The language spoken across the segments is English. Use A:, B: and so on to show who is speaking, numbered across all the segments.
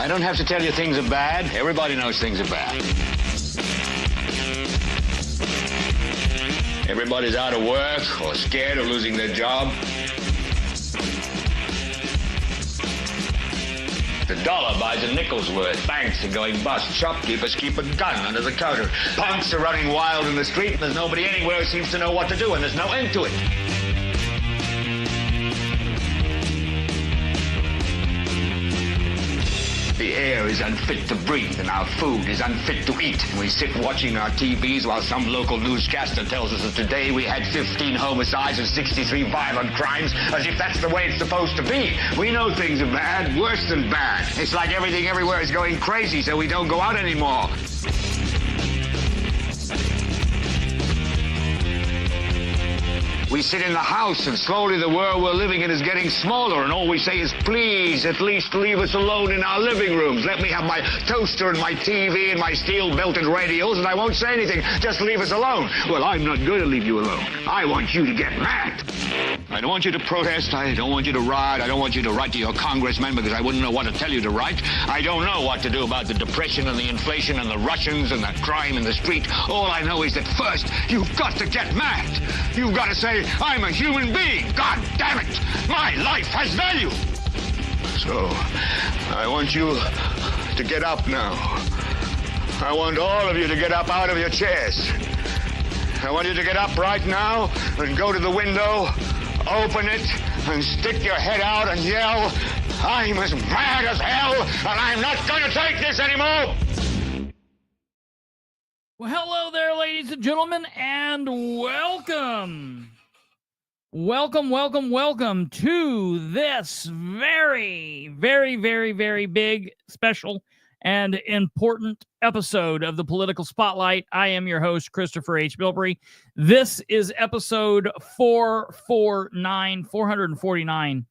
A: I don't have to tell you things are bad. Everybody knows things are bad. Everybody's out of work or scared of losing their job. The dollar buys a nickel's worth. Banks are going bust. Shopkeepers keep a gun under the counter. Punks are running wild in the street, and there's nobody anywhere who seems to know what to do, and there's no end to it. The air is unfit to breathe, and our food is unfit to eat. And we sit watching our TVs while some local newscaster tells us that today we had 15 homicides and 63 violent crimes, as if that's the way it's supposed to be. We know things are bad, worse than bad. It's like everything everywhere is going crazy, so we don't go out anymore. We sit in the house, and slowly the world we're living in is getting smaller, and all we say is, please, at least leave us alone in our living rooms. Let me have my toaster and my TV and my steel-belted radios, and I won't say anything. Just leave us alone. Well, I'm not going to leave you alone. I want you to get mad. I don't want you to protest. I don't want you to riot. I don't want you to write to your congressman because I wouldn't know what to tell you to write. I don't know what to do about the depression and the inflation and the Russians and the crime in the street. All I know is that first, you've got to get mad. You've got to say, I'm a human being. God damn it. My life has value. So, I want you to get up now. I want all of you to get up out of your chairs. I want you to get up right now and go to the window, open it, and stick your head out and yell, I'm as mad as hell, and I'm not going to take this anymore.
B: Well, hello there, ladies and gentlemen, and welcome. Welcome to this very, very, very, very big, special, and important episode of the Political Spotlight. I am your host, Kristopher H. Bilbrey. This is episode 449.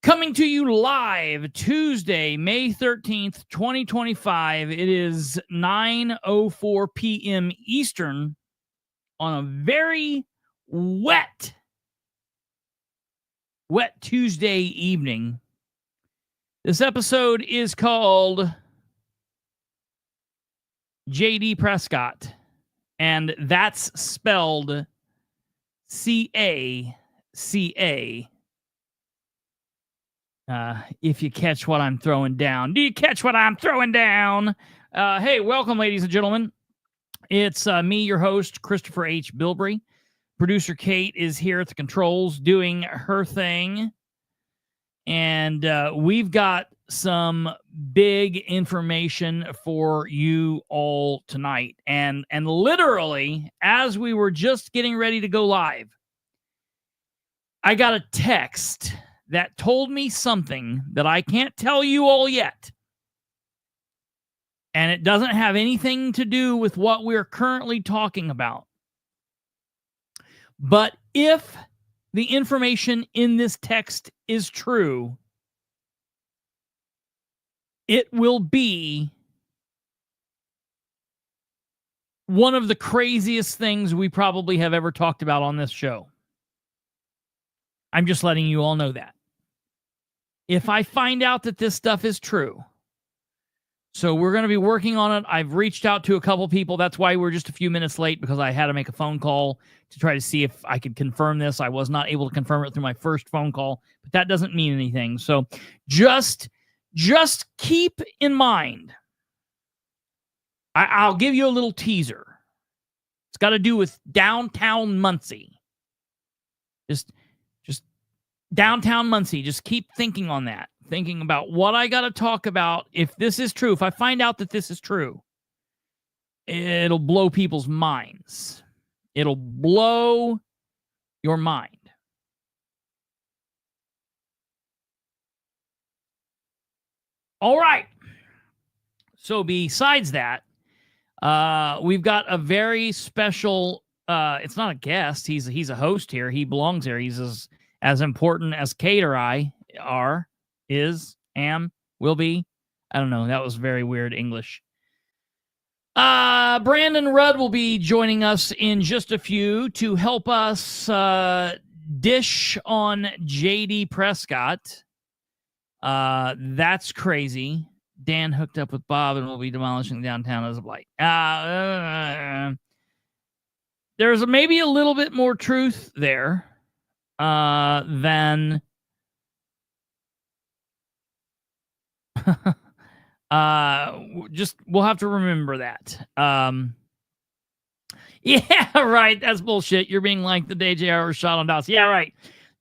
B: Coming to you live Tuesday, May 13th, 2025. It is 9:04 p.m. Eastern on a very wet Tuesday evening. This episode is called JD Prescott, and that's spelled CaCa. If you catch what I'm throwing down. Do you catch what I'm throwing down? Hey, welcome, ladies and gentlemen. It's me, your host, Kristopher H. Bilbrey. Producer Kate is here at the controls doing her thing. And we've got some big information for you all tonight. And literally, as we were just getting ready to go live, I got a text that told me something that I can't tell you all yet. And it doesn't have anything to do with what we're currently talking about. But if the information in this text is true, it will be one of the craziest things we probably have ever talked about on this show. I'm just letting you all know that. If I find out that this stuff is true, so we're going to be working on it. I've reached out to a couple people. That's why we're just a few minutes late, because I had to make a phone call to try to see if I could confirm this. I was not able to confirm it through my first phone call, but that doesn't mean anything. So just keep in mind. I'll give you a little teaser. It's got to do with downtown Muncie. Just downtown Muncie. Just keep thinking on that. Thinking about what I got to talk about. If this is true, if I find out that this is true, it'll blow people's minds. It'll blow your mind. All right. So besides that, we've got a very special, it's not a guest. He's a host here. He belongs here. He's as important as Kate or I are. Will be. I don't know. That was very weird English. Brandon Rudd will be joining us in just a few to help us dish on JD Prescott. That's crazy. Dan hooked up with Bob and will be demolishing downtown as of late. There's maybe a little bit more truth there than just we'll have to remember that. Yeah, right. That's bullshit. You're being like the day JR was shot on Dots. Yeah, right.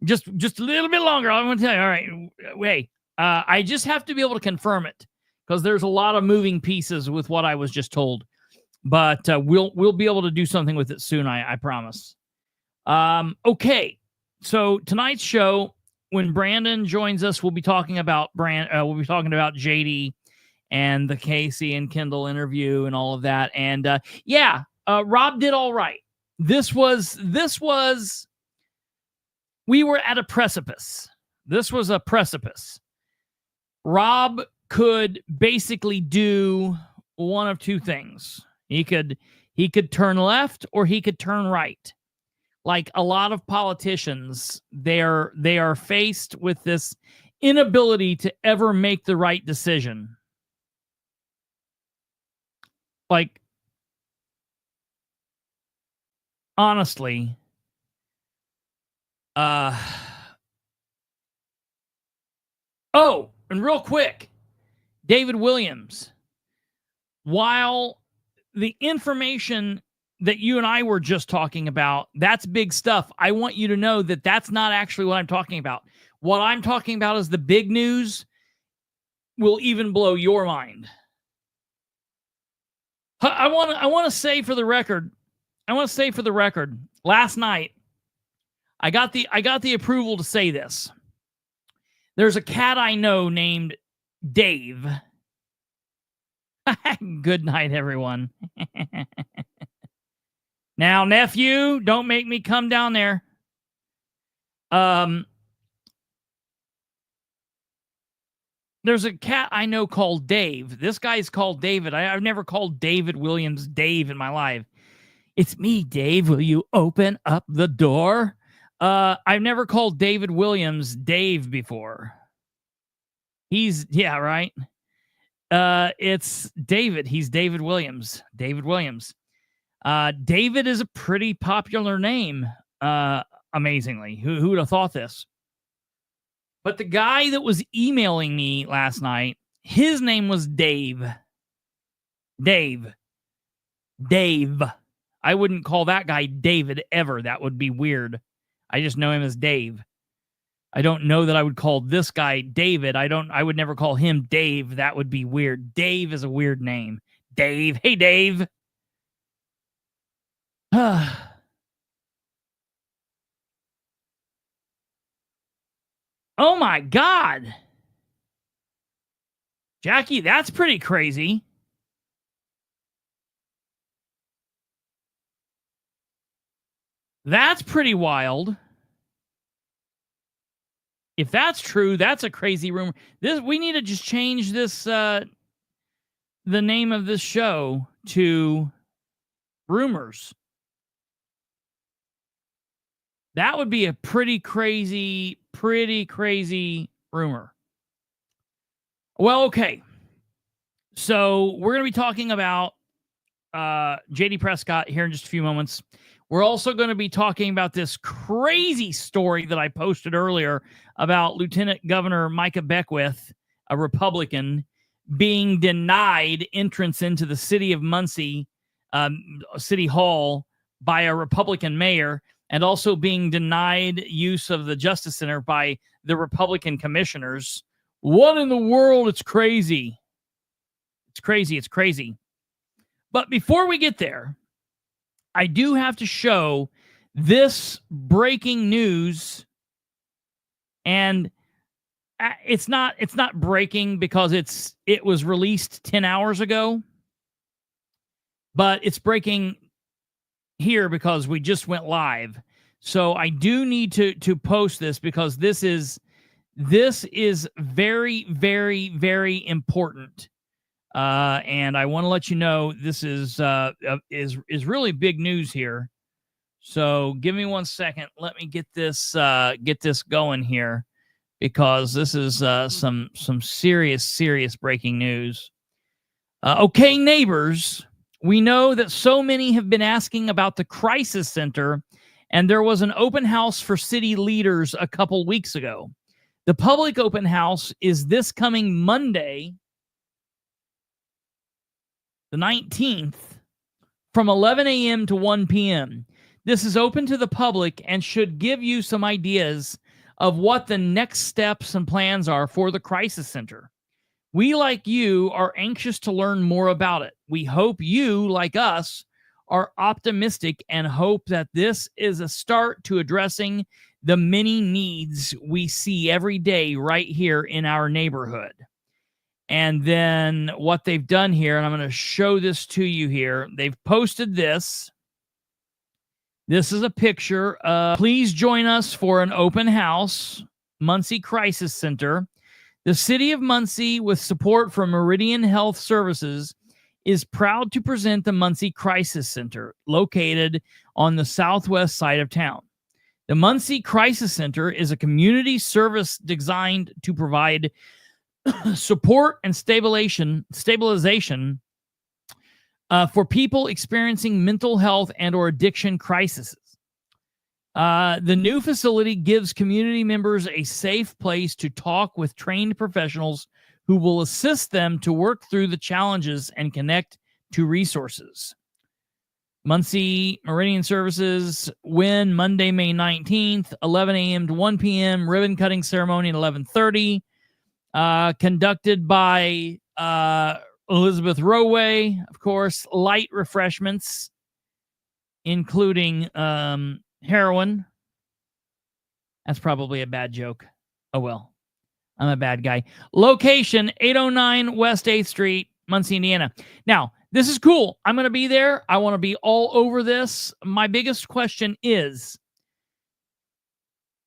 B: Just a little bit longer. I'm going to tell you. All right. Wait. I just have to be able to confirm it because there's a lot of moving pieces with what I was just told. But we'll be able to do something with it soon. I promise. Okay. So tonight's show, when Brandon joins us, we'll be talking about JD and the Casey and Kendall interview and all of that. And Rob did all right. We were at a precipice. This was a precipice. Rob could basically do one of two things. He could turn left or he could turn right. Like a lot of politicians, they are faced with this inability to ever make the right decision. Like, honestly, and real quick, David Williams, while the information that you and I were just talking about, that's big stuff. I want you to know that that's not actually what I'm talking about. What I'm talking about is the big news will even blow your mind. I want to say for the record, last night, I got the approval to say this. There's a cat I know named Dave. Good night, everyone. Now, nephew, don't make me come down there. There's a cat I know called Dave. This guy's called David. I've never called David Williams Dave in my life. It's me, Dave. Will you open up the door? I've never called David Williams Dave before. Right. It's David. He's David Williams. David Williams. David is a pretty popular name, amazingly. Who would have thought this? But the guy that was emailing me last night, his name was Dave. Dave. I wouldn't call that guy David ever. That would be weird. I just know him as Dave. I don't know that I would call this guy David. I would never call him Dave. That would be weird. Dave is a weird name. Dave. Hey, Dave. Oh my God. Jackie, that's pretty crazy. That's pretty wild. If that's true, that's a crazy rumor. We need to just change this the name of this show to Rumors. That would be a pretty crazy rumor. Well, okay. So we're going to be talking about JD Prescott here in just a few moments. We're also going to be talking about this crazy story that I posted earlier about Lieutenant Governor Micah Beckwith, a Republican, being denied entrance into the city of Muncie City Hall by a Republican mayor, and also being denied use of the Justice Center by the Republican commissioners. What in the world? It's crazy. It's crazy. But before we get there, I do have to show this breaking news, and it's not breaking because it was released 10 hours ago, but it's breaking here because we just went live. So I do need to post this because this is very, very, very important. And I want to let you know this is really big news here. So give me 1 second. Let me get this going here. because this is some serious breaking news. Okay, neighbors, we know that so many have been asking about the crisis center, and there was an open house for city leaders a couple weeks ago. The public open house is this coming Monday, the 19th, from 11 a.m. to 1 p.m. This is open to the public and should give you some ideas of what the next steps and plans are for the crisis center. We, like you, are anxious to learn more about it. We hope you, like us, are optimistic and hope that this is a start to addressing the many needs we see every day right here in our neighborhood. And then what they've done here, and I'm going to show this to you here. They've posted this. This is a picture. Please join us for an open house, Muncie Crisis Center. The city of Muncie, with support from Meridian Health Services, is proud to present the Muncie Crisis Center, located on the southwest side of town. The Muncie Crisis Center is a community service designed to provide support and stabilization for people experiencing mental health and or addiction crises. The new facility gives community members a safe place to talk with trained professionals who will assist them to work through the challenges and connect to resources. Muncie Meridian Services, when Monday, May 19th, 11 a.m. to 1 p.m., ribbon cutting ceremony at 11:30, conducted by Elizabeth Roway, of course, light refreshments, including heroin. That's probably a bad joke. Oh, well. I'm a bad guy. Location, 809 West 8th Street, Muncie, Indiana. Now, this is cool. I'm going to be there. I want to be all over this. My biggest question is,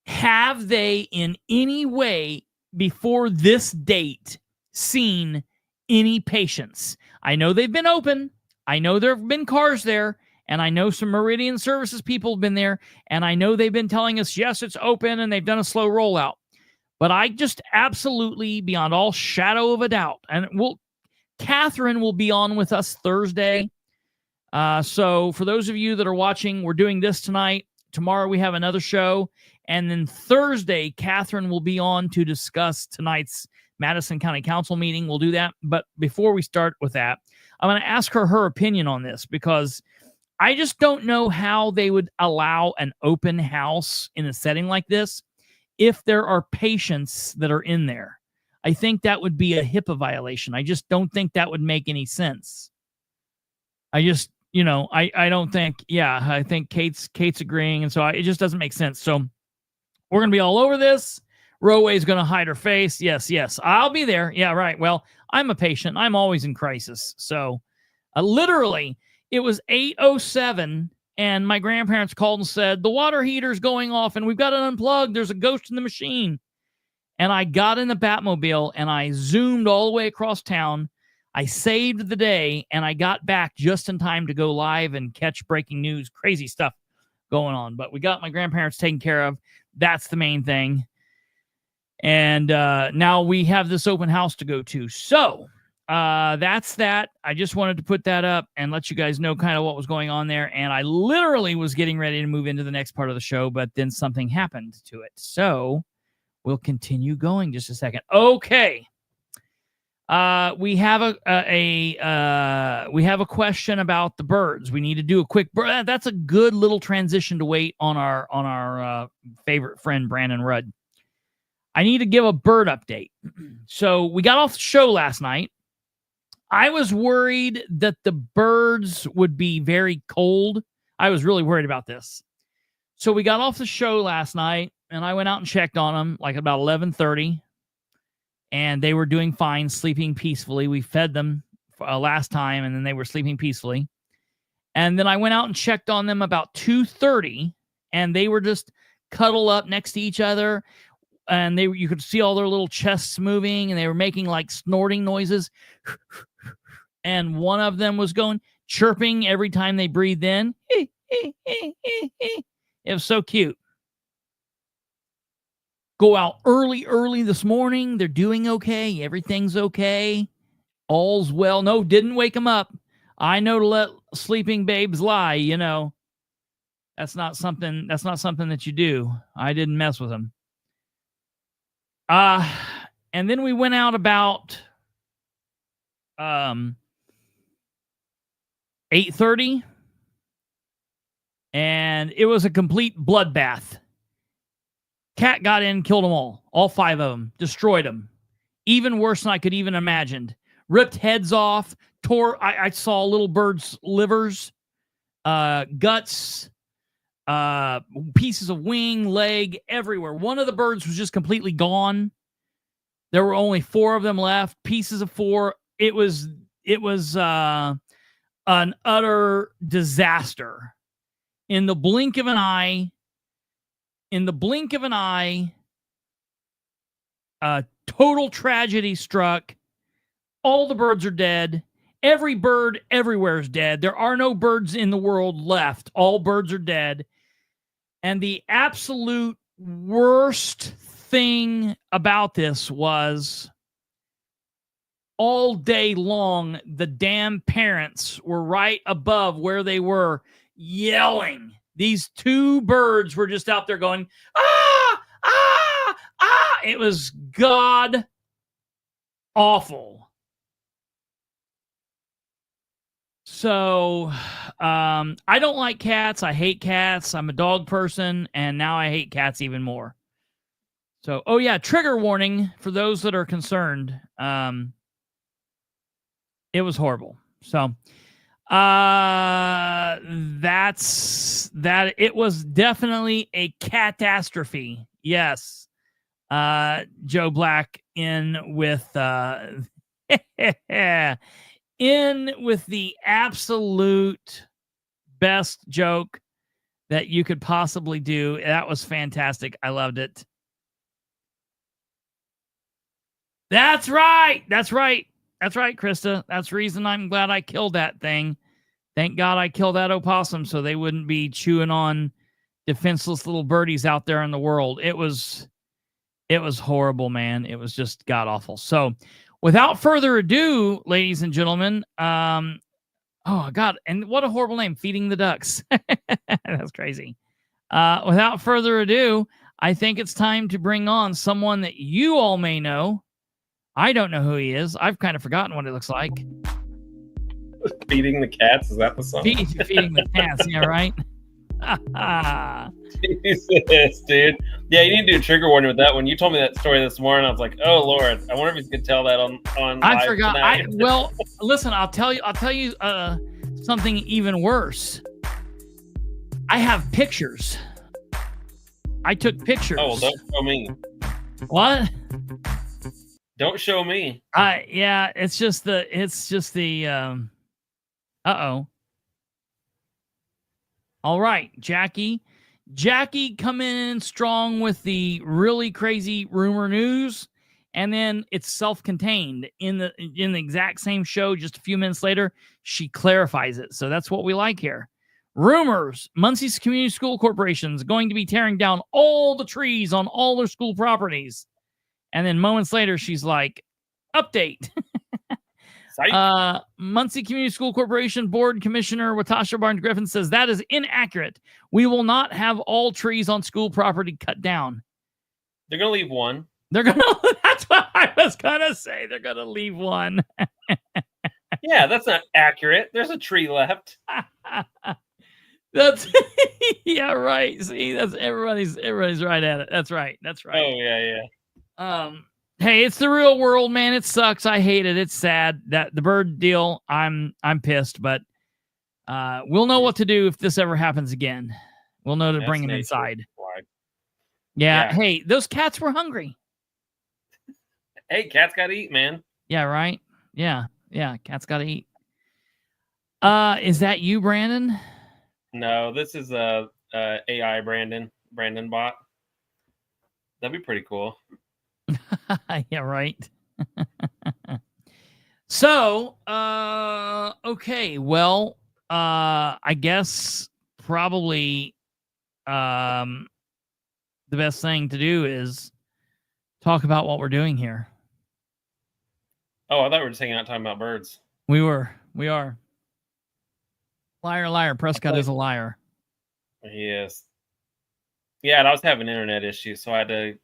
B: have they in any way before this date seen any patients? I know they've been open. I know there have been cars there. And I know some Meridian Services people have been there. And I know they've been telling us, yes, it's open, and they've done a slow rollout. But I just absolutely, beyond all shadow of a doubt, and Catherine will be on with us Thursday. So for those of you that are watching, we're doing this tonight. Tomorrow we have another show. And then Thursday, Catherine will be on to discuss tonight's Madison County Council meeting. We'll do that. But before we start with that, I'm going to ask her opinion on this, because I just don't know how they would allow an open house in a setting like this if there are patients that are in there. I think that would be a HIPAA violation. I just don't think that would make any sense. I just, I don't think, I think Kate's agreeing. And so it just doesn't make sense. So we're going to be all over this. Roway's going to hide her face. Yes. I'll be there. Yeah, right. Well, I'm a patient. I'm always in crisis. So literally, it was 8:07, and my grandparents called and said, the water heater's going off, and we've got it unplugged. There's a ghost in the machine. And I got in the Batmobile, and I zoomed all the way across town. I saved the day, and I got back just in time to go live and catch breaking news. Crazy stuff going on. But we got my grandparents taken care of. That's the main thing. And now we have this open house to go to. So that's that. I just wanted to put that up and let you guys know kind of what was going on there. And I literally was getting ready to move into the next part of the show, but then something happened to it. So we'll continue going just a second. Okay. We have a question about the birds. We need to do a quick bird. That's a good little transition to wait on our favorite friend, Brandon Rudd. I need to give a bird update. So we got off the show last night. I was worried that the birds would be very cold. I was really worried about this. So we got off the show last night, and I went out and checked on them like about 11:30, and they were doing fine, sleeping peacefully. We fed them last time, and then they were sleeping peacefully. And then I went out and checked on them about 2:30, and they were just cuddled up next to each other. And you could see all their little chests moving, and they were making like snorting noises. And one of them was chirping every time they breathed in. It was so cute. Go out early this morning. They're doing okay. Everything's okay. All's well. No, didn't wake them up. I know to let sleeping babes lie, you know. That's not something that you do. I didn't mess with them. And then we went out about 8:30, and it was a complete bloodbath. Cat got in, killed them all 5 of them, destroyed them. Even worse than I could even imagined. Ripped heads off, tore. I saw little birds' livers, guts, pieces of wing, leg, everywhere. One of the birds was just completely gone. There were only 4 of them left, pieces of 4. It was an utter disaster. In the blink of an eye, total tragedy struck. All the birds are dead. Every bird everywhere is dead. There are no birds in the world left. All birds are dead. And the absolute worst thing about this was all day long, the damn parents were right above where they were yelling. These 2 birds were just out there going, ah, ah, ah. It was god awful. So, I don't like cats. I hate cats. I'm a dog person, and now I hate cats even more. So, oh yeah, trigger warning for those that are concerned. It was horrible. So, that's that. It was definitely a catastrophe. Yes. Joe Black in with in with the absolute best joke that you could possibly do. That was fantastic. I loved it. That's right. That's right. That's right, Krista. That's the reason I'm glad I killed that thing. Thank God I killed that opossum so they wouldn't be chewing on defenseless little birdies out there in the world. It was horrible, man. It was just god awful. So, without further ado, ladies and gentlemen, oh God, and what a horrible name, Feeding the Ducks. That's crazy. Without further ado, I think it's time to bring on someone that you all may know. I don't know who he is. I've kind of forgotten what he looks like.
C: Feeding the cats? Is that the song?
B: Feeding the cats, yeah, right?
C: Jesus, dude. Yeah, you need to do a trigger warning with that one. You told me that story this morning. I was like, oh Lord, I wonder if you could tell that on
B: I forgot. Well, listen, I'll tell you something even worse. I have pictures. I took pictures.
C: Oh, well, don't show me.
B: What?
C: Don't show me.
B: Yeah, it's just the uh-oh. All right, Jackie coming in strong with the really crazy rumor news, and then it's self-contained in the exact same show. Just a few minutes later, she clarifies it. So that's what we like here. Rumors: Muncie's Community School Corporation is going to be tearing down all the trees on all their school properties, and then moments later, she's like, "Update." Muncie Community School Corporation Board Commissioner Watasha Barnes Griffin says that is inaccurate. We will not have all trees on school property cut down.
C: They're going to leave one.
B: That's what I was going to say. They're going to leave one.
C: Yeah, that's not accurate. There's a tree left.
B: That's yeah, right. See, that's everybody's right at it. That's right.
C: Oh, yeah.
B: Hey, it's the real world, man. It sucks. I hate it. It's sad that the bird deal. I'm pissed, but we'll know what to do if this ever happens again. We'll know to bring him inside. Yeah. Hey, those cats were hungry.
C: Hey, cats got to eat, man.
B: Yeah. Right. Yeah. Cats got to eat. Is that you, Brandon?
C: No, this is AI Brandon bot. That'd be pretty cool.
B: Yeah, right. So, okay, well, I guess probably the best thing to do is talk about what we're doing here.
C: Oh, I thought we were just hanging out talking about birds.
B: We are. Liar, liar. Prescott is a liar.
C: He is. Yeah, and I was having internet issues, so I had to.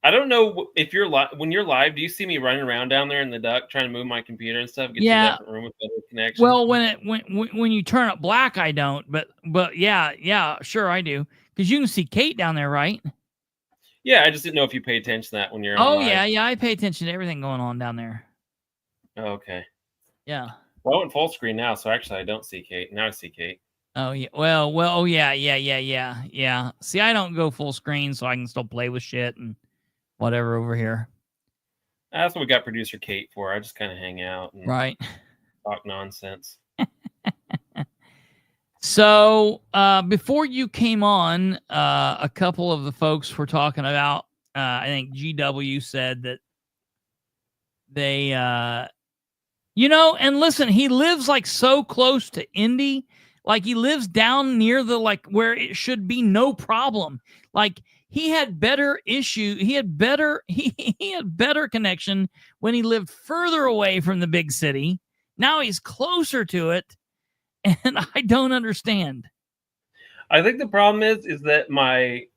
C: I don't know if you're when you're live. Do you see me running around down there in the duck trying to move my computer and stuff? Get to a different room with better connection.
B: Well, when you turn it black, I don't. But yeah, sure I do. Because you can see Kate down there, right?
C: Yeah, I just didn't know if you pay attention to that when you're.
B: Oh yeah, I pay attention to everything going on down there.
C: Oh, okay.
B: Yeah.
C: Well, I went full screen now, so actually I don't see Kate. Now I see Kate.
B: Oh yeah. Well. Oh yeah. See, I don't go full screen, so I can still play with shit and whatever over here.
C: That's what we got producer Kate for. I just kind of hang out and talk nonsense.
B: So before you came on, a couple of the folks were talking about. I think GW said that they, and listen, he lives like so close to Indy. Like he lives down near the where it should be no problem. Like he had better issue. He had better connection when he lived further away from the big city. Now he's closer to it, and I don't understand.
C: I think the problem is that my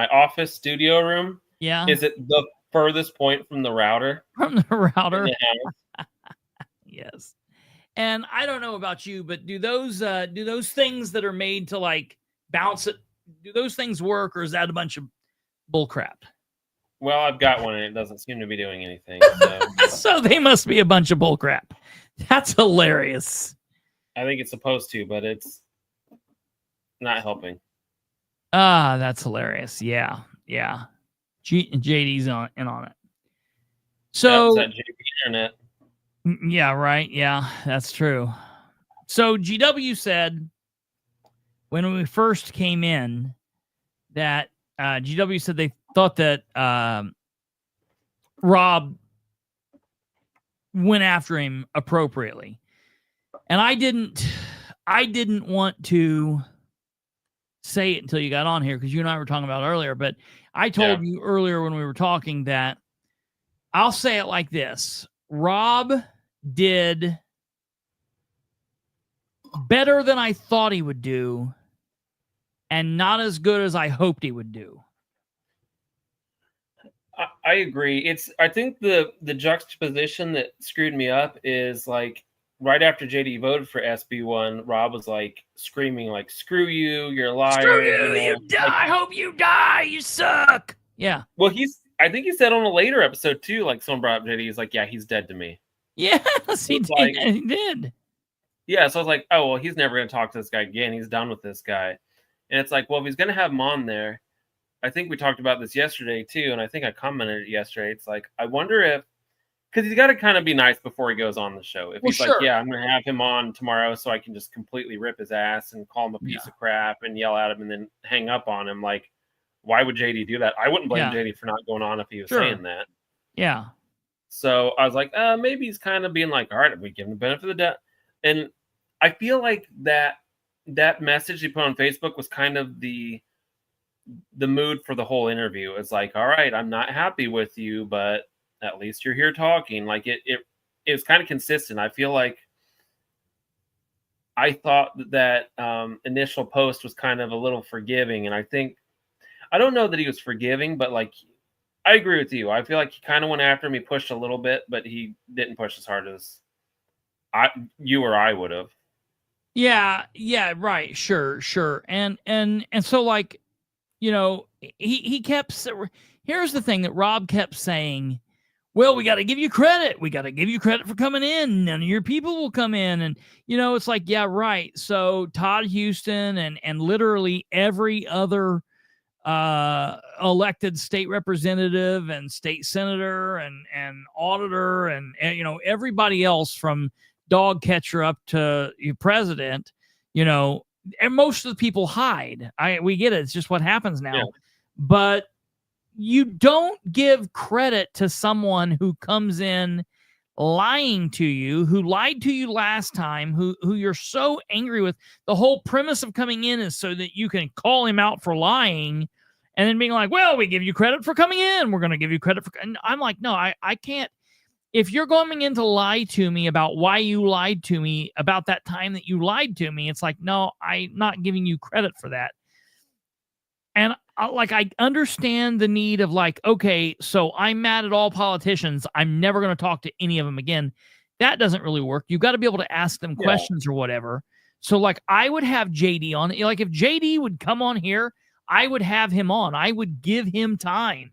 C: office studio room is at the furthest point from the router.
B: From the router. Yes. And I don't know about you, but do those things that are made to bounce it, do those things work, or is that a bunch of bull crap?
C: Well, I've got one and it doesn't seem to be doing anything. So,
B: so they must be a bunch of bull crap. That's hilarious.
C: I think it's supposed to, but it's not helping.
B: That's hilarious. Yeah. JD's on it. So
C: that's that JD internet.
B: Yeah, right. Yeah, that's true. So GW said when we first came in that GW said they thought that Rob went after him appropriately. And I didn't want to say it until you got on here because you and I were talking about it earlier, but I told you earlier when we were talking that I'll say it like this. Rob did better than I thought he would do and not as good as I hoped he would do.
C: I agree. I think the juxtaposition that screwed me up is right after JD voted for SB1, Rob was screaming screw you, you're a liar.
B: Screw you, you die. I hope you die. You suck. Yeah.
C: Well, I think he said on a later episode too, someone brought up JD, he's yeah, he's dead to me.
B: Yes, he did. He did.
C: Yeah, so I was oh, well, he's never going to talk to this guy again. He's done with this guy. And it's well, if he's going to have him on there, I think we talked about this yesterday too, and I think I commented it yesterday. It's I wonder if, because he's got to kind of be nice before he goes on the show. If he's yeah, I'm going to have him on tomorrow so I can just completely rip his ass and call him a piece of crap and yell at him and then hang up on him. Why would JD do that? I wouldn't blame JD for not going on if he was saying that.
B: Yeah.
C: So I was maybe he's kind of being all right, we give him the benefit of the doubt. And I feel that message he put on Facebook was kind of the mood for the whole interview. It's all right, I'm not happy with you, but at least you're here talking. It was kind of consistent. I feel I thought that initial post was kind of a little forgiving. And I don't know that he was forgiving, but I agree with you. I feel he kind of went after him. He pushed a little bit, but he didn't push as hard as you or I would have. Yeah,
B: right. Sure. And so he kept, here's the thing that Rob kept saying, well, we got to give you credit. We got to give you credit for coming in. None of your people will come in. And, it's yeah, right. So Todd Houston and literally every other elected state representative and state senator and auditor and everybody else from dog catcher up to president, and most of the people hide. We get it. It's just what happens now. Yeah. But you don't give credit to someone who comes in lying to you, who lied to you last time, who you're so angry with. The whole premise of coming in is so that you can call him out for lying And then being like, well, we give you credit for coming in. We're going to give you credit for... And I'm like, no, I can't. If you're going in to lie to me about why you lied to me about that time that you lied to me, it's like, no, I'm not giving you credit for that. And I understand the need of like, okay, so I'm mad at all politicians. I'm never going to talk to any of them again. That doesn't really work. You got to be able to ask them questions or whatever. So like I would have JD on. Like if JD would come on here, I would have him on. I would give him time.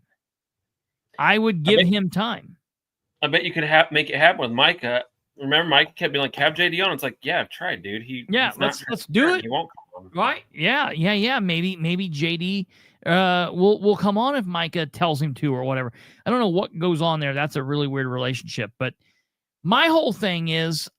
B: I
C: bet you could make it happen with Micah. Remember, Micah kept being like, "Have JD on." It's like, yeah, I've tried, dude.
B: Let's do it.
C: He won't come on.
B: Right? Yeah. Maybe JD will come on if Micah tells him to or whatever. I don't know what goes on there. That's a really weird relationship. But my whole thing is,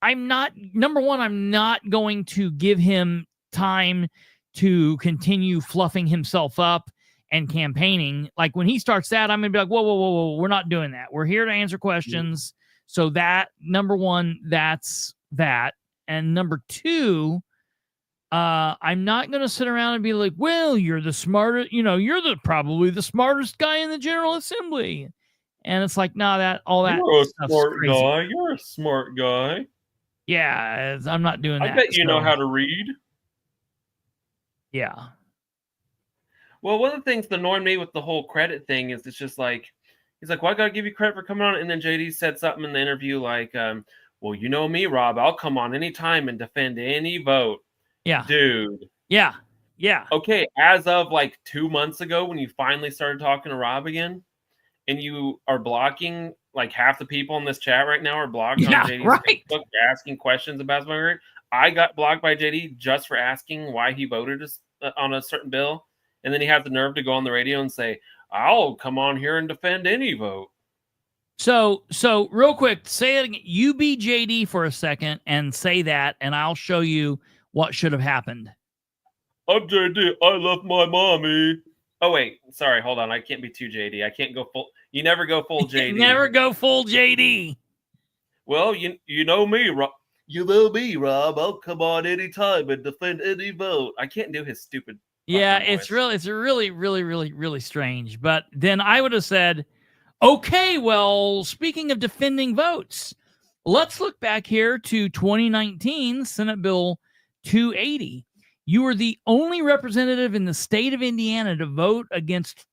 B: number one, I'm not going to give him time to continue fluffing himself up and campaigning. Like when he starts that, I'm going to be like, whoa, we're not doing that. We're here to answer questions. So that, number one, that's that. And number two, I'm not going to sit around and be like, well, you're the smartest, you're probably the smartest guy in the General Assembly. And it's like, no,
C: you're a smart guy. You're a smart guy.
B: Yeah, I'm not doing that.
C: I bet you know how to read.
B: Yeah.
C: Well, one of the things that annoyed me with the whole credit thing is it's just like, he's like, well, I got to give you credit for coming on. And then JD said something in the interview like, well, you know me, Rob. I'll come on anytime and defend any vote.
B: Yeah.
C: Dude.
B: Yeah.
C: Okay, as of like 2 months ago when you finally started talking to Rob again, and you are blocking like half the people in this chat right now are blocked on JD's Facebook asking questions about my work. I got blocked by JD just for asking why he voted on a certain bill. And then he had the nerve to go on the radio and say, I'll come on here and defend any vote.
B: So real quick, say it again. You be JD for a second and say that, and I'll show you what should have happened.
C: I'm JD. I love my mommy. Oh, wait. Sorry. Hold on. I can't be too JD. I can't go full. You never go full JD.
B: Never go full JD.
C: Well, you know me, Rob. You know me, Rob. I'll come on anytime and defend any vote. I can't do his stupid.
B: Yeah, it's really strange. But then I would have said, okay, well, speaking of defending votes, let's look back here to 2019 Senate Bill 280. You were the only representative in the state of Indiana to vote against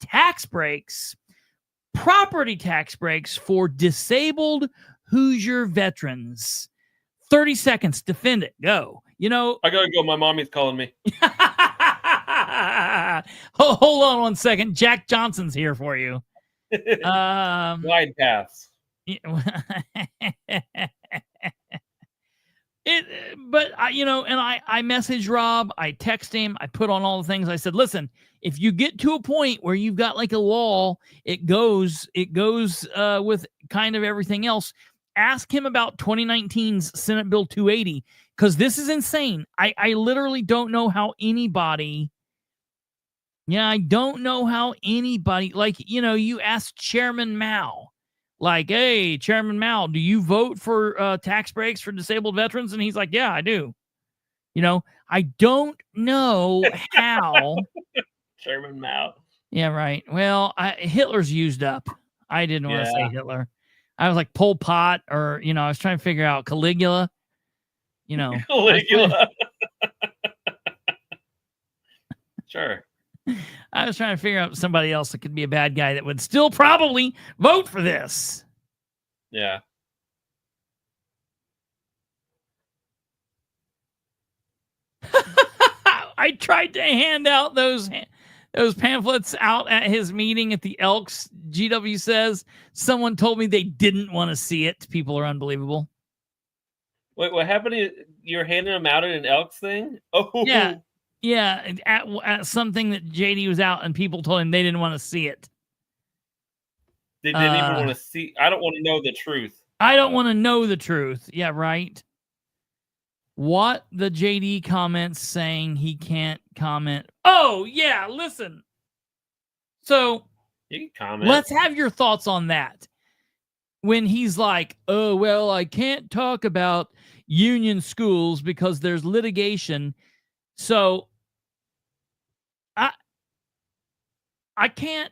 B: property tax breaks for disabled Hoosier veterans. 30 seconds, defend it, go.
C: I gotta go. My mommy's calling me.
B: Hold on 1 second. Jack Johnson's here for you.
C: Glide paths. I messaged Rob. I text him. I put on all the things. I said, listen,
B: if you get to a point where you've got like a wall, it goes with kind of everything else. Ask him about 2019's Senate Bill 280, because this is insane. I literally don't know how anybody. Yeah, I don't know how anybody, you ask Chairman Mao, like, hey, Chairman Mao, do you vote for tax breaks for disabled veterans? And he's like, yeah, I do. I don't know how.
C: Chairman Mao.
B: Yeah, right. Well, Hitler's used up. I didn't want to say Hitler. I was like Pol Pot, or, I was trying to figure out Caligula.
C: Caligula. Sure.
B: I was trying to figure out somebody else that could be a bad guy that would still probably vote for this.
C: Yeah.
B: I tried to hand out those pamphlets out at his meeting at the Elks. GW says someone told me they didn't want to see it. People are unbelievable.
C: Wait, what happened? You're handing them out at an Elks thing? Oh,
B: yeah. Yeah, at something that JD was out, and people told him they didn't want to see it.
C: They didn't even want to see. I don't want to know the truth.
B: I don't want to know the truth. Yeah, right. What the JD comments saying he can't comment. Oh, yeah, listen. So
C: you can comment.
B: Let's have your thoughts on that. When he's like, oh, well, I can't talk about union schools because there's litigation. So I can't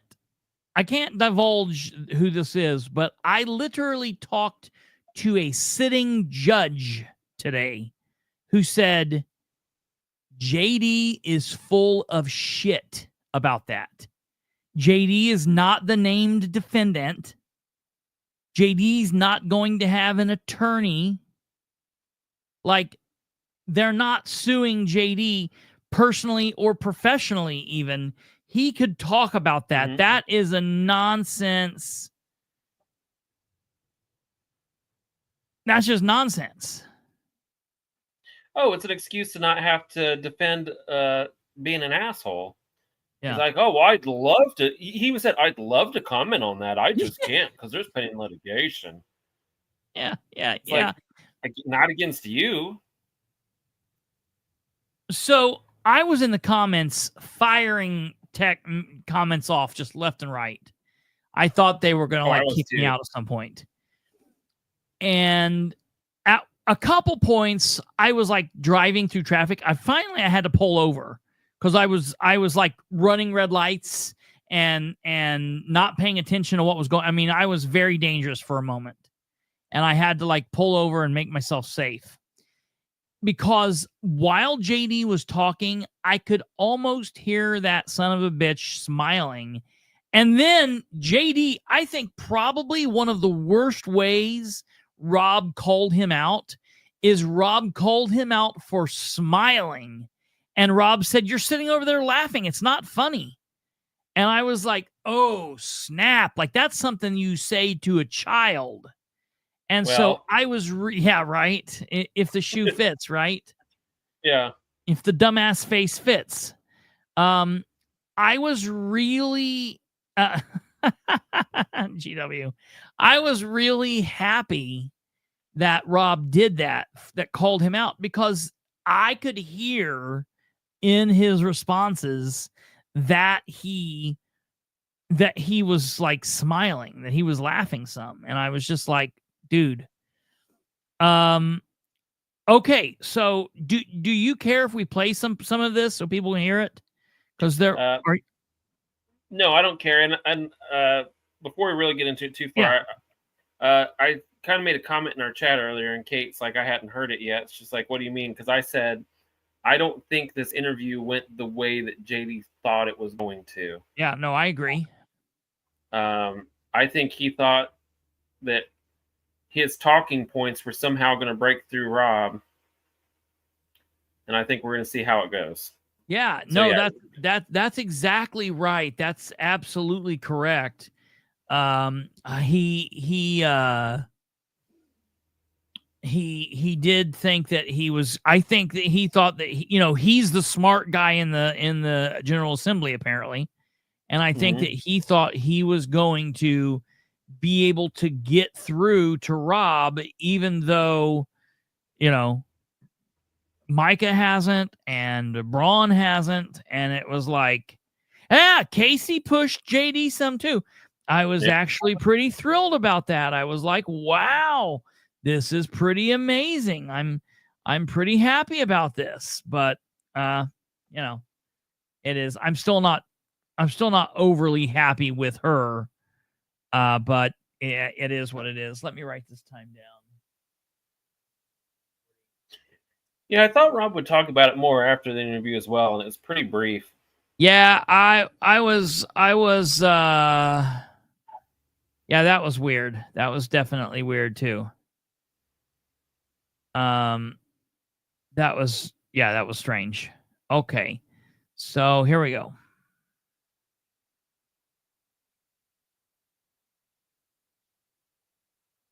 B: divulge who this is, but I literally talked to a sitting judge today who said JD is full of shit about that. JD is not the named defendant. JD's not going to have an attorney. Like, they're not suing JD personally or professionally even. He could talk about that.
C: Mm-hmm.
B: That is a nonsense. That's just nonsense.
C: Oh, it's an excuse to not have to defend being an asshole.
B: Yeah.
C: He's like, oh, well, I'd love to. He said, I'd love to comment on that. I just can't because there's pending litigation.
B: Yeah.
C: It's like, not against you.
B: So I was in the comments firing comments off just left and right. I thought they were going to kick me out at some point. And at a couple points, I was like driving through traffic. I had to pull over because I was like running red lights and not paying attention to what was going. I mean, I was very dangerous for a moment, and I had to like pull over and make myself safe. Because while JD was talking, I could almost hear that son of a bitch smiling. And then JD, I think probably one of the worst ways Rob called him out is Rob called him out for smiling. And Rob said, "You're sitting over there laughing. It's not funny." And I was like, oh, snap. Like, that's something you say to a child. And so I was, right. If the shoe fits, right?
C: Yeah.
B: If the dumbass face fits. I was really, GW. I was really happy that Rob did that called him out, because I could hear in his responses that he was like smiling, that he was laughing some. And I was just like, dude. Okay, so do you care if we play some of this so people can hear it? Because there
C: no, I don't care. And before we really get into it too far, I kind of made a comment in our chat earlier, and Kate's like, I hadn't heard it yet. It's just like, what do you mean? Because I said, I don't think this interview went the way that JD thought it was going to.
B: Yeah, no, I agree.
C: I think he thought that his talking points were somehow going to break through Rob, and I think we're going to see how it goes.
B: Yeah, that's exactly right. That's absolutely correct. He did think that he was. I think that he thought that he's the smart guy in the General Assembly apparently, and I think that he thought he was going to be able to get through to Rob, even though, Micah hasn't and Braun hasn't. And it was like, Casey pushed JD some too. I was actually pretty thrilled about that. I was like, wow, this is pretty amazing. I'm pretty happy about this, but it is. I'm still not overly happy with her. But it is what it is. Let me write this time down.
C: Yeah, I thought Rob would talk about it more after the interview as well, and it was pretty brief.
B: Yeah, I was that was weird. That was definitely weird too. That was strange. Okay. So here we go.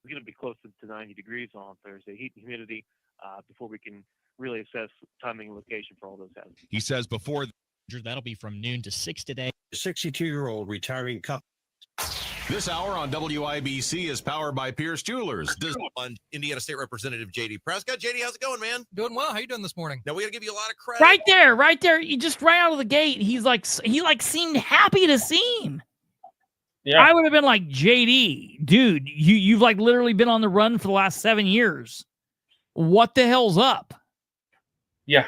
D: It's going to be close to 90 degrees on Thursday. Heat and humidity before we can really assess timing and location for all those hazards.
E: He says before that'll be from noon to 6 today.
F: 62-year-old retiring couple.
G: This hour on WIBC is powered by Pierce Jewelers.
H: On Indiana State Representative JD Prescott. JD, how's it going, man?
I: Doing well. How you doing this morning?
H: Now we got to give you a lot of credit.
B: Right there. You just right out of the gate. He seemed happy to see him. Yeah. I would have been like, JD, dude, you've like literally been on the run for the last 7 years. What the hell's up?
C: Yeah.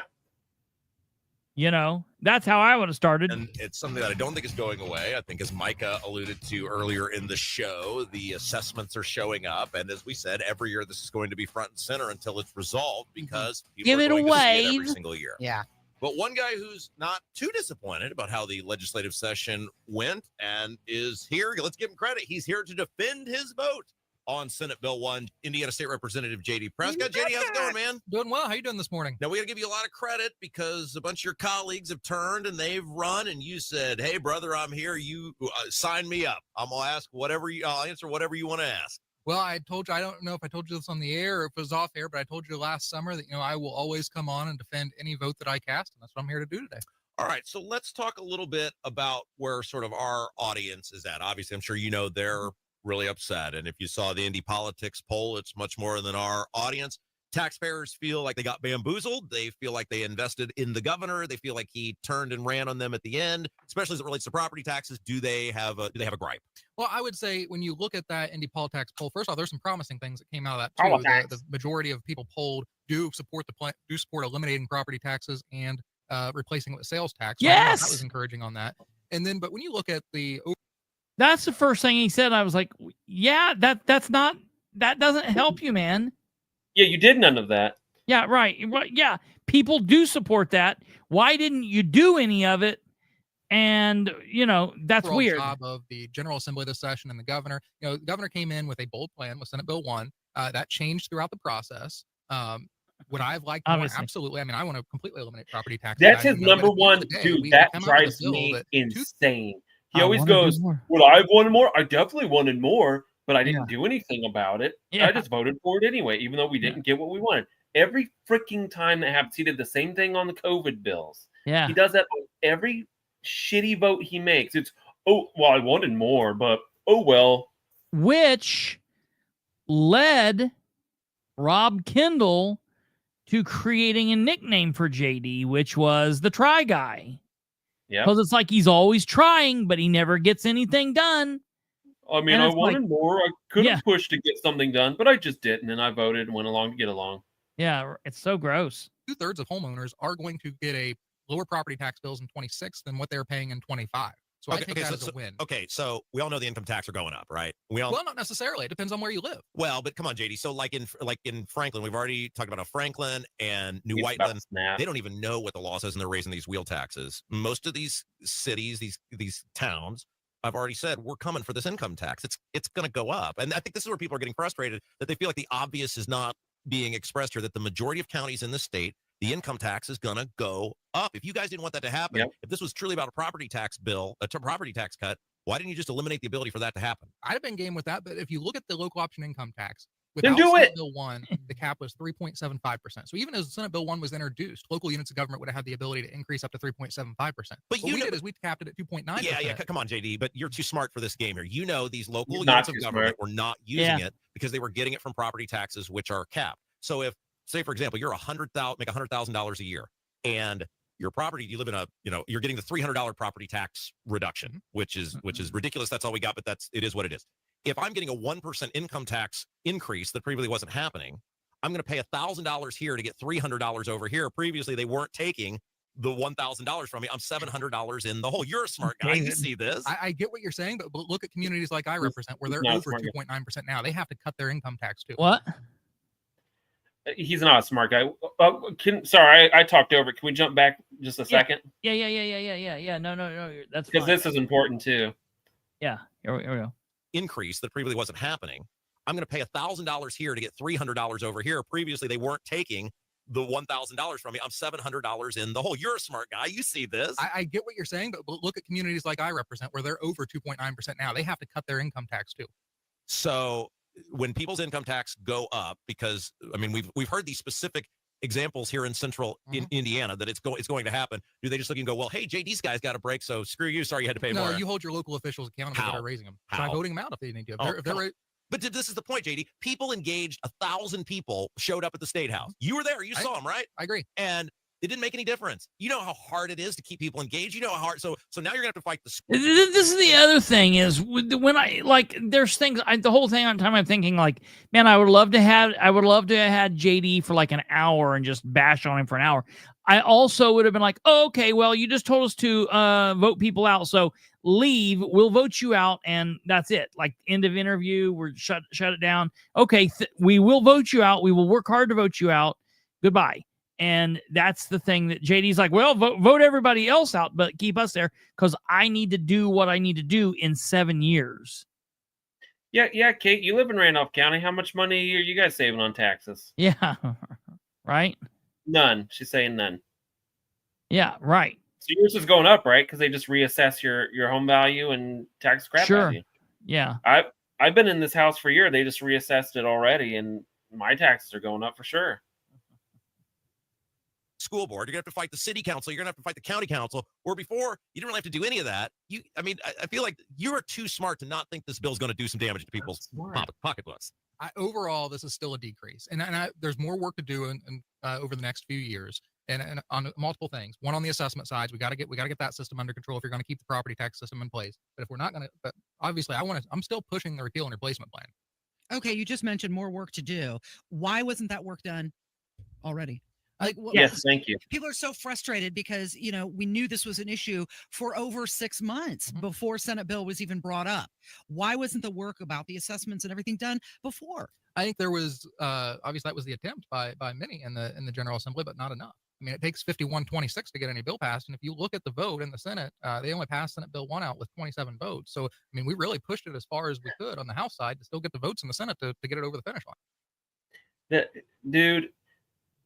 B: That's how I would have started.
H: And it's something that I don't think is going away. I think, as Micah alluded to earlier in the show, the assessments are showing up. And as we said, every year this is going to be front and center until it's resolved, because people
B: Give
H: are
B: it
H: going
B: a
H: to see it every
B: wave.
H: single year.
I: Yeah.
H: But one guy who's not too disappointed about how the legislative session went and is here, let's give him credit. He's here to defend his vote on Senate Bill 1, Indiana State Representative JD Prescott. JD, how's it going, man?
I: Doing well. How you doing this morning?
H: Now, we got to give you a lot of credit, because a bunch of your colleagues have turned and they've run, and you said, hey, brother, I'm here. You sign me up. I'm going to ask whatever I'll answer whatever you want to ask.
I: Well, I told you, I don't know if I told you this on the air or if it was off air, but I told you last summer that, I will always come on and defend any vote that I cast. And that's what I'm here to do today.
H: All right. So let's talk a little bit about where sort of our audience is at. Obviously, I'm sure they're really upset. And if you saw the Indy Politics poll, it's much more than our audience. Taxpayers feel like they got bamboozled. They feel like they invested in the governor. They feel like he turned and ran on them at the end, especially as it relates to property taxes. Do they have a gripe?
I: Well, I would say when you look at that Indy Politics poll, first off, there's some promising things that came out of that too. The majority of people polled do support eliminating property taxes and replacing it with sales tax. So
B: Yes,
I: that was encouraging on that. And then, but when you look at
B: that's the first thing he said. I was like, yeah, that doesn't help you, man.
C: Yeah, you did none of that.
B: Yeah, right. Yeah, people do support that. Why didn't you do any of it? And, that's weird.
I: Job of the General Assembly this session and the governor. The governor came in with a bold plan with Senate Bill 1. That changed throughout the process. Would I have liked more? Absolutely. I mean, I want to completely eliminate property taxes.
C: That's his number one, dude. That drives me insane. He always goes, "Well, I wanted more. I definitely wanted more, but I didn't do anything about it. I just voted for it anyway, even though we didn't get what we wanted." Every freaking time that happens, he did the same thing on the COVID bills.
B: Yeah,
C: he does that on every shitty vote he makes. It's, oh, well, I wanted more, but oh well.
B: Which led Rob Kendall to creating a nickname for JD, which was the Try Guy. Yeah, because it's like he's always trying, but he never gets anything done.
C: I mean, I wanted more. I could have pushed to get something done, but I just didn't, and I voted and went along to get along.
B: Yeah, it's so gross.
I: 2/3 of homeowners are going to get a lower property tax bills in 26 than what they're paying in 25. So I think that is a win.
H: Okay, so we all know the income tax are going up, right?
I: Well, not necessarily. It depends on where you live.
H: Well, but come on, JD. So like in Franklin, we've already talked about Franklin and New Whiteland. They don't even know what the law says, and they're raising these wheel taxes. Most of these cities, these towns, I've already said, we're coming for this income tax. It's going to go up. And I think this is where people are getting frustrated, that they feel like the obvious is not being expressed here, that the majority of counties in the state, the income tax is going to go up. If you guys didn't want that to happen, if this was truly about a property tax bill, property tax cut, why didn't you just eliminate the ability for that to happen?
I: I'd have been game with that, but if you look at the local option income tax,
C: then do it.
I: Bill 1, the cap was 3.75%. So even as Senate Bill 1 was introduced, local units of government would have had the ability to increase up to 3.75%. But what we did is we capped it at 2.9%.
H: Yeah, come on, JD, but you're too smart for this game here. These local units of government were not using it because they were getting it from property taxes, which are capped. So if, say, for example, you're make $100,000 a year, and your property, you live in you're getting the $300 property tax reduction, which is ridiculous. That's all we got, but it is what it is. If I'm getting a 1% income tax increase that previously wasn't happening, I'm going to pay $1,000 here to get $300 over here. Previously, they weren't taking the $1,000 from me. I'm $700 in the hole. You're a smart guy. You see this.
I: I get what you're saying, but look at communities like I represent, where they're over 2.9% now. They have to cut their income tax too.
B: What?
C: He's not a smart guy. Sorry, I talked over. Can we jump back just a second?
B: Yeah. No. That's
C: because this is important too.
B: Yeah. Here we go.
H: Increase that previously wasn't happening. I'm going to pay $1,000 here to get $300 over here. Previously, they weren't taking the $1,000 from me. I'm $700 in the hole. You're a smart guy. You see this.
I: I get what you're saying, but look at communities like I represent, where they're over 2.9% now. They have to cut their income tax too.
H: So when people's income tax go up, because I mean we've heard these specific examples here in central Indiana that it's going to happen. Do they just look and go, well, hey, JD's guys got a break, so screw you. Sorry you had to pay more.
I: No, you hold your local officials accountable for raising them. Try voting them out if they need to.
H: But this is the point, JD. People engaged. 1,000 people showed up at the State House. You were there. You saw them, right?
I: I agree.
H: And It didn't make any difference. You know how hard it is to keep people engaged. You know how hard. So now you're gonna have to fight the school.
B: This is the other thing is when I like there's things the whole thing on time I'm thinking like, man, I would love to have had JD for like an hour and just bash on him for an hour. I also would have been like, oh, okay, well, you just told us to vote people out, so leave. We'll vote you out, and that's it. Like end of interview, we're shut it down. Okay, we will vote you out. We will work hard to vote you out. Goodbye. And that's the thing that JD's like, well, vote everybody else out, but keep us there because I need to do what I need to do in 7 years.
C: Yeah, Kate, you live in Randolph County. How much money are you guys saving on taxes?
B: Yeah, right?
C: None. She's saying none.
B: Yeah, right.
C: So yours is going up, right? Because they just reassess your home value and tax crap out of you.
B: Yeah.
C: I've been in this house for a year. They just reassessed it already, and my taxes are going up for sure.
H: School board, you're gonna have to fight the city council, you're gonna have to fight the county council, where before you didn't really have to do any of that. I feel like you are too smart to not think this bill's going to do some damage to people's pocketbooks.
I: Overall, this is still a decrease, and there's more work to do over the next few years, and on multiple things. One, on the assessment sides, we got to get that system under control if you're going to keep the property tax system in place. But if we're not going to, but obviously, I'm still pushing the repeal and replacement plan.
J: Okay, you just mentioned more work to do. Why wasn't that work done already?
C: Yes, thank you.
J: People are so frustrated because, we knew this was an issue for over 6 months before Senate bill was even brought up. Why wasn't the work about the assessments and everything done before?
I: I think there was, obviously that was the attempt by many in the General Assembly, but not enough. I mean, it takes 51-26 to get any bill passed. And if you look at the vote in the Senate, they only passed Senate Bill 1 out with 27 votes. So, I mean, we really pushed it as far as we could on the House side to still get the votes in the Senate to get it over the finish line.
C: Dude,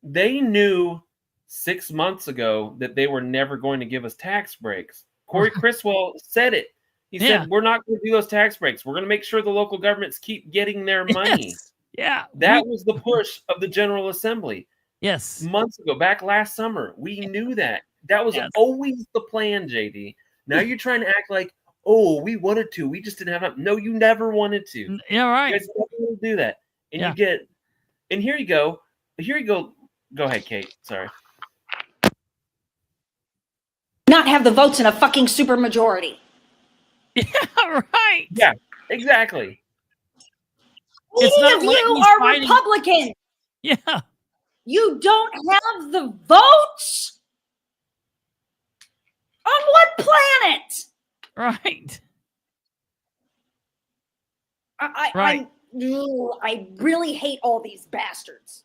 C: they knew 6 months ago that they were never going to give us tax breaks. Corey Criswell said it. He said, we're not going to do those tax breaks. We're going to make sure the local governments keep getting their money.
B: Yes. Yeah.
C: That was the push of the General Assembly.
B: Yes.
C: Months ago, back last summer. We knew that. That was always the plan, JD. Now you're trying to act like, oh, we wanted to. We just didn't have enough. No, you never wanted to.
B: Yeah, right.
C: You guys never wanted to do that. And you get, and here you go. Here you go. Go ahead, Kate. Sorry.
K: Not have the votes in a fucking supermajority.
B: Yeah, right.
C: Yeah, exactly.
K: Many of you are Republicans.
B: Yeah.
K: You don't have the votes? On what planet?
B: Right.
K: I really hate all these bastards.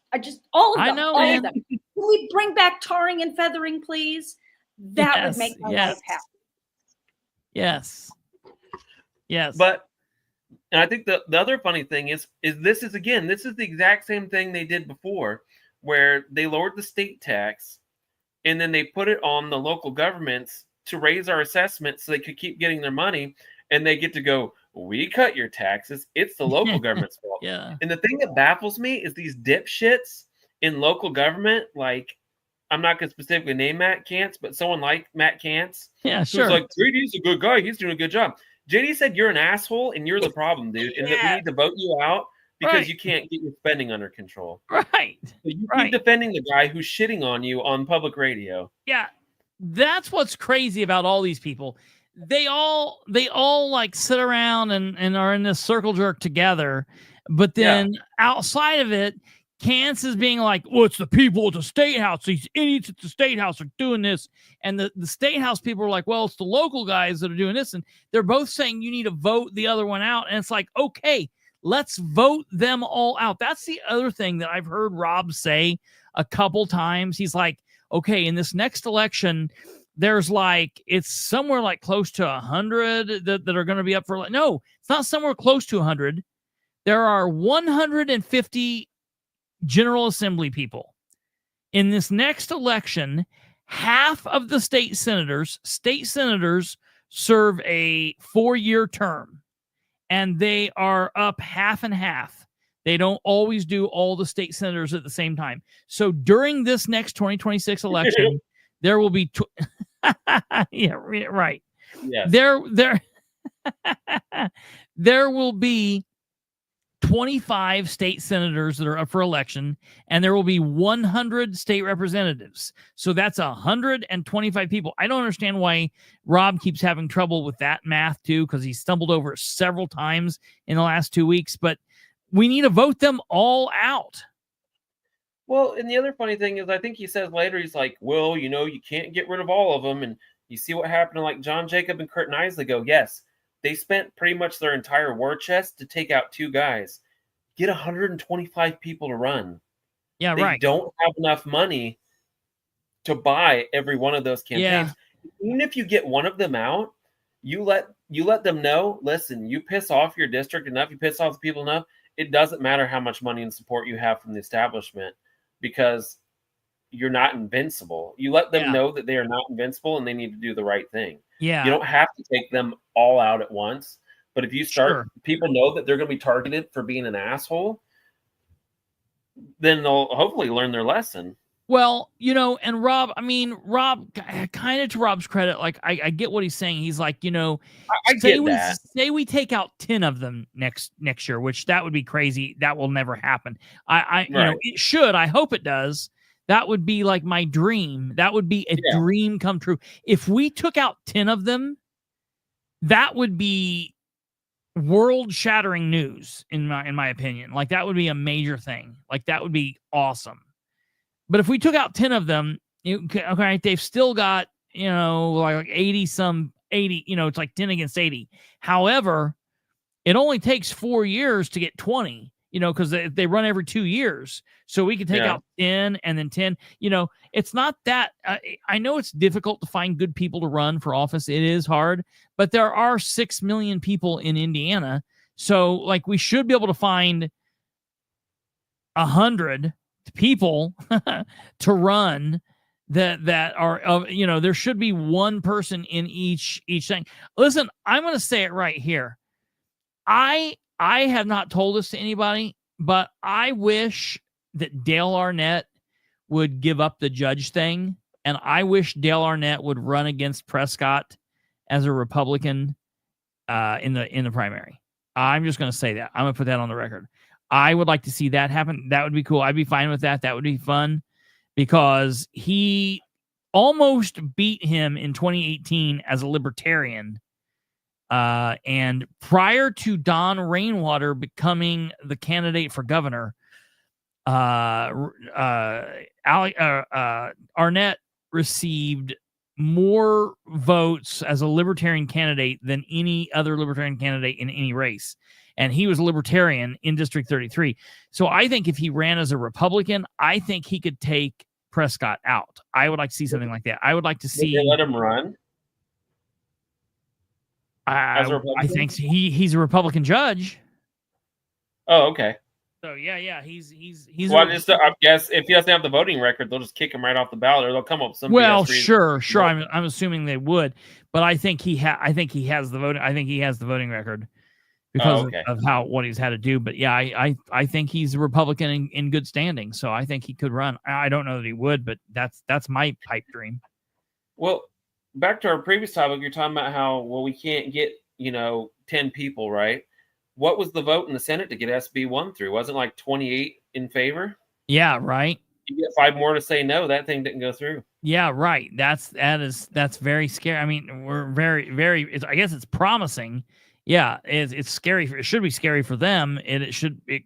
K: All of them.
B: I know,
K: all
B: man.
K: of them. Can we bring back tarring and feathering, please? That would make my life happy.
B: Yes. Yes.
C: But, and I think the other funny thing is this is the exact same thing they did before, where they lowered the state tax and then they put it on the local governments to raise our assessment so they could keep getting their money, and they get to go, we cut your taxes. It's the local government's fault.
B: Yeah.
C: And the thing that baffles me is these dipshits in local government, like, I'm not going to specifically name Matt Kantz, but someone like Matt Kantz.
B: Yeah, sure.
C: Who's like, JD's a good guy. He's doing a good job. JD said you're an asshole and you're the problem, dude. And that we need to vote you out because you can't get your spending under control.
B: Right.
C: So you keep defending the guy who's shitting on you on public radio.
B: Yeah. That's what's crazy about all these people. They all like sit around and are in this circle jerk together. But then outside of it, Kantz is being like, well, it's the people at the State House. These idiots at the State House are doing this. And the State House people are like, well, it's the local guys that are doing this. And they're both saying you need to vote the other one out. And it's like, okay, let's vote them all out. That's the other thing that I've heard Rob say a couple times. He's like, okay, in this next election, there's like, it's somewhere like close to 100 that are going to be up for. No, it's not somewhere close to 100. There are 150 General Assembly people. In this next election, half of the state senators serve a 4-year term, and they are up half and half. They don't always do all the state senators at the same time. So during this next 2026 election, there will be right.
C: Yes.
B: There will be 25 state senators that are up for election, and there will be 100 state representatives. So that's 125 people. I don't understand why Rob keeps having trouble with that math too, because he stumbled over it several times in the last 2 weeks. But we need to vote them all out.
C: Well, and the other funny thing is, I think he says later, he's like, well, you can't get rid of all of them. And you see what happened to like John Jacob and Kurt Isley go, yes, they spent pretty much their entire war chest to take out 2 guys. Get 125 people to run.
B: Yeah,
C: they
B: right.
C: Don't have enough money to buy every one of those campaigns. Yeah. Even if you get one of them out, you let them know, listen, you piss off your district enough, you piss off the people enough, it doesn't matter how much money and support you have from the establishment, because you're not invincible. You let them know that they are not invincible and they need to do the right thing.
B: Yeah.
C: You don't have to take them all out at once. But if you start, people know that they're going to be targeted for being an asshole, then they'll hopefully learn their lesson.
B: Well, and Rob, kind of to Rob's credit, like I get what he's saying. He's like, say we take out 10 of them next year, which that would be crazy. That will never happen. It should. I hope it does. That would be like my dream. That would be a dream come true. If we took out 10 of them, that would be world-shattering news in my opinion. Like that would be a major thing. Like that would be awesome. But if we took out 10 of them, okay, they've still got, like 80, it's like 10 against 80. However, it only takes 4 years to get 20, because they run every 2 years. So we can take out 10 and then 10. It's not that, I know it's difficult to find good people to run for office. It is hard, but there are 6 million people in Indiana. So like we should be able to find 100 people to run that are there should be one person in each thing. Listen, I'm going to say it right here. I have not told this to anybody, but I wish that Dale Arnett would give up the judge thing, and I wish Dale Arnett would run against Prescott as a Republican in the primary. I'm just going to say that. I'm going to put that on the record. I would like to see that happen. That would be cool. I'd be fine with that. That would be fun, because he almost beat him in 2018 as a libertarian. And prior to Don Rainwater becoming the candidate for governor, Arnett received more votes as a libertarian candidate than any other libertarian candidate in any race. And he was a libertarian in District 33. So I think if he ran as a Republican, I think he could take Prescott out. I would like to see something like that. I would like to see.
C: Did they let him run?
B: I think he's a Republican judge.
C: Oh, okay.
B: So yeah, he's.
C: Well, I guess if he doesn't have the voting record, they'll just kick him right off the ballot, or they'll come up with some.
B: Well, sure. I'm assuming they would, but I think he has the voting. I think he has the voting record because of what he's had to do. But yeah, I think he's a Republican in good standing, so I think he could run. I don't know that he would, but that's my pipe dream.
C: Well, back to our previous topic, you're talking about how we can't get 10 people, right? What was the vote in the Senate to get SB 1 through? Wasn't like 28 in favor?
B: Yeah, right.
C: You get 5 more to say no. That thing didn't go through.
B: Yeah, right. That's very scary. I mean, we're very, very. I guess it's promising. Yeah, it's scary. It should be scary for them. It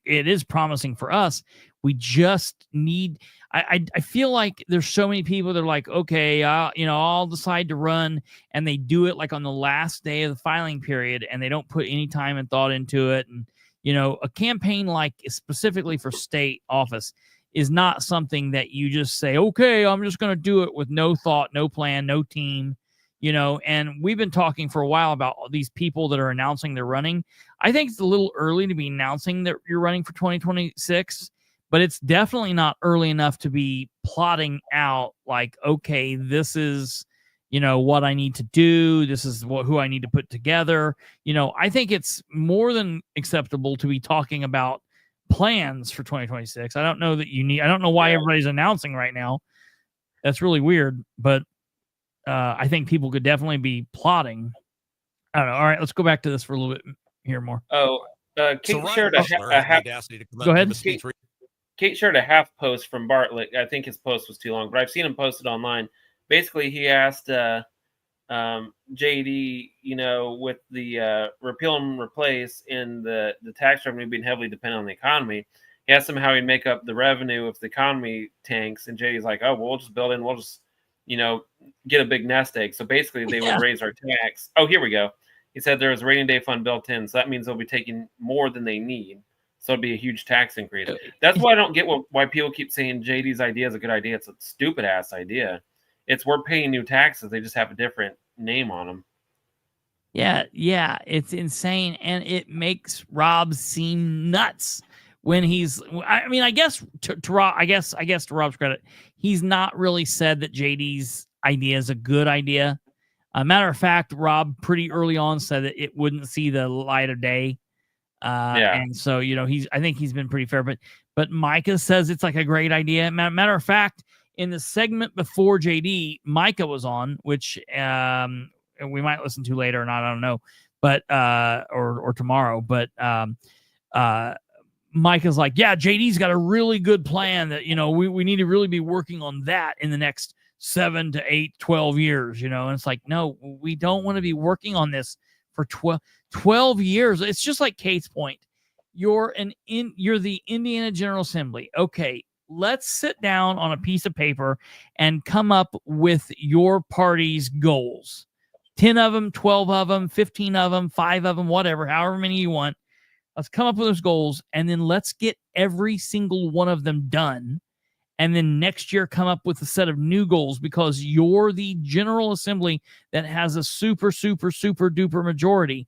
B: is promising for us. We just need. I feel like there's so many people that are like, okay, I'll decide to run, and they do it like on the last day of the filing period, and they don't put any time and thought into it. And a campaign like specifically for state office is not something that you just say, okay, I'm just going to do it with no thought, no plan, no team. And we've been talking for a while about all these people that are announcing they're running. I think it's a little early to be announcing that you're running for 2026, but it's definitely not early enough to be plotting out like, okay, this is, what I need to do. This is who I need to put together. I think it's more than acceptable to be talking about plans for 2026. I don't know that I don't know why everybody's announcing right now. That's really weird, but I think people could definitely be plotting. I don't know. All right, let's go back to this for a little bit here more.
C: Oh, Kate
H: So
C: shared
H: Ryan
C: a
H: Mishler
C: half.
H: had the audacity to come out
B: Go
H: and
B: ahead.
H: give a speech.
C: Kate shared a half post from Bartlett. I think his post was too long, but I've seen him posted online. Basically, he asked JD, with the repeal and replace in the tax revenue being heavily dependent on the economy, he asked him how he'd make up the revenue if the economy tanks. And JD's like, oh, well, we'll just build in, we'll just, get a big nest egg. So basically, they would raise our tax. Oh, here we go. He said there was a rainy day fund built in. So that means they'll be taking more than they need. So it'd be a huge tax increase. That's why I don't get why people keep saying JD's idea is a good idea. It's a stupid ass idea. It's we're paying new taxes. They just have a different name on them.
B: Yeah, it's insane, and it makes Rob seem nuts when he's. I mean, I guess to Rob, I guess to Rob's credit, he's not really said that JD's idea is a good idea. Matter of fact, Rob pretty early on said that it wouldn't see the light of day. And so I think he's been pretty fair, but Micah says it's like a great idea. Matter of fact, in the segment before JD, Micah was on, which we might listen to later or not, I don't know, but or tomorrow. But Micah's like, yeah, JD's got a really good plan that we need to really be working on that in the next 7 to 8, 12 years. And it's like, no, we don't want to be working on this for 12 years. It's just like Kate's point. You're the Indiana General Assembly. Okay, let's sit down on a piece of paper and come up with your party's goals. 10 of them, 12 of them, 15 of them, 5 of them, whatever, however many you want. Let's come up with those goals, and then let's get every single one of them done. And then next year come up with a set of new goals, because you're the General Assembly that has a super, super, super duper majority.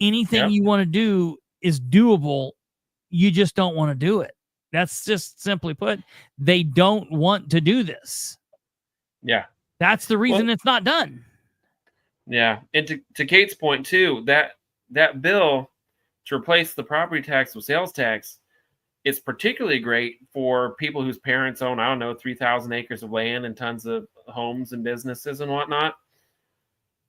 B: Anything you want to do is doable. You just don't want to do it. That's just simply put, they don't want to do this.
C: Yeah.
B: That's the reason it's not done.
C: Yeah. And to Kate's point too, that bill to replace the property tax with sales tax, it's particularly great for people whose parents own, 3,000 acres of land and tons of homes and businesses and whatnot.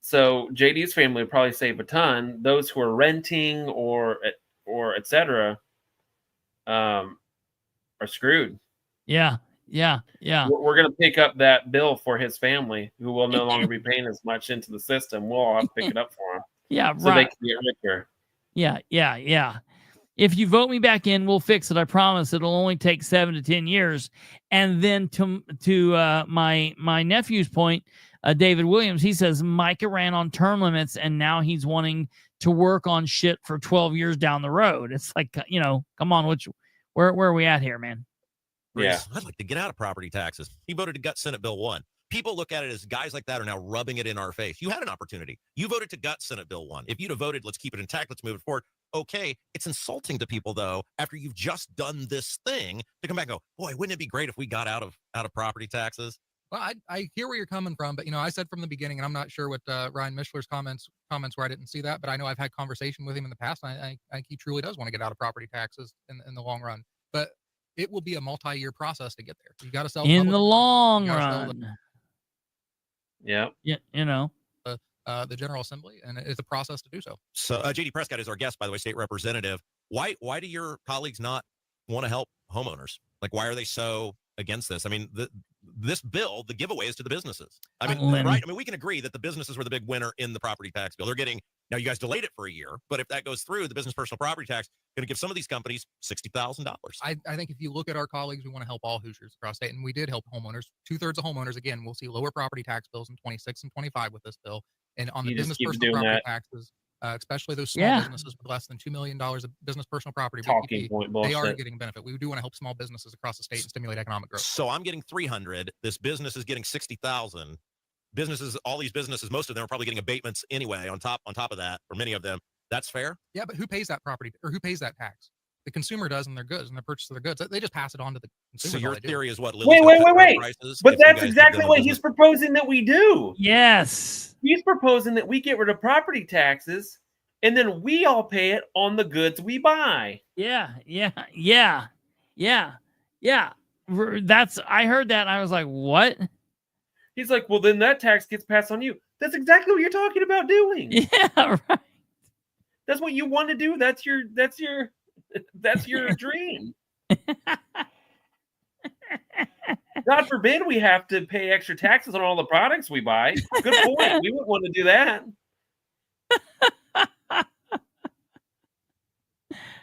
C: So JD's family would probably save a ton. Those who are renting or et cetera, are screwed.
B: Yeah.
C: We're going to pick up that bill for his family, who will no longer be paying as much into the system. We'll all have to pick it up for them.
B: Yeah,
C: so they can get richer.
B: Yeah. If you vote me back in, we'll fix it. I promise. It'll only take 7 to 10 years. And then to my nephew's point, David Williams, he says Micah ran on term limits, and now he's wanting to work on shit for 12 years down the road. It's like, come on, where are we at here, man?
H: Yeah, I'd like to get out of property taxes. He voted to gut Senate Bill 1. People look at it as guys like that are now rubbing it in our face. You had an opportunity. You voted to gut Senate Bill 1. If you'd have voted, let's keep it intact, let's move it forward. Okay, it's insulting to people, though, after you've just done this thing, to come back and go, boy, wouldn't it be great if we got out of property taxes?
I: Well, I hear where you're coming from, but I said from the beginning, and I'm not sure what Ryan Mishler's comments where I didn't see that, but I know I've had conversation with him in the past. And I think he truly does want to get out of property taxes in the long run, but it will be a multi-year process to get there. You got to sell
B: in the long run.
C: Yeah.
I: The General Assembly, and it's a process to do so.
H: So JD Prescott is our guest, by the way, state representative. Why do your colleagues not want to help homeowners? Like, why are they so against this? I mean, this bill, the giveaway is to the businesses. I mean, right? I mean, we can agree that the businesses were the big winner in the property tax bill. They're getting, now you guys delayed it for a year, but if that goes through, the business personal property tax going to give some of these companies $60,000.
I: I think if you look at our colleagues, we want to help all Hoosiers across state, and we did help homeowners. 2/3 of homeowners, again, we'll see lower property tax bills in 26 and 25 with this bill. And on the business personal property taxes, especially those small businesses with less than $2 million of business personal property, they are getting benefit. We do want to help small businesses across the state and stimulate economic growth.
H: So I'm getting 300. This business is getting 60,000. Businesses, all these businesses, most of them are probably getting abatements anyway on top of that, or many of them. That's fair?
I: Yeah, but who pays that property, or who pays that tax? The consumer does, and their goods, and the purchase of their goods. They just pass it on to the consumer.
H: So your theory is what?
C: Wait. But that's exactly what he's proposing that we do.
B: Yes.
C: He's proposing that we get rid of property taxes, and then we all pay it on the goods we buy.
B: Yeah. I heard that, and I was like, what?
C: He's like, well, then that tax gets passed on you. That's exactly what you're talking about doing.
B: Yeah, right.
C: That's what you want to do. That's your dream. God forbid we have to pay extra taxes on all the products we buy. Good point. We wouldn't want to do that.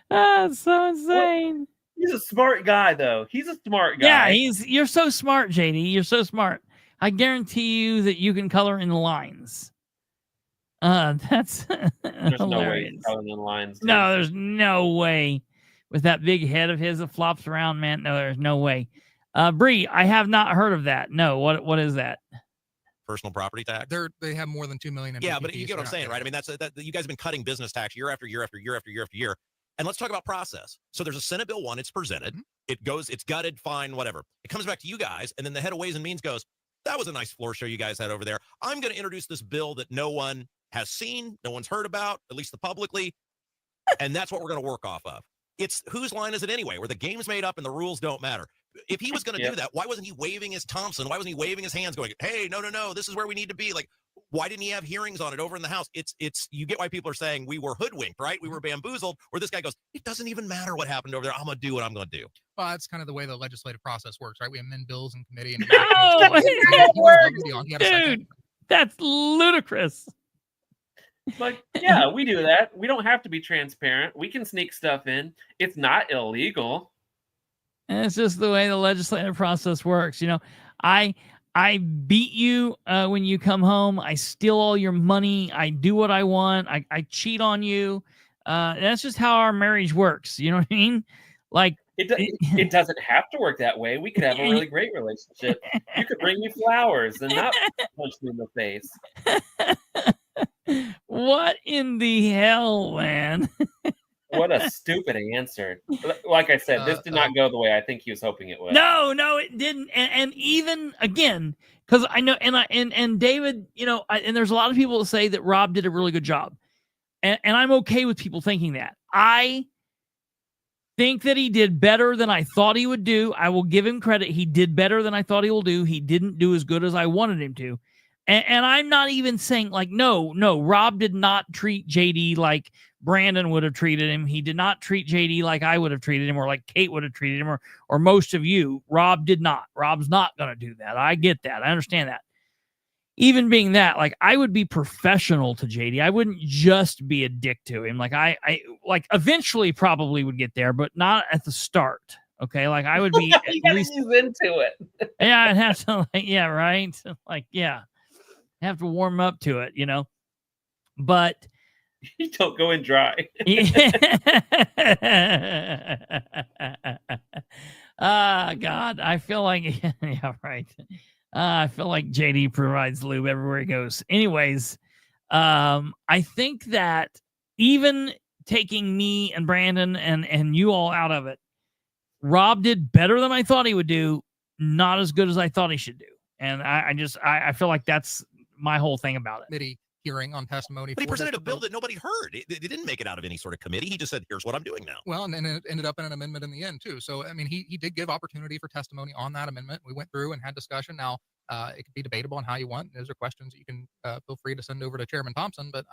B: That's so insane.
C: He's a smart guy, though. He's a smart guy.
B: Yeah, you're so smart, JD. You're so smart. I guarantee you that you can color in the lines. That's
C: there's no way he's coloring in the lines. Dude.
B: No, there's no way. With that big head of his that flops around, man. No, there's no way. Bree, I have not heard of that. No, what is that?
H: Personal property tax.
I: They have more than 2 million.
H: Yeah, but you get what I'm saying, right? I mean, that's you guys have been cutting business tax year after year after year after year after year. And let's talk about process. So there's a Senate Bill 1. It's presented. It goes. It's gutted. Fine. Whatever. It comes back to you guys, and then the head of Ways and Means goes, "That was a nice floor show you guys had over there. I'm going to introduce this bill that no one has seen, no one's heard about, at least the publicly, and that's what we're going to work off of." It's whose line is it anyway? Where the game's made up and the rules don't matter. If he was going to do that, why wasn't he waving his Thompson? Why wasn't he waving his hands, going, "Hey, no, this is where we need to be"? Like, why didn't he have hearings on it over in the House? It's you get why people are saying we were hoodwinked, right? We were bamboozled. Where this guy goes, it doesn't even matter what happened over there. I'm going to do what I'm going to do.
I: Well, that's kind of the way the legislative process works, right? We amend bills in committee. And
B: dude, that's ludicrous.
C: Like, yeah, we do that. We don't have to be transparent. We can sneak stuff in. It's not illegal.
B: And it's just the way the legislative process works. You know, I beat you when you come home. I steal all your money. I do what I want. I cheat on you. That's just how our marriage works. You know what I mean? Like,
C: it doesn't have to work that way. We could have a really great relationship. You could bring me flowers and not punch me in the face.
B: What in the hell, man?
C: What a stupid answer. Like I said, this did not go the way I think he was hoping it would.
B: No, it didn't. And even again, because I know, and David, you know, and there's a lot of people that say that Rob did a really good job, and I'm okay with people thinking that. I think that he did better than I thought he would do. I will give him credit. He did better than I thought he will do. He didn't do as good as I wanted him to. And I'm not even saying like, no, Rob did not treat JD like Brandon would have treated him. He did not treat JD like I would have treated him or like Kate would have treated him or most of you. Rob did not. Rob's not going to do that. I get that. I understand that. Even being that, like, I would be professional to JD. I wouldn't just be a dick to him. Like I like eventually probably would get there, but not at the start. Okay. Like I would be at least
C: into it.
B: Yeah. I'd have to like, yeah. Right. Like, yeah. Have to warm up to it, you know, but
C: you don't go in dry.
B: God, I feel like, yeah, right. I feel like JD provides lube everywhere he goes. Anyways, I think that even taking me and Brandon and you all out of it, Rob did better than I thought he would do, not as good as I thought he should do. And I feel like that's my whole thing about it.
I: Committee hearing on testimony.
H: But he presented a bill that nobody heard. It didn't make it out of any sort of committee. He just said, "Here's what I'm doing now."
I: Well, and it ended up in an amendment in the end too. So, I mean, he did give opportunity for testimony on that amendment. We went through and had discussion. Now, it could be debatable on how you want. Those are questions that you can feel free to send over to Chairman Thompson. But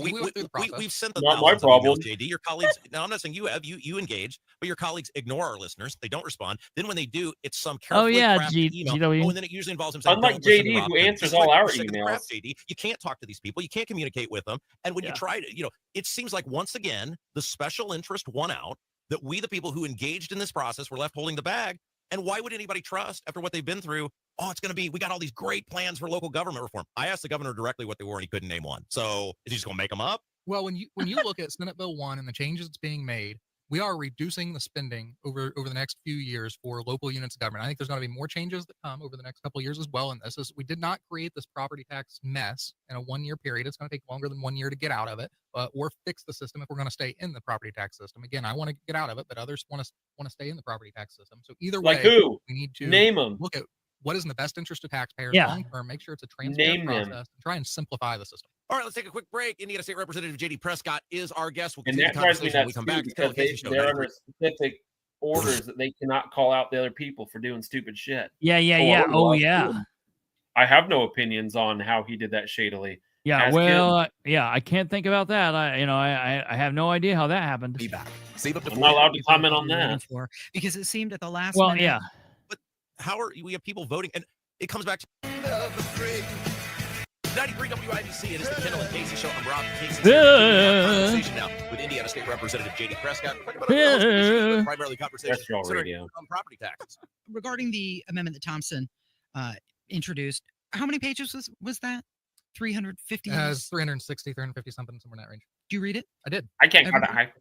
H: we've sent the
C: not my problem.
H: JD, your colleagues. Now, I'm not saying you have you engage, but your colleagues ignore our listeners. They don't respond. Then when they do, it's some carefully crafted email.
B: GW.
H: And then it usually involves him saying,
C: unlike JD, who answers all our emails.
H: JD, you can't talk to these people. You can't communicate with them. And when you try to, it seems like once again the special interest won out. That we, the people who engaged in this process, were left holding the bag. And why would anybody trust after what they've been through? Oh, it's going to be, we got all these great plans for local government reform. I asked the governor directly what they were, and he couldn't name one. So is he just going to make them up?
I: Well, when you look at Senate Bill 1 and the changes that's being made, we are reducing the spending over the next few years for local units of government. I think there's going to be more changes that come over the next couple of years as well. And we did not create this property tax mess in a 1-year period. It's going to take longer than 1 year to get out of it, or fix the system if we're going to stay in the property tax system. Again, I want to get out of it, but others want to stay in the property tax system. So either way,
C: like who?
I: We need to
C: name them.
I: Look at what is in the best interest of taxpayers long term. Make sure it's a transparent process and try and simplify the system.
H: All right, let's take a quick break. Indiana State Representative JD Prescott is our guest. We'll
C: and
H: continue
C: that
H: the
C: drives me
H: conversation when
C: nuts
H: we come
C: too,
H: back.
C: because they're under specific orders that they cannot call out the other people for doing stupid shit.
B: Yeah. Oh, yeah.
C: I have no opinions on how he did that shadily.
B: Yeah,
C: Ask
B: well,
C: him.
B: yeah, I can't think about that. I have no idea how that happened.
H: Be back. Save up to
C: I'm not allowed to comment on
J: we were waiting
C: that.
J: for, because it seemed at the last
B: Well,
J: minute.
B: yeah.
H: But how are we have people voting? And it comes back to 93 WIBC. It is the Kendall and Casey show. I'm Rob Casey. Conversation now with Indiana State Representative JD Prescott. Primarily conversation on property taxes.
J: Regarding the amendment that Thompson introduced, how many pages was that? 350?
I: It has 360, 350 something, somewhere in that range.
J: Do you read it?
I: I did.
C: I can't go that high.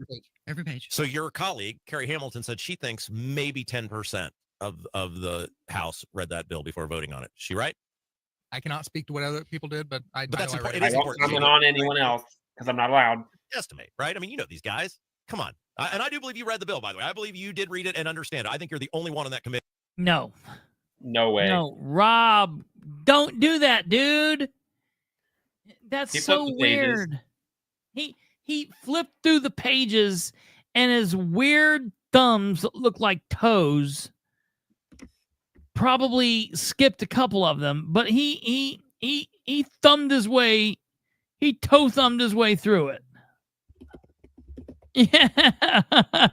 J: Every page.
H: So your colleague, Carrie Hamilton, said she thinks maybe 10% of the House read that bill before voting on it. Is she right?
I: I cannot speak to what other people did, but
H: that's important.
C: I won't comment on anyone else because I'm not allowed.
H: Estimate, right? I mean, you know these guys. Come on. And I do believe you read the bill, by the way. I believe you did read it and understand it. I think you're the only one on that committee.
B: No.
C: No way.
B: No, Rob, don't do that, dude. That's so weird. He flipped through the pages and his weird thumbs that look like toes probably skipped a couple of them, but he thumbed his way, he toe thumbed his way through it. Yeah.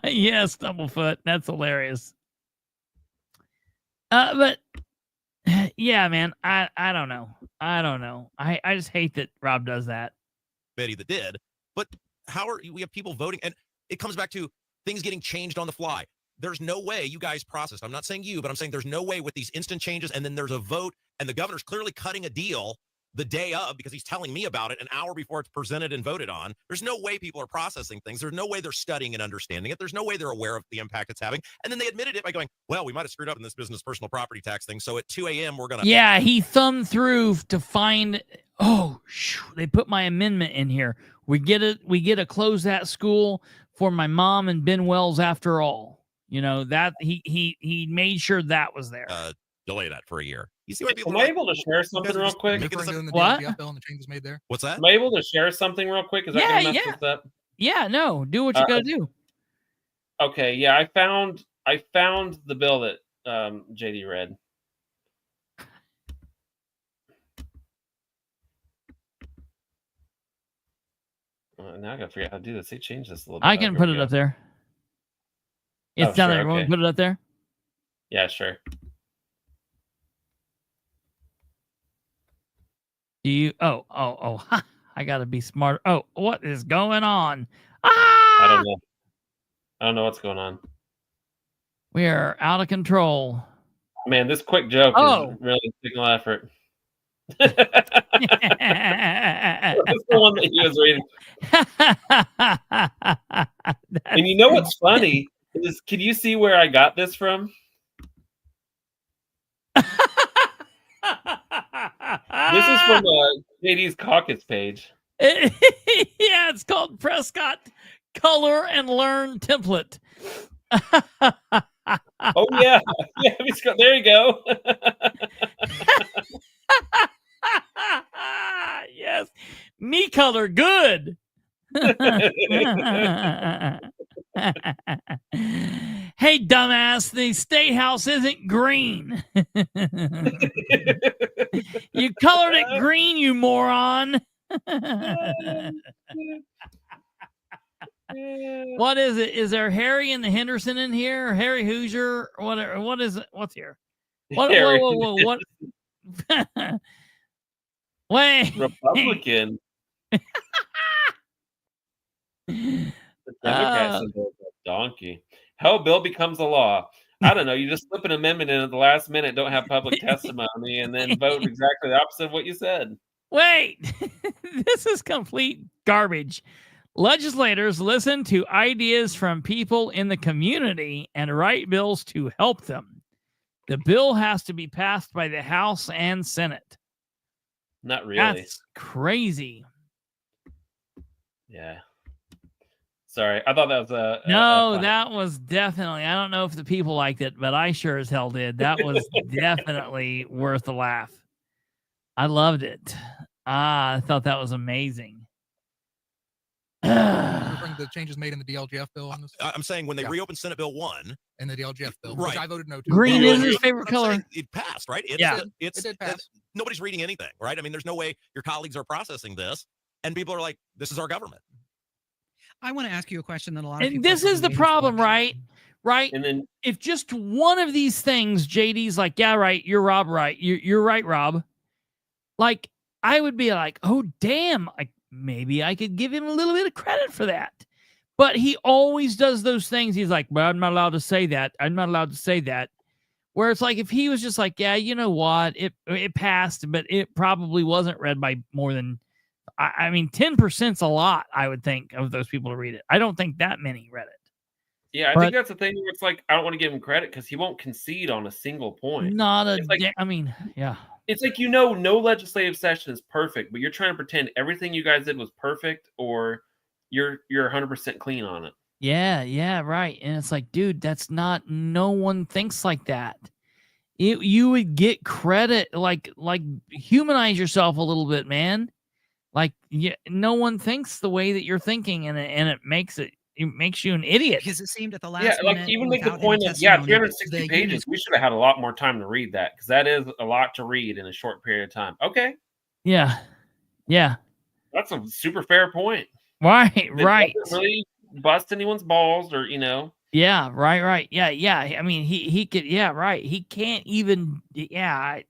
B: Yeah, Stumblefoot. That's hilarious. But yeah, man, I don't know. I just hate that Rob does that.
H: Betty that did. But how are we have people voting? And it comes back to things getting changed on the fly. There's no way you guys processed. I'm not saying you, but I'm saying there's no way with these instant changes. And then there's a vote and the governor's clearly cutting a deal the day of because he's telling me about it an hour before it's presented and voted on. There's no way people are processing things. There's no way they're studying and understanding it. There's no way they're aware of the impact it's having. And then they admitted it by going, well, we might have screwed up in this business personal property tax thing. So at 2 a.m., we're going to.
B: Yeah, he thumbed through to find. Oh, they put my amendment in here. We get to close that school for my mom and Ben Wells after all. You know, that he made sure that was there.
H: Delay that for a year. You see,
C: am I able to share something real quick?
B: What?
I: And the changes made there.
H: What's that?
C: Am I able to share something real quick? Is that going to mess this up?
B: Yeah, no. Do what you got to do.
C: Okay, yeah, I found the bill that JD read. Now I gotta figure out how to do this. They changed this a little bit.
B: I can put it up there. It's down there.
C: Okay.
B: Want to put it up there?
C: Yeah, sure.
B: Do you? Oh! I gotta be smart. Oh, what is going on? Ah!
C: I don't know what's going on.
B: We are out of control.
C: Man, this quick joke is really taking effort. That's the one that he was reading. And you know what's funny is, can you see where I got this from? This is from JD's caucus page.
B: Yeah, it's called Prescott Color and Learn Template.
C: Oh yeah, there you go.
B: Yes, me color good. Hey, dumbass, the state house isn't green. You colored it green, you moron. What is it? Is there Harry and the Henderson in here? Or Harry Hoosier? What is it? What's here? What? Whoa. What? Wait.
C: Republican. The Democrats are a donkey. How bill becomes a law? I don't know. You just slip an amendment in at the last minute, don't have public testimony, and then vote exactly the opposite of what you said.
B: Wait, this is complete garbage. Legislators listen to ideas from people in the community and write bills to help them. The bill has to be passed by the House and Senate.
C: Not really.
B: That's crazy.
C: Yeah. Sorry, I thought that was
B: that was definitely. I don't know if the people liked it, but I sure as hell did. That was definitely worth a laugh. I loved it. I thought that was amazing.
I: The changes made in the DLGF bill on this.
H: I'm saying when they reopened Senate Bill 1
I: and the DLGF bill,
H: right.
I: which I voted no to.
B: Green is his favorite color.
H: It passed, right?
I: It did pass.
H: nobody's reading anything, right? I mean, there's no way your colleagues are processing this, and people are like, "This is our government."
J: I want to ask you a question that a lot of people.
B: And this is the problem, right? Right.
C: And then
B: if just one of these things, JD's like, yeah, right, you're Rob, right? You're right, Rob. Like, I would be like, oh, damn, maybe I could give him a little bit of credit for that. But he always does those things. He's like, well, I'm not allowed to say that. I'm not allowed to say that. Where it's like, if he was just like, yeah, you know what? It passed, but it probably wasn't read by more than, I mean, 10%'s a lot, I would think, of those people to read it. I don't think that many read it.
C: Yeah, I think that's the thing where it's like, I don't want to give him credit because he won't concede on a single point.
B: I mean, yeah.
C: It's like, no legislative session is perfect, but you're trying to pretend everything you guys did was perfect, or you're 100% clean on it.
B: Yeah, right. And it's like, dude, that's not, no one thinks like that. You would get credit, like humanize yourself a little bit, man. Like, no one thinks the way that you're thinking, and it makes you an idiot.
J: Because it seemed at the last
C: minute, like, even make the point of 360 pages. We should have had a lot more time to read that, because that is a lot to read in a short period of time. Okay.
B: Yeah.
C: That's a super fair point.
B: Right.
C: Doesn't really bust anyone's balls, or
B: Yeah. Right. Yeah. I mean, he could. Yeah. Right. He can't even. Yeah.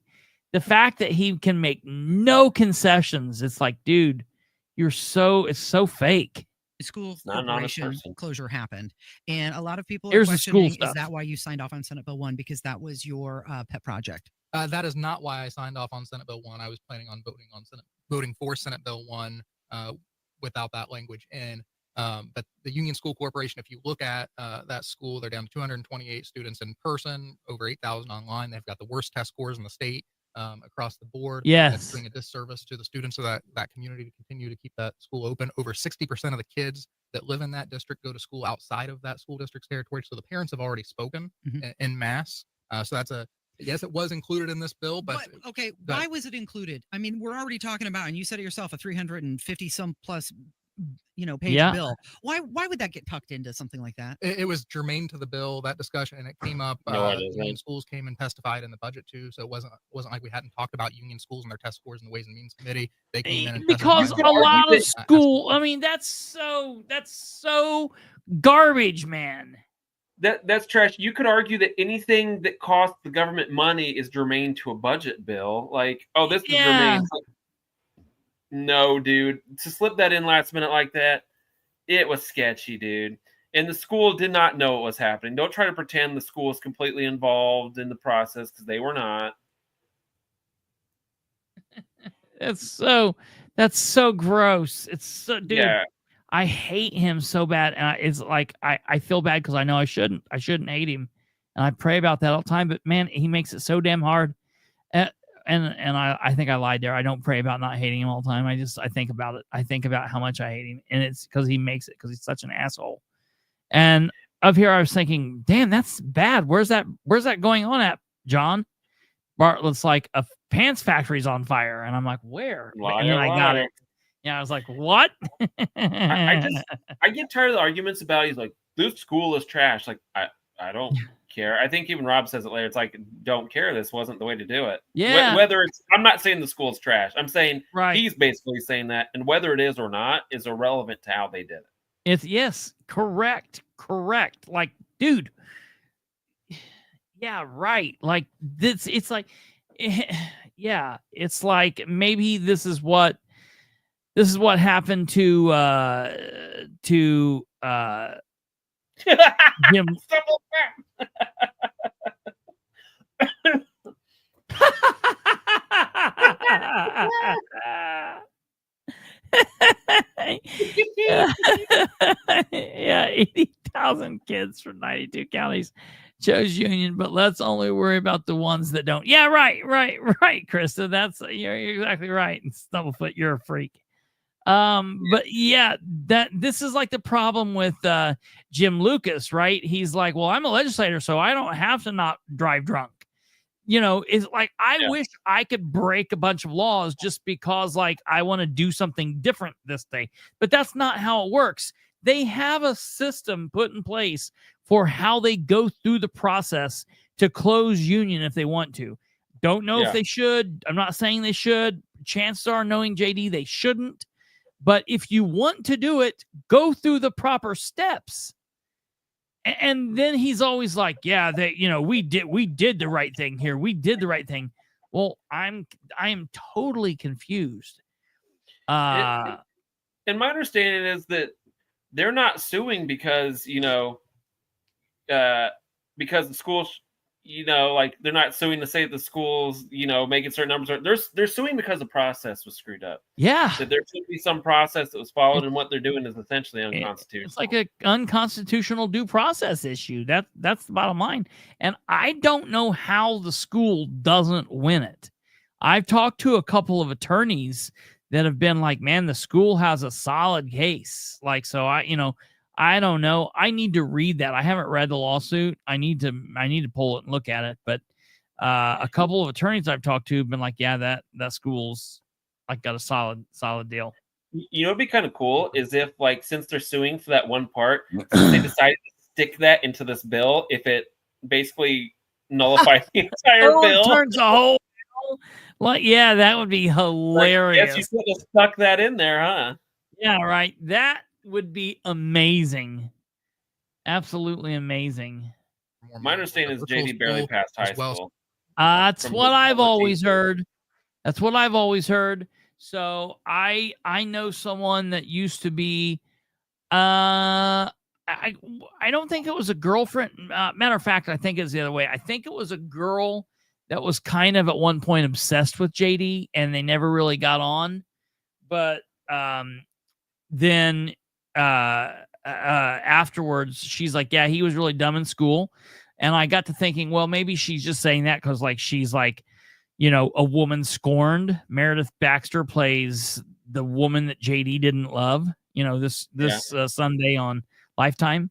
B: The fact that he can make no concessions, it's like, dude, it's so fake.
J: School corporation closure happened, and a lot of people
B: Here's
J: are questioning,
B: is
J: that why you signed off on Senate Bill 1, because that was your pet project?
I: That is not why I signed off on Senate Bill 1. I was planning on voting for Senate Bill 1 without that language in. But the Union School Corporation, if you look at that school, they're down to 228 students in person, over 8,000 online. They've got the worst test scores in the state. Across the board.
B: Yes.
I: It's doing a disservice to the students of that community to continue to keep that school open. Over 60% of the kids that live in that district go to school outside of that school district's territory. So the parents have already spoken en masse. So that's yes, it was included in this bill, but
J: okay, why was it included? I mean, we're already talking about, and you said it yourself, a 350 some plus page bill. Why would that get tucked into something like that?
I: It was germane to the bill, that discussion, and it came up. Union schools came and testified in the budget too, so it wasn't like we hadn't talked about union schools and their test scores in the Ways and Means Committee. They came in and
B: because a lot of school. I mean, that's so garbage, man.
C: That's trash. You could argue that anything that costs the government money is germane to a budget bill. Like, oh, this is germane. No, dude. To slip that in last minute like that, it was sketchy, dude. And the school did not know what was happening. Don't try to pretend the school is completely involved in the process, because they were not.
B: That's so gross. It's so, dude. Yeah. I hate him so bad, and it's like I feel bad because I know I shouldn't hate him, and I pray about that all the time. But man, he makes it so damn hard. And I think I lied there. I don't pray about not hating him all the time. I think about it. I think about how much I hate him, and it's because he makes it, because he's such an asshole. And up here, I was thinking, damn, that's bad. Where's that going on at, John? Bartlett's like, a pants factory's on fire, and I'm like, where? And then I got it. Yeah, I was like, what?
C: I get tired of the arguments about, he's like, this school is trash. Like, I don't care. I think even Rob says it later. It's like, don't care. This wasn't the way to do it.
B: Yeah.
C: Whether it's, I'm not saying the school's trash. I'm saying he's basically saying that, and whether it is or not is irrelevant to how they did it.
B: Yes, correct. Like, dude. Yeah, right. Like this. It's like, yeah. It's like maybe this is what happened to Jim. Yeah, 80,000 kids from 92 counties chose Union, but let's only worry about the ones that don't. Yeah, right, Krista. You're exactly right. And Stumblefoot, you're a freak. But yeah, this is like the problem with Jim Lucas, right? He's like, well, I'm a legislator, so I don't have to not drive drunk. It's like, I wish I could break a bunch of laws just because, like, I want to do something different this day. But that's not how it works. They have a system put in place for how they go through the process to close Union if they want to. Don't know if they should. I'm not saying they should. Chances are, knowing JD, they shouldn't. But if you want to do it, go through the proper steps. And then he's always like, yeah, we did the right thing here. We did the right thing. Well, I am totally confused.
C: And my understanding is that they're not suing because, because the schools, like they're not suing to say that the schools, making certain numbers. They're suing because the process was screwed up.
B: Yeah.
C: That there should be some process that was followed, and what they're doing is essentially unconstitutional.
B: It's like an unconstitutional due process issue. That's the bottom line. And I don't know how the school doesn't win it. I've talked to a couple of attorneys that have been like, man, the school has a solid case. Like, so I don't know. I need to read that. I haven't read the lawsuit. I need to pull it and look at it. But a couple of attorneys I've talked to have been like, yeah, that school's like got a solid deal.
C: It'd be kind of cool is if, like, since they're suing for that one part, they decided to stick that into this bill. If it basically nullifies the entire bill,
B: turns a whole bill. Like, yeah, that would be hilarious.
C: Yes, you could have stuck that in there, huh?
B: Yeah, right. That would be amazing. Absolutely amazing.
C: My understanding is JD barely passed high school.
B: That's what I've always heard. That's what I've always heard. So I know someone that used to be I don't think it was a girlfriend. Matter of fact, I think it's the other way. I think it was a girl that was kind of at one point obsessed with JD, and they never really got on. But then afterwards, she's like, yeah, he was really dumb in school. And I got to thinking, well, maybe she's just saying that because, like, she's like, a woman scorned. Meredith Baxter plays the woman that JD didn't love, this Sunday on Lifetime.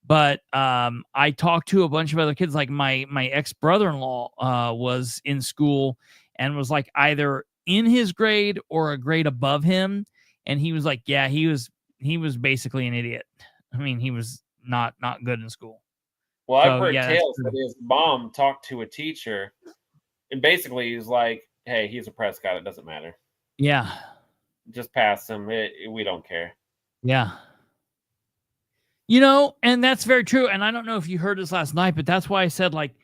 B: But I talked to a bunch of other kids, like my ex-brother-in-law was in school and was like either in his grade or a grade above him. And he was like, yeah, he was basically an idiot. I mean, he was not good in school.
C: Well, I've heard tales that his mom talked to a teacher, and basically he's like, hey, he's a Prescott. It doesn't matter.
B: Yeah.
C: Just pass him. We don't care.
B: Yeah. And that's very true. And I don't know if you heard this last night, but that's why I said, like,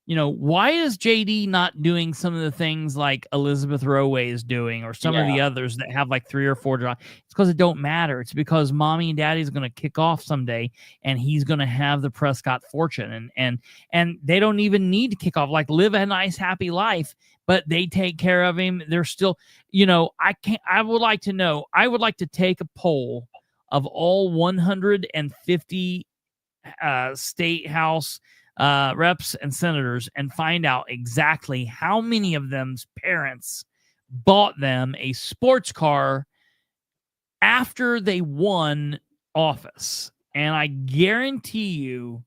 B: why is JD not doing some of the things like Elizabeth Roway is doing, or some of the others that have like 3 or 4 jobs? It's because it don't matter. It's because mommy and daddy's going to kick off someday, and he's going to have the Prescott fortune, and they don't even need to kick off, like, live a nice, happy life, but they take care of him. They're still, I would like to take a poll of all 150 state house reps and senators and find out exactly how many of them's parents bought them a sports car after they won office. And I guarantee you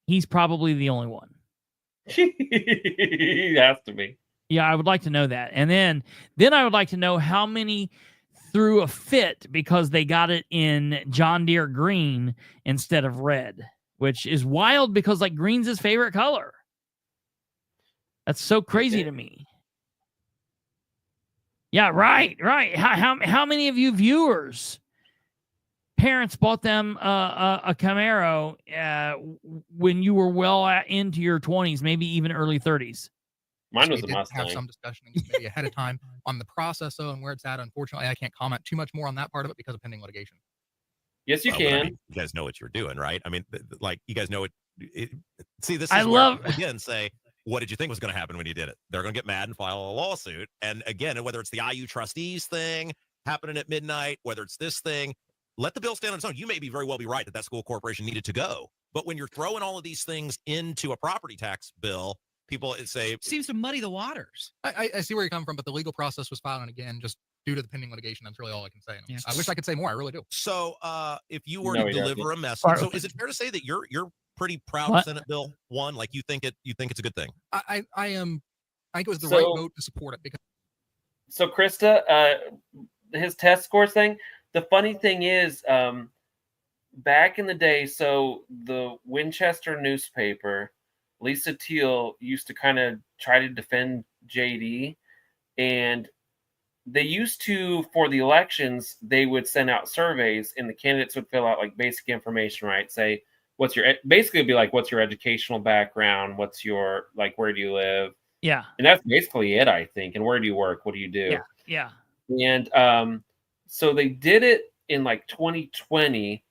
B: he's probably the only one.
C: He has to be.
B: Yeah, I would like to know that. And then I would like to know how many threw a fit because they got it in John Deere green instead of red, which is wild because, like, green's his favorite color. That's so crazy to me. Yeah, right. How many of you viewers, parents bought them a Camaro when you were well into your 20s, maybe even early 30s?
C: Mine was a Mustang.
I: Have some discussion maybe ahead of time on the process, though, and where it's at. Unfortunately, I can't comment too much more on that part of it because of pending litigation.
C: Yes, you can.
H: I mean, you guys know what you're doing, right? I mean, like, you guys know it. See, this is again, say, what did you think was going to happen when you did it? They're going to get mad and file a lawsuit. And again, whether it's the IU trustees thing happening at midnight, whether it's this thing, let the bill stand on its own. You may very well be right that school corporation needed to go. But when you're throwing all of these things into a property tax bill, people say
J: seems to muddy the waters.
I: I see where you're coming from, but the legal process was filed, and again, just due to the pending litigation, that's really all I can say. Yeah. I wish I could say more. I really do.
H: So, if you were to deliver a message, so is it fair to say that you're pretty proud of Senate Bill 1? Like, you think it's a good thing?
I: I am. I think it was the right vote to support it because.
C: So, Krista, his test scores thing. The funny thing is, back in the day, so the Winchester newspaper Lisa Teal used to kind of try to defend JD, and they used to, for the elections, they would send out surveys, and the candidates would fill out like basic information, right? Say, basically it'd be like, what's your educational background? What's your, like, where do you live?
B: Yeah.
C: And that's basically it, I think. And where do you work? What do you do?
B: Yeah.
C: And so they did it in like 2020,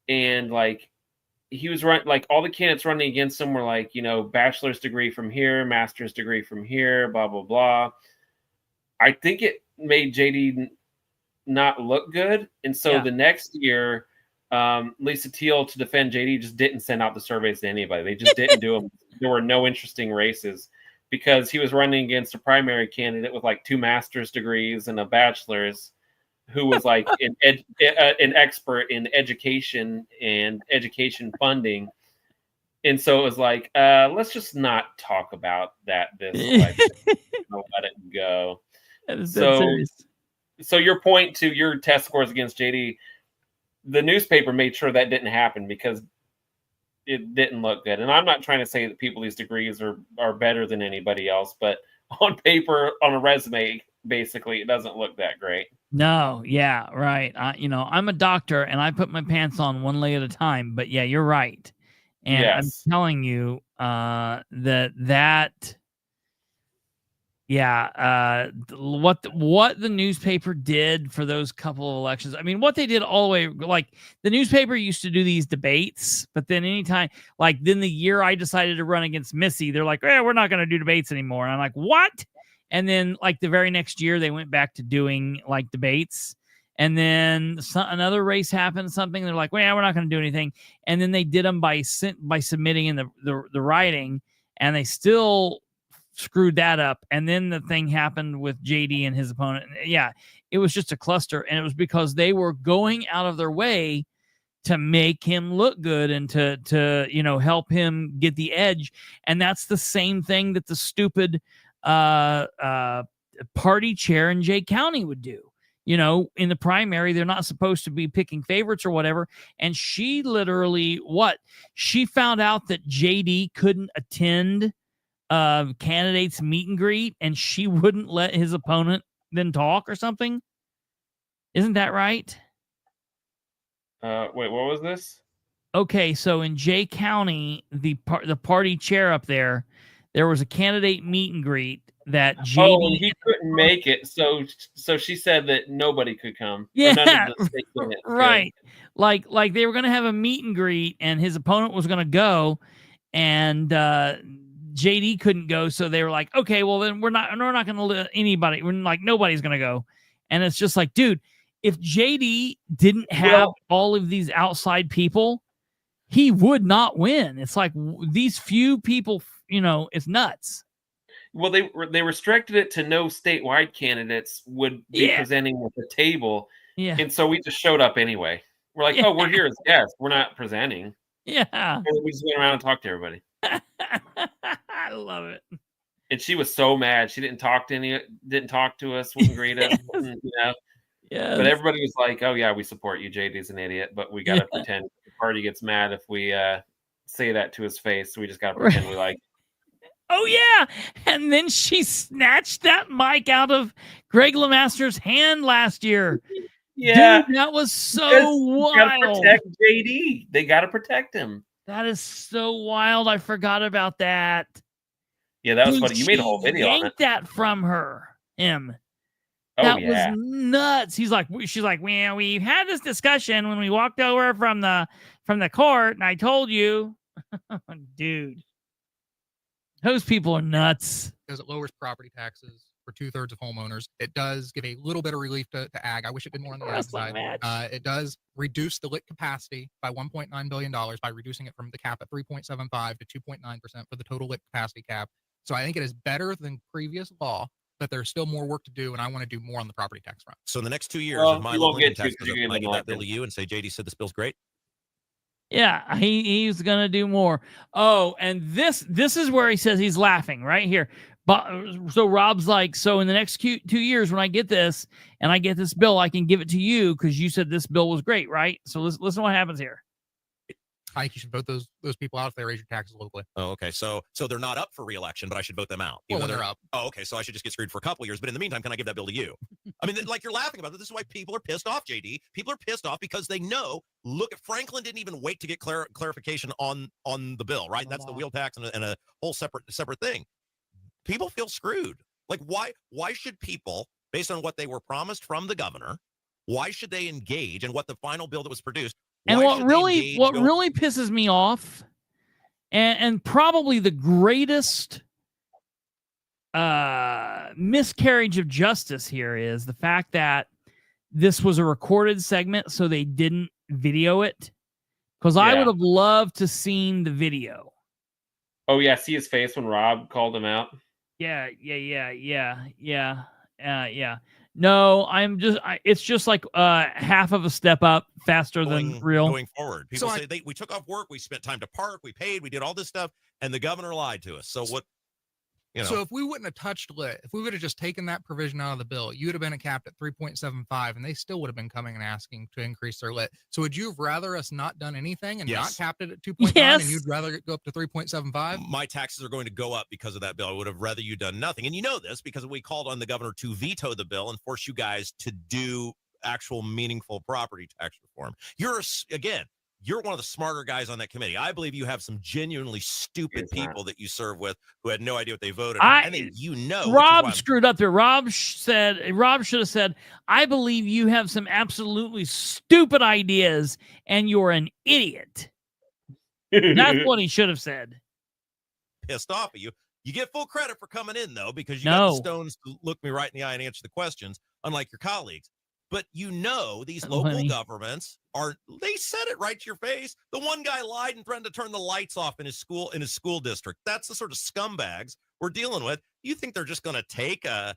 C: and like he was running, like all the candidates running against him were like, you know, bachelor's degree from here, master's degree from here, blah, blah, blah. I think it made JD not look good. And so the next year, Lisa Teal, to defend JD, just didn't send out the surveys to anybody. They just didn't do them. There were no interesting races because he was running against a primary candidate with like 2 master's degrees and a bachelor's, who was like an expert in education and education funding. And so it was like, let's just not talk about this election. I'll let it go. So your point to your test scores against JD, the newspaper made sure that didn't happen because it didn't look good. And I'm not trying to say that people these degrees are better than anybody else, but on paper, on a resume, basically, it doesn't look that great.
B: No, yeah, right. I'm a doctor and I put my pants on one leg at a time, but yeah, you're right. And I'm telling you what the newspaper did for those couple of elections. I mean, what they did all the way, like the newspaper used to do these debates, but then anytime, like then the year I decided to run against Missy, they're like, we're not going to do debates anymore. And I'm like, what? And then like the very next year they went back to doing like debates. And then another race happened, something. They're like, we're not going to do anything. And then they did them by submitting in the writing, and they still screwed that up. And then the thing happened with JD and his opponent. Yeah, it was just a cluster. And it was because they were going out of their way to make him look good and to help him get the edge. And that's the same thing that the stupid party chair in Jay County would do. In the primary, they're not supposed to be picking favorites or whatever. And she literally, she found out that JD couldn't attend candidates meet and greet, and she wouldn't let his opponent then talk or something. Isn't that right?
C: Wait, what was this?
B: Okay, so in Jay County, the party chair up there was a candidate meet and greet that JD
C: he couldn't make it, so she said that nobody could come.
B: Yeah, right. Like they were going to have a meet and greet, and his opponent was going to go, and JD couldn't go, so they were like, okay, well then we're not going to let anybody. We're like, nobody's going to go, and it's just like, dude, if JD didn't have all of these outside people, he would not win. It's like these few people, it's nuts.
C: Well, they restricted it to no statewide candidates would be presenting at the table.
B: Yeah.
C: And so we just showed up anyway. We're like, we're here as guests. We're not presenting.
B: Yeah.
C: And we just went around and talked to everybody.
B: I love it.
C: And she was so mad. She didn't talk to us, wouldn't greet us.
B: Yeah.
C: But everybody was like, oh yeah, we support you. JD's an idiot, but we gotta pretend the party gets mad if we say that to his face. So we just gotta pretend we like.
B: Oh yeah, and then she snatched that mic out of Greg LeMaster's hand last year.
C: Yeah,
B: dude, that was so wild.
C: Gotta protect JD. They gotta protect him.
B: That is so wild. I forgot about that.
C: Yeah, that was funny. You made a whole video on it.
B: That from him.
C: Oh,
B: that was nuts. She's like, well, we've had this discussion when we walked over from the court, and I told you, dude. Those people are nuts.
I: Because it lowers property taxes for 2/3 of homeowners. It does give a little bit of relief to ag. I wish it did more on the ag side. It does reduce the lit capacity by $1.9 billion by reducing it from the cap at 3.75 to 2.9% for the total lit capacity cap. So I think it is better than previous law, but there's still more work to do, and I want to do more on the property tax front.
H: So in the next 2 years, if my local income tax goes up, can I give that bill to you and say, JD said this bill's great?
B: Yeah, he's gonna do more. Oh, and this is where he says he's laughing right here. But so Rob's like, so in the next 2 years, when I get this and I get this bill, I can give it to you because you said this bill was great, right? So listen to what happens here.
I: I think you should vote those people out if they raise your taxes locally.
H: Oh, okay. So they're not up for re-election, but I should vote them out.
I: Well, they're up.
H: Oh, okay. So I should just get screwed for a couple of years. But in the meantime, can I give that bill to you? I mean, like you're laughing about it. This is why people are pissed off, JD. People are pissed off because they know. Look, Franklin didn't even wait to get clarification on the bill, right? That's the wheel tax and a whole separate thing. People feel screwed. Like why should people, based on what they were promised from the governor, why should they engage in what the final bill that was produced?
B: And what really pisses me off, and probably the greatest miscarriage of justice here is the fact that this was a recorded segment, so they didn't video it. Because I would have loved to seen the video.
C: Oh yeah, see his face when Rob called him out.
B: Yeah. No, it's just like half of a step up faster than real.
H: Going forward. People say we took off work, we spent time to park, we paid, we did all this stuff, and the governor lied to us. So what,
I: So if we wouldn't have touched lit, if we would have just taken that provision out of the bill, you would have been capped at 3.75, and they still would have been coming and asking to increase their lit. So would you have rather us not done anything and not capped it at 2.9, and you'd rather it go up to 3.75?
H: My taxes are going to go up because of that bill. I would have rather you done nothing. And you know this because we called on the governor to veto the bill and force you guys to do actual meaningful property tax reform. You're one of the smarter guys on that committee. I believe you have some genuinely stupid people that you serve with who had no idea what they voted on. I think
B: Rob screwed up there. Rob should have said, I believe you have some absolutely stupid ideas and you're an idiot. That's what he should have said.
H: Pissed off at you. You get full credit for coming in, though, because you got the stones to look me right in the eye and answer the questions, unlike your colleagues. But these local governments they said it right to your face. The one guy lied and threatened to turn the lights off in his school district. That's the sort of scumbags we're dealing with. You think they're just going to take a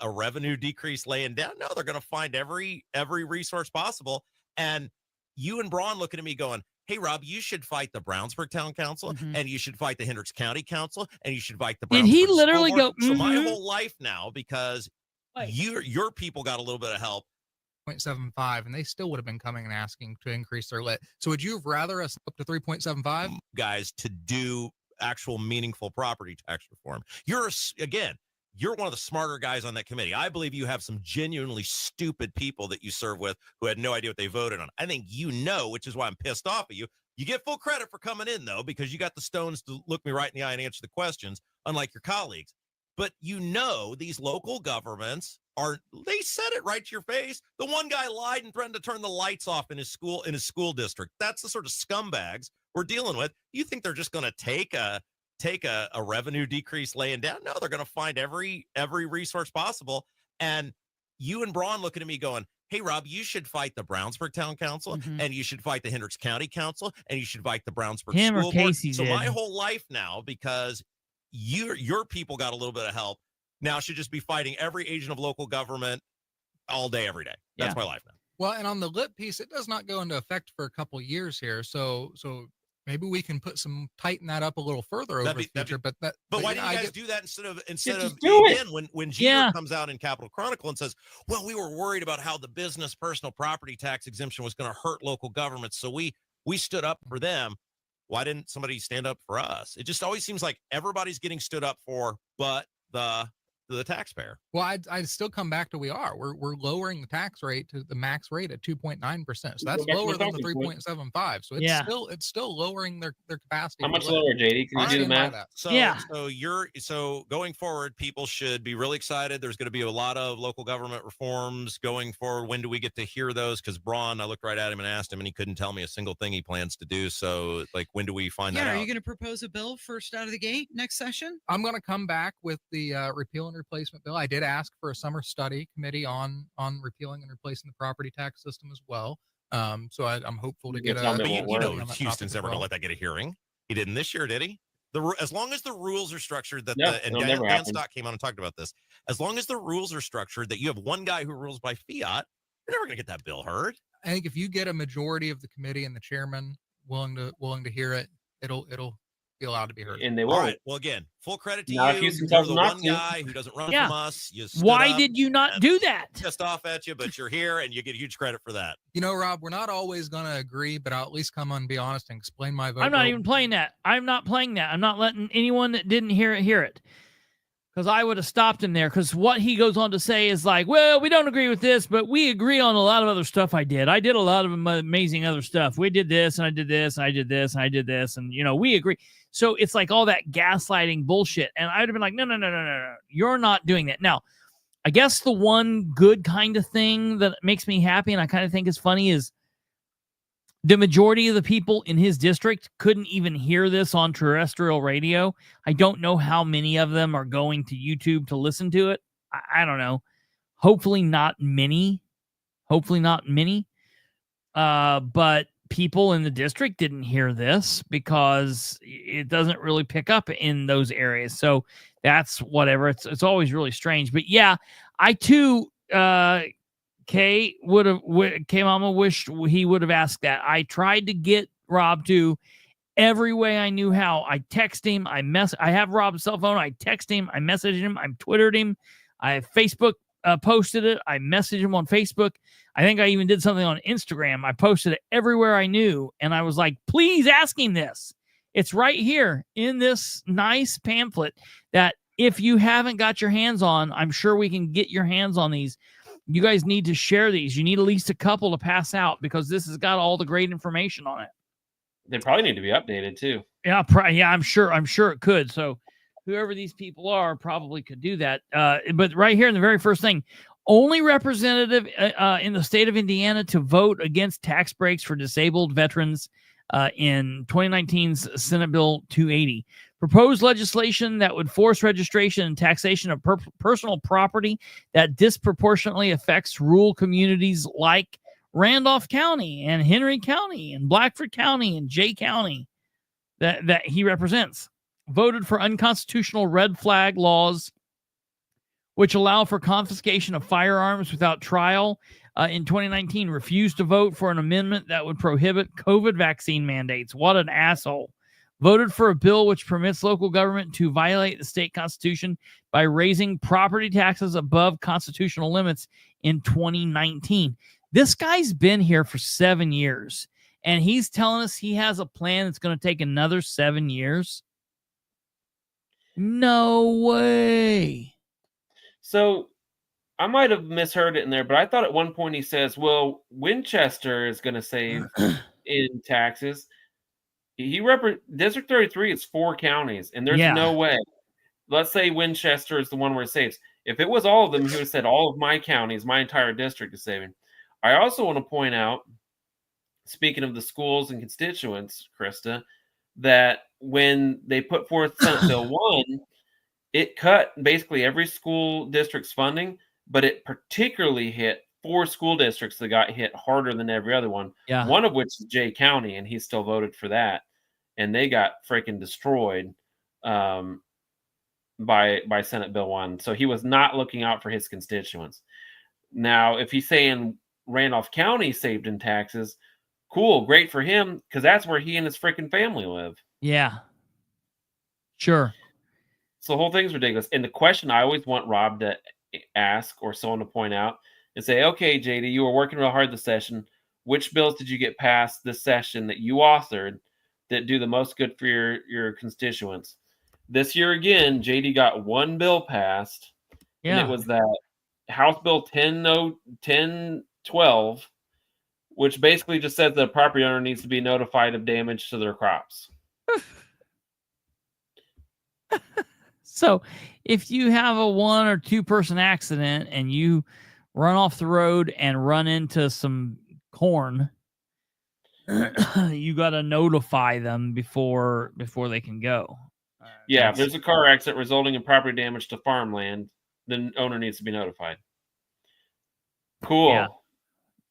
H: revenue decrease laying down? No, they're going to find every resource possible. And you and Braun looking at me going, hey, Rob, you should fight the Brownsburg Town Council, and you should fight the Hendricks County Council, and you should fight the Brownsburg
B: Did he literally go,
H: So my whole life now, because your people got a little bit of help.
I: 0.75, and they still would have been coming and asking to increase their lit. So would you have rather us up to 3.75?
H: Guys, to do actual meaningful property tax reform. You're one of the smarter guys on that committee. I believe you have some genuinely stupid people that you serve with who had no idea what they voted on. I think which is why I'm pissed off at you. You get full credit for coming in, though, because you got the stones to look me right in the eye and answer the questions, unlike your colleagues. But these local governments they said it right to your face. The one guy lied and threatened to turn the lights off in his school district. That's the sort of scumbags we're dealing with. You think they're just going to take a revenue decrease laying down? No, they're going to find every resource possible. And you and Braun looking at me going, hey, Rob, you should fight the Brownsburg Town Council, and you should fight the Hendricks County Council, and you should fight the Brownsburg School Board. So my whole life now, because your people got a little bit of help, now should just be fighting every agent of local government all day, every day. That's my life now.
I: Well, and on the lit piece, it does not go into effect for a couple of years here. So maybe we can tighten that up a little further over the future. But
H: why do you guys do that instead of again when Jeter comes out in Capitol Chronicle and says, well, we were worried about how the business personal property tax exemption was going to hurt local governments, so we stood up for them. Why didn't somebody stand up for us? It just always seems like everybody's getting stood up for, but the taxpayer.
I: Well, I'd still come back to we're lowering the tax rate to the max rate at 2.9%. So that's lower than the 3.75. So it's still lowering their capacity.
C: How much lower, JD? Can you do the math?
H: So going forward, people should be really excited. There's going to be a lot of local government reforms going forward. When do we get to hear those? Because Braun, I looked right at him and asked him, and he couldn't tell me a single thing he plans to do. So when do we find that out?
J: Are you going to propose a bill first out of the gate next session?
I: I'm going to come back with the repeal and replacement bill. I did ask for a summer study committee on repealing and replacing the property tax system as well. So I'm hopeful to get
H: Houston's never going to let that get a hearing. He didn't this year, did he? As long as the rules are structured Dan Stock came on and talked about this. As long as the rules are structured that you have one guy who rules by fiat, you're never going to get that bill heard.
I: I think if you get a majority of the committee and the chairman willing to hear it, it'll be allowed to be heard.
C: And they will.
H: All right. Well, again, full credit to
C: Now,
H: you.
C: if Houston
H: You're
C: tells
H: the
C: them not
H: one
C: to.
H: guy who doesn't run
B: Yeah.
H: from us. You stood
B: Why
H: up,
B: did you not do that?
H: pissed off at you, but you're here and you get huge credit for that.
I: You know, Rob, we're not always going to agree, but I'll at least come on and be honest and explain my vote.
B: I'm not even playing that. I'm not playing that. I'm not letting anyone that didn't hear it. Because I would have stopped him there. Because what he goes on to say is like, well, we don't agree with this, but we agree on a lot of other stuff I did. I did a lot of amazing other stuff. We did this, and I did this, and I did this, and I did this. And, we agree. So it's like all that gaslighting bullshit. And I would have been like, no. You're not doing that. Now, I guess the one good kind of thing that makes me happy and I kind of think is funny is the majority of the people in his district couldn't even hear this on terrestrial radio. I don't know how many of them are going to YouTube to listen to it. I don't know. Hopefully not many. But people in the district didn't hear this because it doesn't really pick up in those areas. So that's whatever. It's always really strange. But yeah, I too, K-Mama wished he would have asked that. I tried to get Rob to every way I knew how. I text him. I have Rob's cell phone. I text him. I messaged him. I Twittered him. I Facebook posted it. I messaged him on Facebook. I think I even did something on Instagram. I posted it everywhere I knew. And I was like, please ask him this. It's right here in this nice pamphlet that if you haven't got your hands on, I'm sure we can get your hands on these. You guys need to share these. You need at least a couple to pass out because this has got all the great information on it.
C: They probably need to be updated too.
B: Yeah, I'm sure it could. So whoever these people are probably could do that. But right here in the very first thing, only representative in the state of Indiana to vote against tax breaks for disabled veterans in 2019's Senate Bill 280. Proposed legislation that would force registration and taxation of personal property that disproportionately affects rural communities like Randolph County and Henry County and Blackford County and Jay County that he represents. Voted for unconstitutional red flag laws which allow for confiscation of firearms without trial in 2019. Refused to vote for an amendment that would prohibit COVID vaccine mandates. What an asshole. Voted for a bill which permits local government to violate the state constitution by raising property taxes above constitutional limits in 2019. This guy's been here for 7 years, and he's telling us he has a plan that's going to take another 7 years. No way.
C: So I might have misheard it in there, but I thought at one point he says, well, Winchester is going to save in taxes. District 33 is 4 counties, and there's no way. Let's say Winchester is the one where it saves. If it was all of them, he would have said all of my counties, my entire district is saving. I also want to point out, speaking of the schools and constituents, Krista, that when they put forth Senate Bill 1, it cut basically every school district's funding, but it particularly hit 4 school districts that got hit harder than every other one.
B: Yeah.
C: One of which is Jay County, and he still voted for that. And they got freaking destroyed by Senate Bill 1. So he was not looking out for his constituents. Now, if he's saying Randolph County saved in taxes, cool, great for him, because that's where he and his freaking family live.
B: Yeah. Sure.
C: So the whole thing's ridiculous. And the question I always want Rob to ask or someone to point out and say, okay, JD, you were working real hard this session. Which bills did you get passed this session that you authored that do the most good for your constituents? This year again, JD got 1 bill passed.
B: Yeah.
C: And it was that House Bill 1012, which basically just says that a property owner needs to be notified of damage to their crops.
B: So if you have a 1 or 2 person accident and you run off the road and run into some corn, you got to notify them before they can go.
C: Yeah, if there's a car accident resulting in property damage to farmland, the owner needs to be notified. Cool.
B: Yeah.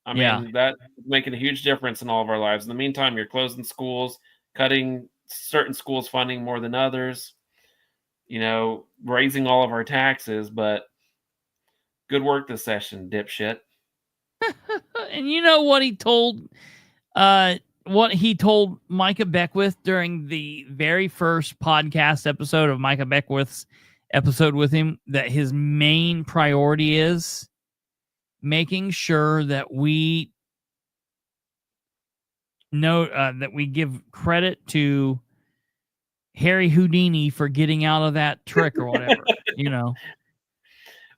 C: I mean, that's making a huge difference in all of our lives. In the meantime, you're closing schools, cutting certain schools' funding more than others, raising all of our taxes, but good work this session, dipshit.
B: And you know what he told what he told Micah Beckwith during the very first podcast episode of Micah Beckwith's episode with him, that his main priority is making sure that we know that we give credit to Harry Houdini for getting out of that trick or whatever, you know.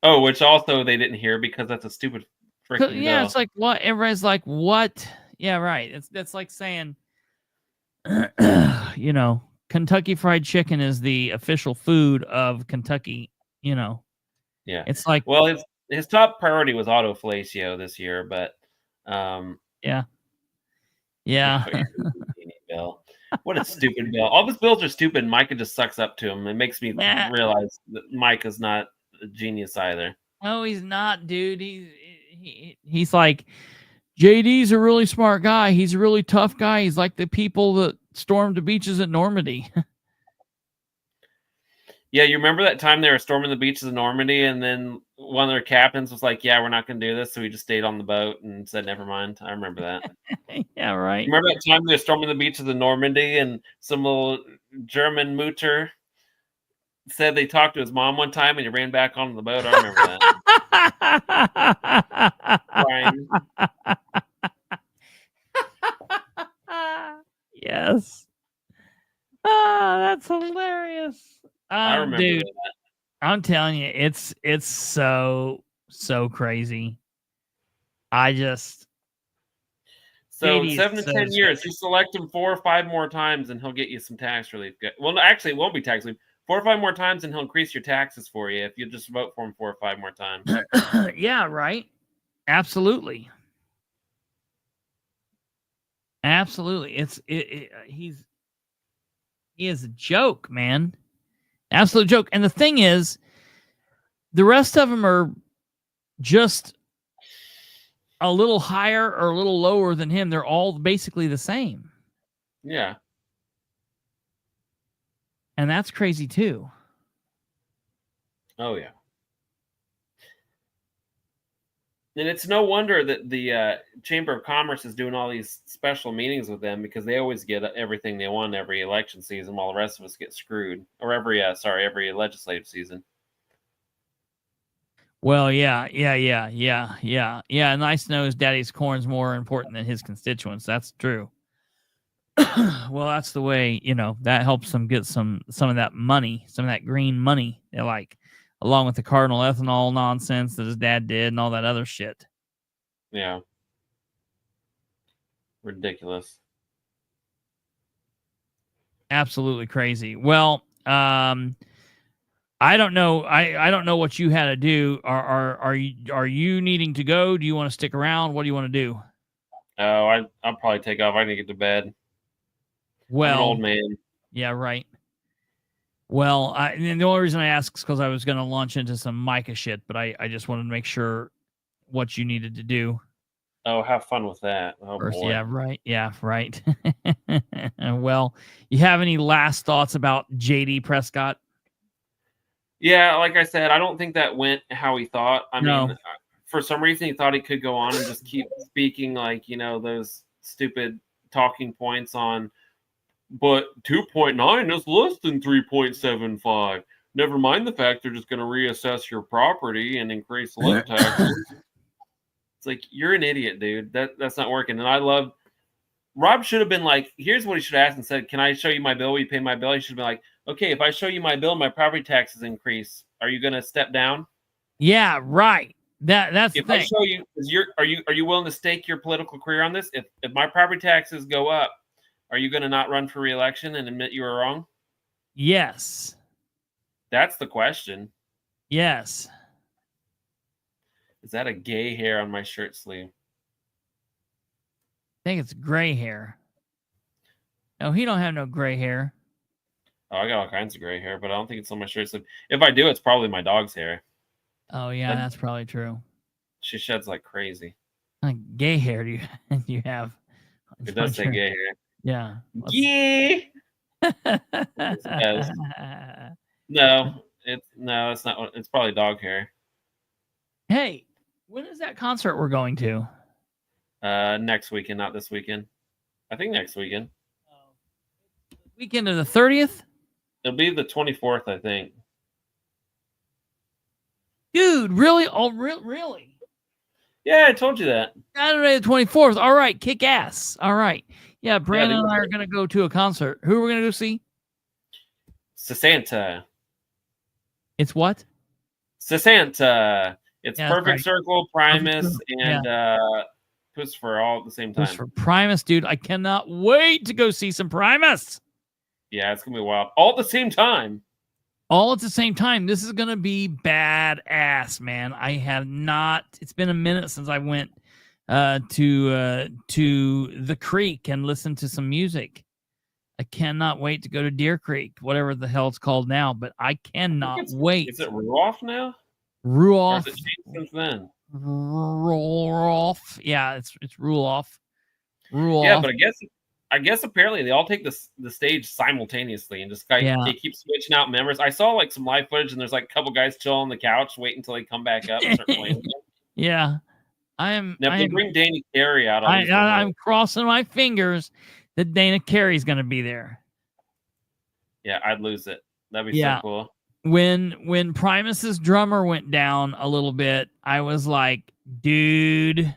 C: Oh, which also they didn't hear because that's a stupid freaking
B: Yeah,
C: bill.
B: it's like, what? Everybody's like, what? Yeah, right. That's like saying, you know, Kentucky Fried Chicken is the official food of Kentucky, you know.
C: Yeah.
B: It's like,
C: well, his top priority was autofellatio this year, but
B: yeah. Yeah.
C: Bill. What a stupid bill. All his bills are stupid. Micah just sucks up to him. It makes me realize that Micah's not a genius either.
B: No, he's not, dude. He's like, JD's a really smart guy. He's a really tough guy. He's like the people that stormed the beaches at Normandy.
C: Yeah, you remember that time they were storming the beaches of Normandy, and then one of their captains was like, yeah, we're not going to do this, so he just stayed on the boat and said, never mind. I remember that.
B: Yeah, right.
C: You remember that time they were storming the beaches of Normandy, and some little German moocher said they talked to his mom one time, and he ran back onto the boat? I remember that.
B: Yes. That's hilarious.
C: I remember
B: dude,
C: that.
B: I'm telling you, it's so crazy. I just
C: So 7 to 10 years, you select him 4 or 5 more times, and he'll get you some tax relief. Well, no, actually, it won't be tax relief. 4 or 5 more times, and he'll increase your taxes for you if you just vote for him 4 or 5 more times.
B: Yeah, right. Absolutely. He is a joke, man. Absolute joke. And the thing is, the rest of them are just a little higher or a little lower than him. They're all basically the same.
C: Yeah.
B: And that's crazy too.
C: Oh, yeah. And it's no wonder that the Chamber of Commerce is doing all these special meetings with them, because they always get everything they want every election season, while the rest of us get screwed. Or every legislative season.
B: Well, yeah. Nice knows Daddy's corn's more important than his constituents. That's true. Well, that's the way, you know, that helps them get some of that money, some of that green money they like, along with the cardinal ethanol nonsense that his dad did and all that other shit.
C: Yeah. Ridiculous.
B: Absolutely crazy. Well, I don't know. I don't know what you had to do. Are you needing to go? Do you want to stick around? What do you want to do?
C: Oh, I'll probably take off. I need to get to bed.
B: Well,
C: I'm an old man.
B: Yeah, right. Well, and the only reason I asked is because I was going to launch into some Micah shit, but I just wanted to make sure what you needed to do.
C: Oh, have fun with that. Oh,
B: first.
C: Boy.
B: Yeah, right. Yeah, right. Well, you have any last thoughts about JD Prescott?
C: Yeah, like I said, I don't think that went how he thought. I mean, for some reason, he thought he could go on and just keep speaking like, you know, those stupid talking points on, but 2.9 is less than 3.75. Never mind the fact they're just going to reassess your property and increase loan taxes. It's like, you're an idiot, dude. That's not working. And I love, Rob should have been like, here's what he should have asked and said, can I show you my bill? Will you pay my bill? He should have been like, okay, if I show you my bill, my property taxes increase. Are you going to step down?
B: Yeah, right. That's
C: if
B: the thing.
C: I show you, are you willing to stake your political career on this? If my property taxes go up, are you going to not run for re-election and admit you were wrong?
B: Yes.
C: That's the question.
B: Yes.
C: Is that a gay hair on my shirt sleeve?
B: I think it's gray hair. No, he don't have no gray hair.
C: Oh, I got all kinds of gray hair, but I don't think it's on my shirt sleeve. If I do, it's probably my dog's hair.
B: Oh, yeah, that's probably true.
C: She sheds like crazy.
B: What gay hair do you have?
C: It does say gay hair.
B: Yeah.
C: Yeah. No, it's not. It's probably dog hair.
B: Hey, when is that concert we're going to?
C: Next weekend, not this weekend. I think next weekend.
B: Weekend of the 30th?
C: It'll be the 24th, I think.
B: Dude, really? Oh, really?
C: Yeah, I told you that.
B: Saturday the 24th. All right, kick ass. All right. Yeah, Brandon and I are going to go to a concert. Who are we going to go see?
C: Santa.
B: It's what?
C: Santa. It's
B: Yeah,
C: Perfect
B: right.
C: Circle, Primus, and Christopher all at the same time.
B: Christopher Primus, dude. I cannot wait to go see some Primus.
C: Yeah, it's going to be wild. All at the same time.
B: All at the same time. This is going to be badass, man. I have not. It's been a minute since I went to the creek and listened to some music. I cannot wait to go to Deer Creek, whatever the hell it's called now, but I cannot wait.
C: Is it Ruoff now?
B: Ruoff.
C: Or has it changed since then?
B: Ruoff. Yeah, it's Ruoff. Ruoff.
C: Yeah, but I guess apparently they all take the stage simultaneously and just they keep switching out members. I saw like some live footage and there's like a couple guys chill on the couch, waiting until they come back up and start playing.
B: Yeah,
C: Now, if they bring Dana Carey out,
B: I'm crossing my fingers that Dana Carey's going to be there.
C: Yeah, I'd lose it. That'd be so cool.
B: When Primus's drummer went down a little bit, I was like, dude,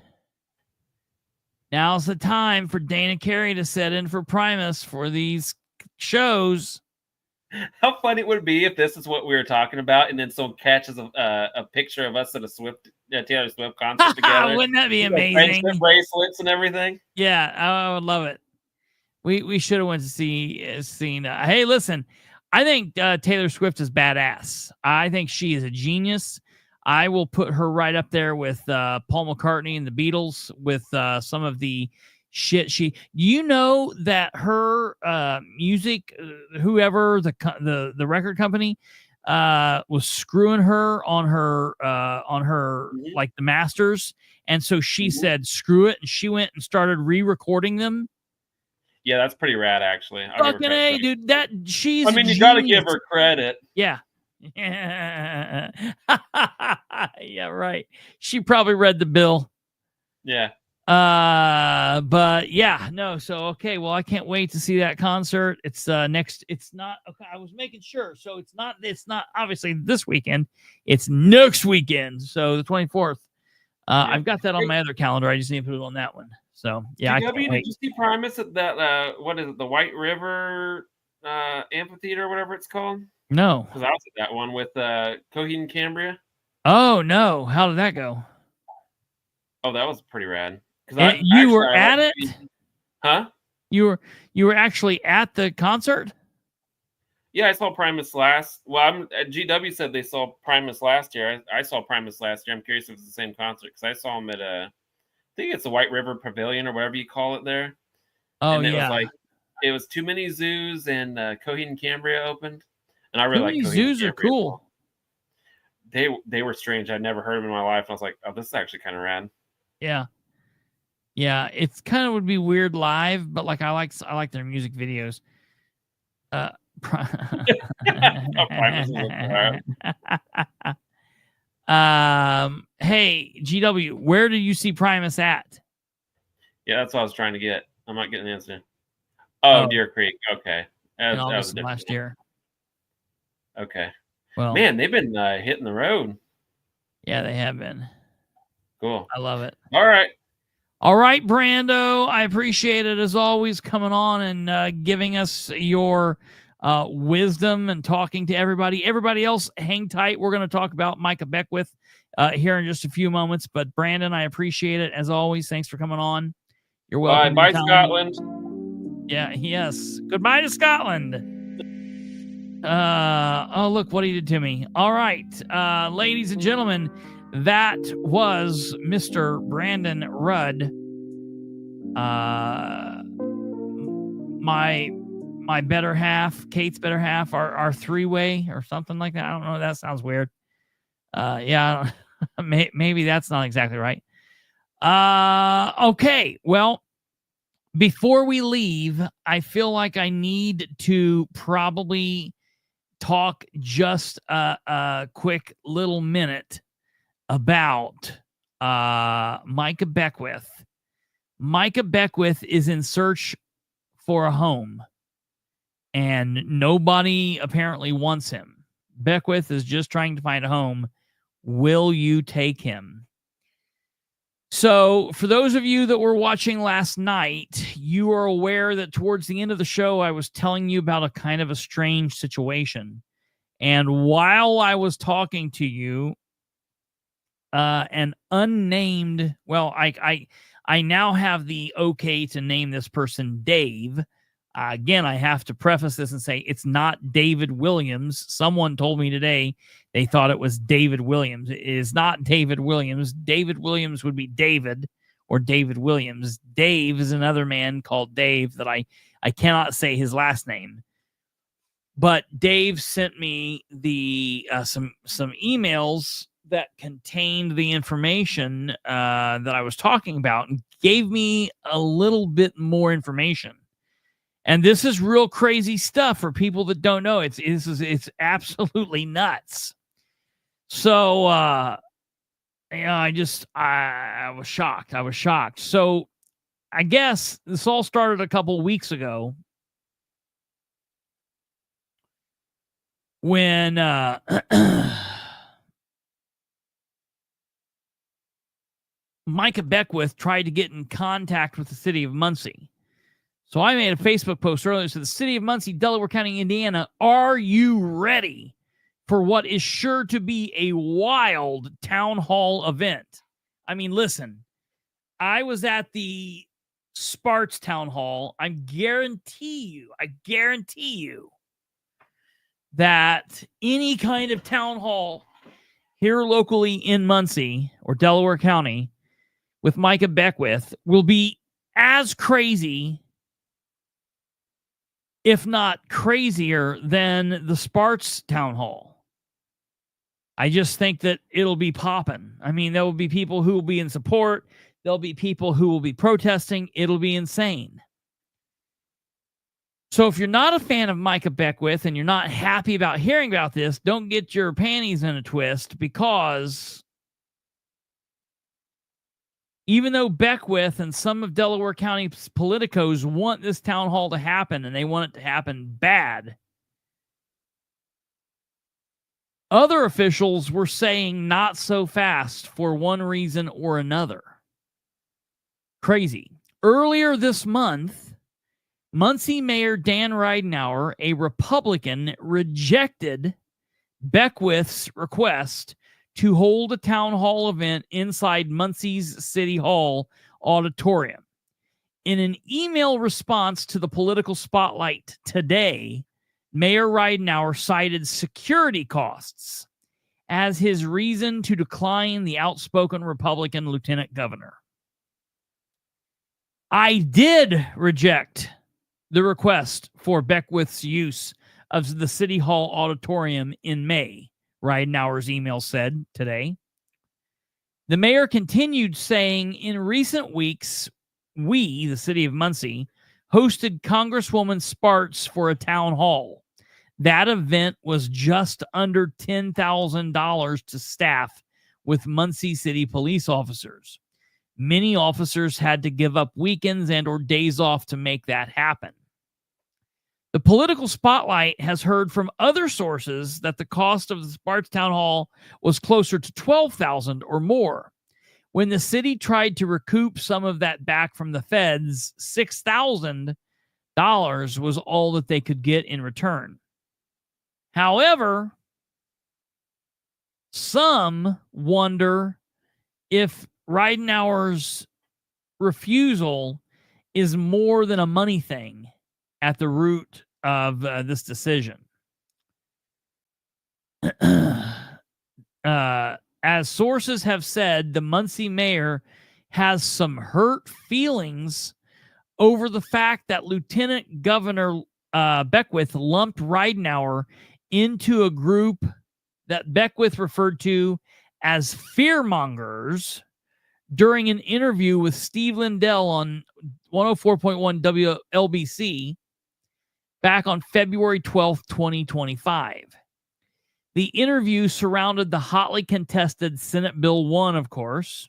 B: now's the time for Dana Carey to set in for Primus for these shows.
C: How funny it would be if this is what we were talking about, and then someone catches a picture of us at a Taylor Swift concert together.
B: Wouldn't that be amazing?
C: Friendship bracelets and everything.
B: Yeah, I would love it. We should have went to seen. Hey, listen, I think Taylor Swift is badass. I think she is a genius. I will put her right up there with Paul McCartney and the Beatles with some of the shit you know that her music, whoever the record company was screwing her on her like the masters, and so she said screw it, and she went and started re-recording them.
C: Yeah, that's pretty rad, actually.
B: Fucking A, dude. That she's.
C: I mean, you got to give her credit.
B: Yeah. Yeah, right. She probably read the bill.
C: Yeah.
B: But yeah, no. So okay, well, I can't wait to see that concert. It's next. It's not okay. I was making sure. So it's not obviously this weekend. It's next weekend. So the 24th. I've got that on my other calendar. I just need to put it on that one. So yeah.
C: Did you see Primus at that? What is it? The White River Amphitheater, or whatever it's called.
B: No,
C: because I was at that one with Coheed and Cambria.
B: Oh no! How did that go?
C: Oh, that was pretty rad.
B: You were at it?
C: Huh?
B: You were actually at the concert?
C: Yeah, I saw Primus last. Well, GW said they saw Primus last year. I saw Primus last year. I'm curious if it's the same concert because I saw him at I think it's the White River Pavilion or whatever you call it there.
B: Oh,
C: and
B: yeah.
C: It was Too Many Zoos and Coheed and Cambria opened. And I really like
B: zoos are cool.
C: They were strange. I'd never heard of them in my life. And I was like, oh, this is actually kind of rad.
B: Yeah. Yeah, it's kind of would be weird live, but like I like their music videos. Hey, GW, where do you see Primus at?
C: Yeah, that's what I was trying to get. I'm not getting an answer. Oh, Deer Creek. Okay. That was
B: last year.
C: Okay.
B: Well,
C: man, they've been hitting the road.
B: Yeah, they have been.
C: Cool.
B: I love it.
C: All right.
B: All right, Brando. I appreciate it as always coming on and giving us your wisdom and talking to everybody. Everybody else, hang tight. We're going to talk about Micah Beckwith here in just a few moments. But Brandon, I appreciate it as always. Thanks for coming on. You're welcome.
C: Bye, Scotland.
B: Yeah. Yes. Goodbye to Scotland. Oh, look what he did to me. All right, ladies and gentlemen, that was Mr. Brandon Rudd. My better half, Kate's better half, our three-way or something like that. I don't know. That sounds weird. Yeah, maybe that's not exactly right. Okay. Well, before we leave, I feel like I need to probably talk just a quick little minute about Micah Beckwith Micah Beckwith is in search for a home, and nobody apparently wants him. Beckwith is just trying to find a home. Will you take him? So, for those of you that were watching last night, you are aware that towards the end of the show, I was telling you about a kind of a strange situation. And while I was talking to you, an unnamed, well, I now have the okay to name this person Dave. Again, I have to preface this and say it's not David Williams. Someone told me today they thought it was David Williams. It is not David Williams. David Williams would be David or David Williams. Dave is another man called Dave that I cannot say his last name. But Dave sent me the some emails that contained the information that I was talking about and gave me a little bit more information. And this is real crazy stuff for people that don't know. It's absolutely nuts. So, I was shocked. I was shocked. So, I guess this all started a couple weeks ago when Micah Beckwith tried to get in contact with the city of Muncie. So I made a Facebook post earlier. So the city of Muncie, Delaware County, Indiana, are you ready for what is sure to be a wild town hall event? I mean, listen, I was at the Sparks town hall. I guarantee you that any kind of town hall here locally in Muncie or Delaware County with Micah Beckwith will be as crazy, if not crazier, than the Sparks town hall. I just think that it'll be popping. I mean, there will be people who will be in support. There'll be people who will be protesting. It'll be insane. So if you're not a fan of Micah Beckwith and you're not happy about hearing about this, don't get your panties in a twist, because even though Beckwith and some of Delaware County's politicos want this town hall to happen, and they want it to happen bad, other officials were saying not so fast for one reason or another. Crazy. Earlier this month, Muncie Mayor Dan Ridenour, a Republican, rejected Beckwith's request to hold a town hall event inside Muncie's City Hall auditorium. In an email response to the political spotlight today, Mayor Ridenour cited security costs as his reason to decline the outspoken Republican lieutenant governor. I did reject the request for Beckwith's use of the City Hall auditorium in May, Ridenour's email said today. The mayor continued saying, in recent weeks, we, the city of Muncie, hosted Congresswoman Sparks for a town hall. That event was just under $10,000 to staff with Muncie City police officers. Many officers had to give up weekends and or days off to make that happen. The political spotlight has heard from other sources that the cost of the Sparks Town Hall was closer to $12,000 or more. When the city tried to recoup some of that back from the feds, $6,000 was all that they could get in return. However, some wonder if Ridenour's refusal is more than a money thing at the root of this decision. As sources have said, the Muncie mayor has some hurt feelings over the fact that Lieutenant Governor Beckwith lumped Ridenour into a group that Beckwith referred to as fearmongers during an interview with Steve Lindell on 104.1 WLBC back on February 12th, 2025. The interview surrounded the hotly contested Senate Bill 1, of course.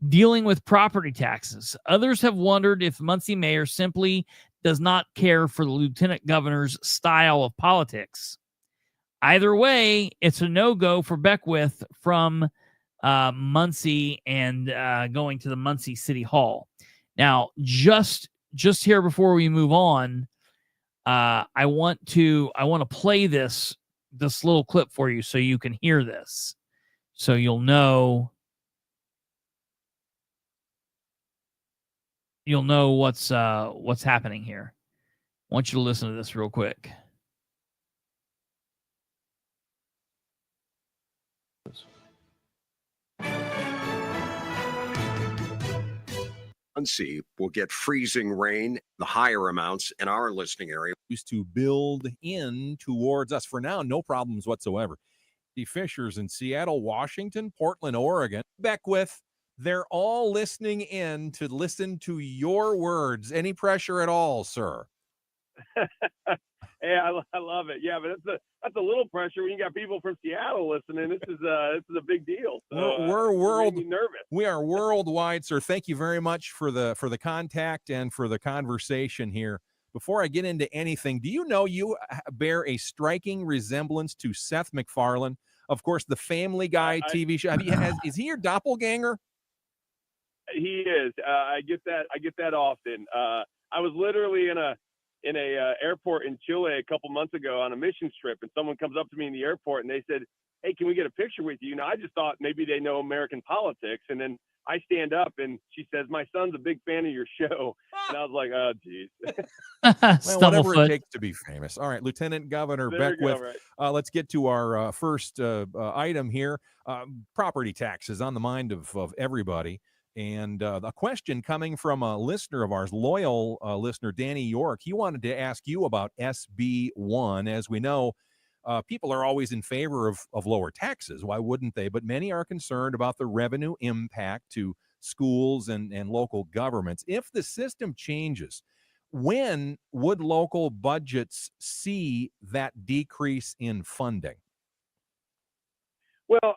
B: dealing with property taxes. Others have wondered if Muncie mayor simply does not care for the lieutenant governor's style of politics. Either way, it's a no-go for Beckwith from Muncie and going to the Muncie City Hall. Now, just here before we move on, I want to play this little clip for you so you can hear this, so you'll know what's happening here. I want you to listen to this real quick.
L: Muncie will get freezing rain, the higher amounts in our listening area.
M: Used to build in towards us. For now, no problems whatsoever. The Fishers in Seattle, Washington, Portland, Oregon, Beckwith, they're all listening in to listen to your words. Any pressure at all, sir?
N: Hey, I love it. Yeah, but that's a little pressure when you got people from Seattle listening. This is a big deal. So,
M: we're
N: nervous.
M: We are worldwide, sir. Thank you very much for the contact and for the conversation here. Before I get into anything, do you know you bear a striking resemblance to Seth MacFarlane, of course, the Family Guy TV show? Is he your doppelganger?
N: He is. I get that often. I was literally in a airport in Chile a couple months ago on a mission trip, and someone comes up to me in the airport and they said, "Hey, can we get a picture with you?" I just thought maybe they know American politics, and then I stand up and she says, "My son's a big fan of your show," and I was like, "Oh, geez."
M: Well, whatever it takes to be famous. All right, Lieutenant Governor Beckwith. Right. Let's get to our first item here. Property taxes on the mind of everybody. And a question coming from a listener of ours, loyal listener, Danny York. He wanted to ask you about SB 1. As we know, people are always in favor of lower taxes. Why wouldn't they? But many are concerned about the revenue impact to schools and local governments. If the system changes, when would local budgets see that decrease in funding?
N: Well,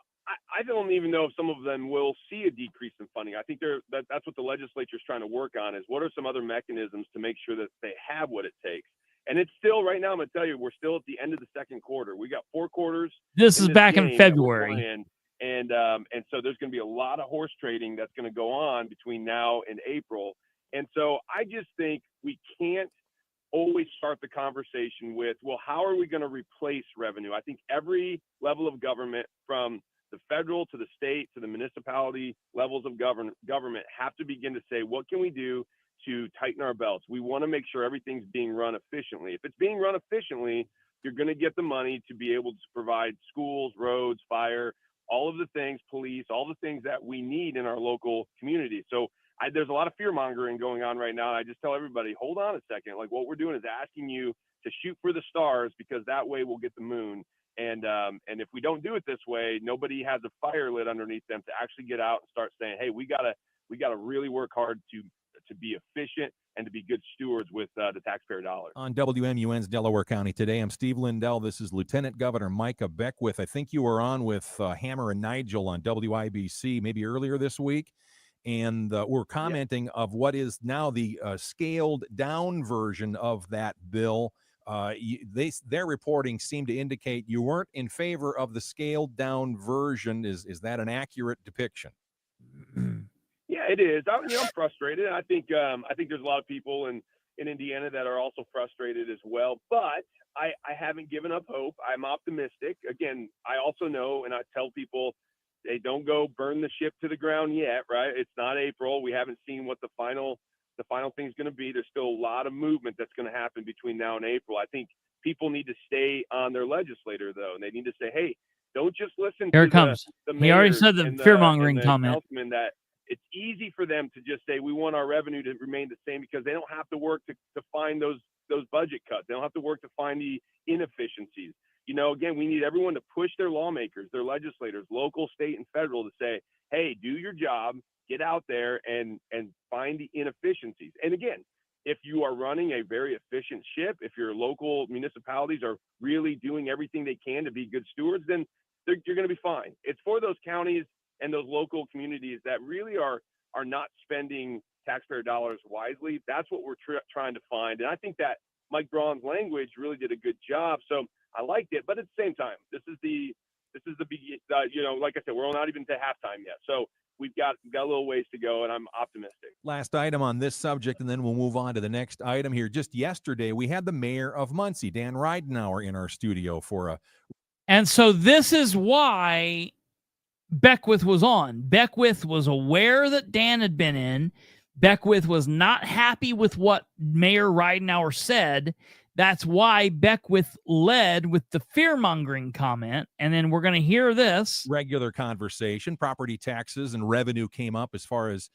N: I don't even know if some of them will see a decrease in funding. I think that's what the legislature is trying to work on, is what are some other mechanisms to make sure that they have what it takes. And it's still, right now, I'm going to tell you, we're still at the end of the second quarter. We got 4 quarters.
B: This is back in February.
N: And so there's going to be a lot of horse trading that's going to go on between now and April. And so I just think we can't always start the conversation with, well, how are we going to replace revenue? I think every level of government, from the federal to the state to the municipality levels of government have to begin to say, what can we do to tighten our belts? We want to make sure everything's being run efficiently. If it's being run efficiently, you're going to get the money to be able to provide schools, roads, fire, all of the things, police, all the things that we need in our local community. So there's a lot of fear mongering going on right now. And I just tell everybody, hold on a second. Like, what we're doing is asking you to shoot for the stars, because that way we'll get the moon. And if we don't do it this way, nobody has a fire lit underneath them to actually get out and start saying, hey, we gotta really work hard to be efficient and to be good stewards with the taxpayer dollars.
M: On WMUN's Delaware County Today, I'm Steve Lindell. This is Lieutenant Governor Micah Beckwith. I think you were on with Hammer and Nigel on WIBC maybe earlier this week, and we're commenting of what is now the scaled down version of that bill. Their reporting seemed to indicate you weren't in favor of the scaled down version. Is that an accurate depiction?
N: Yeah, it is. I'm frustrated. I think there's a lot of people in Indiana that are also frustrated as well. But I haven't given up hope. I'm optimistic. Again, I also know, and I tell people, they don't go burn the ship to the ground yet, right? It's not April. We haven't seen what the final thing is going to be. There's still a lot of movement that's going to happen between now and April. I think people need to stay on their legislator, though, and they need to say, hey, don't just listen
B: Here
N: to
B: it comes.
N: the
B: He already said the fear-mongering comment.
N: That it's easy for them to just say, we want our revenue to remain the same, because they don't have to work to find those budget cuts. They don't have to work to find the inefficiencies. Again, we need everyone to push their lawmakers, their legislators, local, state, and federal, to say, hey, do your job, get out there and find the inefficiencies. And again, if you are running a very efficient ship, if your local municipalities are really doing everything they can to be good stewards, then you're going to be fine. It's for those counties and those local communities that really are are not spending taxpayer dollars wisely. That's what we're trying to find. And I think that Mike Braun's language really did a good job. So I liked it. But at the same time, this is the like I said, we're not even to halftime yet. So we've got a little ways to go, and I'm optimistic.
M: Last item on this subject, and then we'll move on to the next item here. Just yesterday, we had the mayor of Muncie, Dan Ridenour, in our studio for a.
B: And so this is why Beckwith was on. Beckwith was aware that Dan had been in. Beckwith was not happy with what Mayor Ridenour said. That's why Beckwith led with the fear-mongering comment. And then we're going to hear this.
M: Regular conversation. Property taxes and revenue came up as far as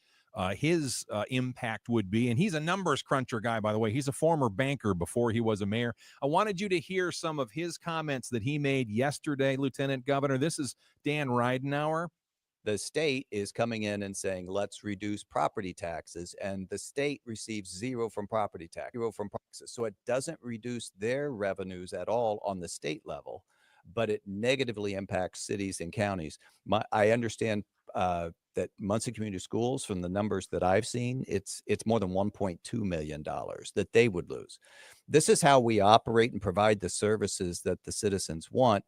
M: his impact would be. And he's a numbers cruncher guy, by the way. He's a former banker before he was a mayor. I wanted you to hear some of his comments that he made yesterday, Lieutenant Governor. This is Dan Ridenour.
O: The state is coming in and saying, let's reduce property taxes, and the state receives zero from property taxes. So it doesn't reduce their revenues at all on the state level, but it negatively impacts cities and counties. I understand that Muncie Community Schools, from the numbers that I've seen, it's more than $1.2 million that they would lose. This is how we operate and provide the services that the citizens want.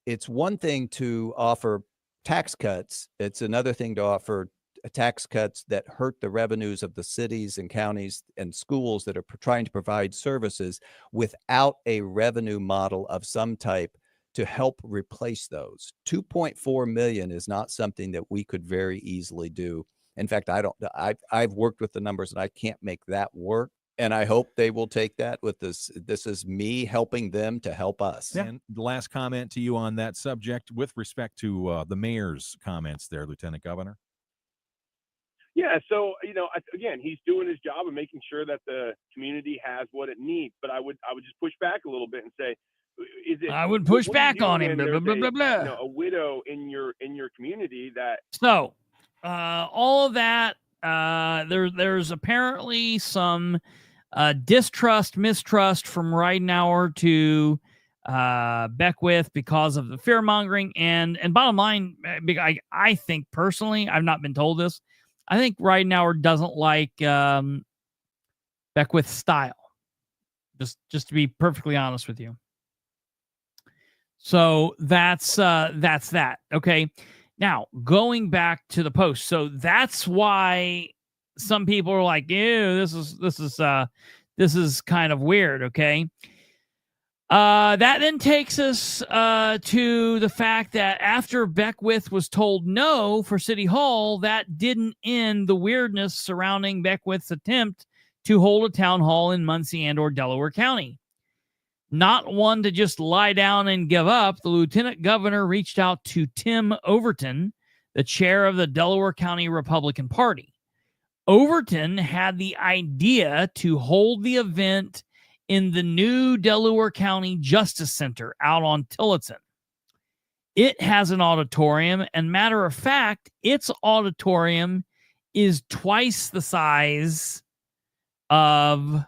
O: It's one thing to offer tax cuts. It's another thing to offer tax cuts that hurt the revenues of the cities and counties and schools that are trying to provide services without a revenue model of some type to help replace those. 2.4 million is not something that we could very easily do. In fact, I've worked with the numbers and I can't make that work. And I hope they will take that with this. This is me helping them to help us.
M: Yeah. And the last comment to you on that subject with respect to the mayor's comments there, Lieutenant Governor.
N: Yeah, so, again, he's doing his job and making sure that the community has what it needs. But I would just push back a little bit and say,
B: I would push back on him. Blah, blah, blah, blah.
N: A widow in your community that.
B: So all of that, there's apparently some mistrust from Ridenour to Beckwith because of the fear mongering. And bottom line, I think personally, I've not been told this, I think Ridenour doesn't like Beckwith's style. Just to be perfectly honest with you. So that's that. Okay. Now, going back to the post. So that's why some people are like, ew, this is kind of weird. Okay. That then takes us to the fact that after Beckwith was told no for City Hall, that didn't end the weirdness surrounding Beckwith's attempt to hold a town hall in Muncie and or Delaware County. Not one to just lie down and give up, the Lieutenant Governor reached out to Tim Overton, the chair of the Delaware County Republican Party. Overton had the idea to hold the event in the new Delaware County Justice Center out on Tillotson. It has an auditorium, and matter of fact, its auditorium is twice the size of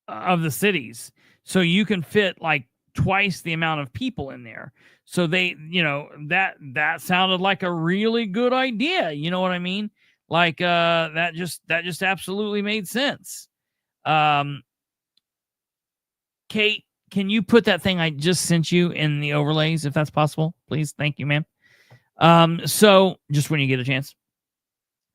B: the cities. So you can fit like twice the amount of people in there. So they, that sounded like a really good idea. You know what I mean? Like that just absolutely made sense. Kate, can you put that thing I just sent you in the overlays if that's possible, please? Thank you, ma'am. So just when you get a chance.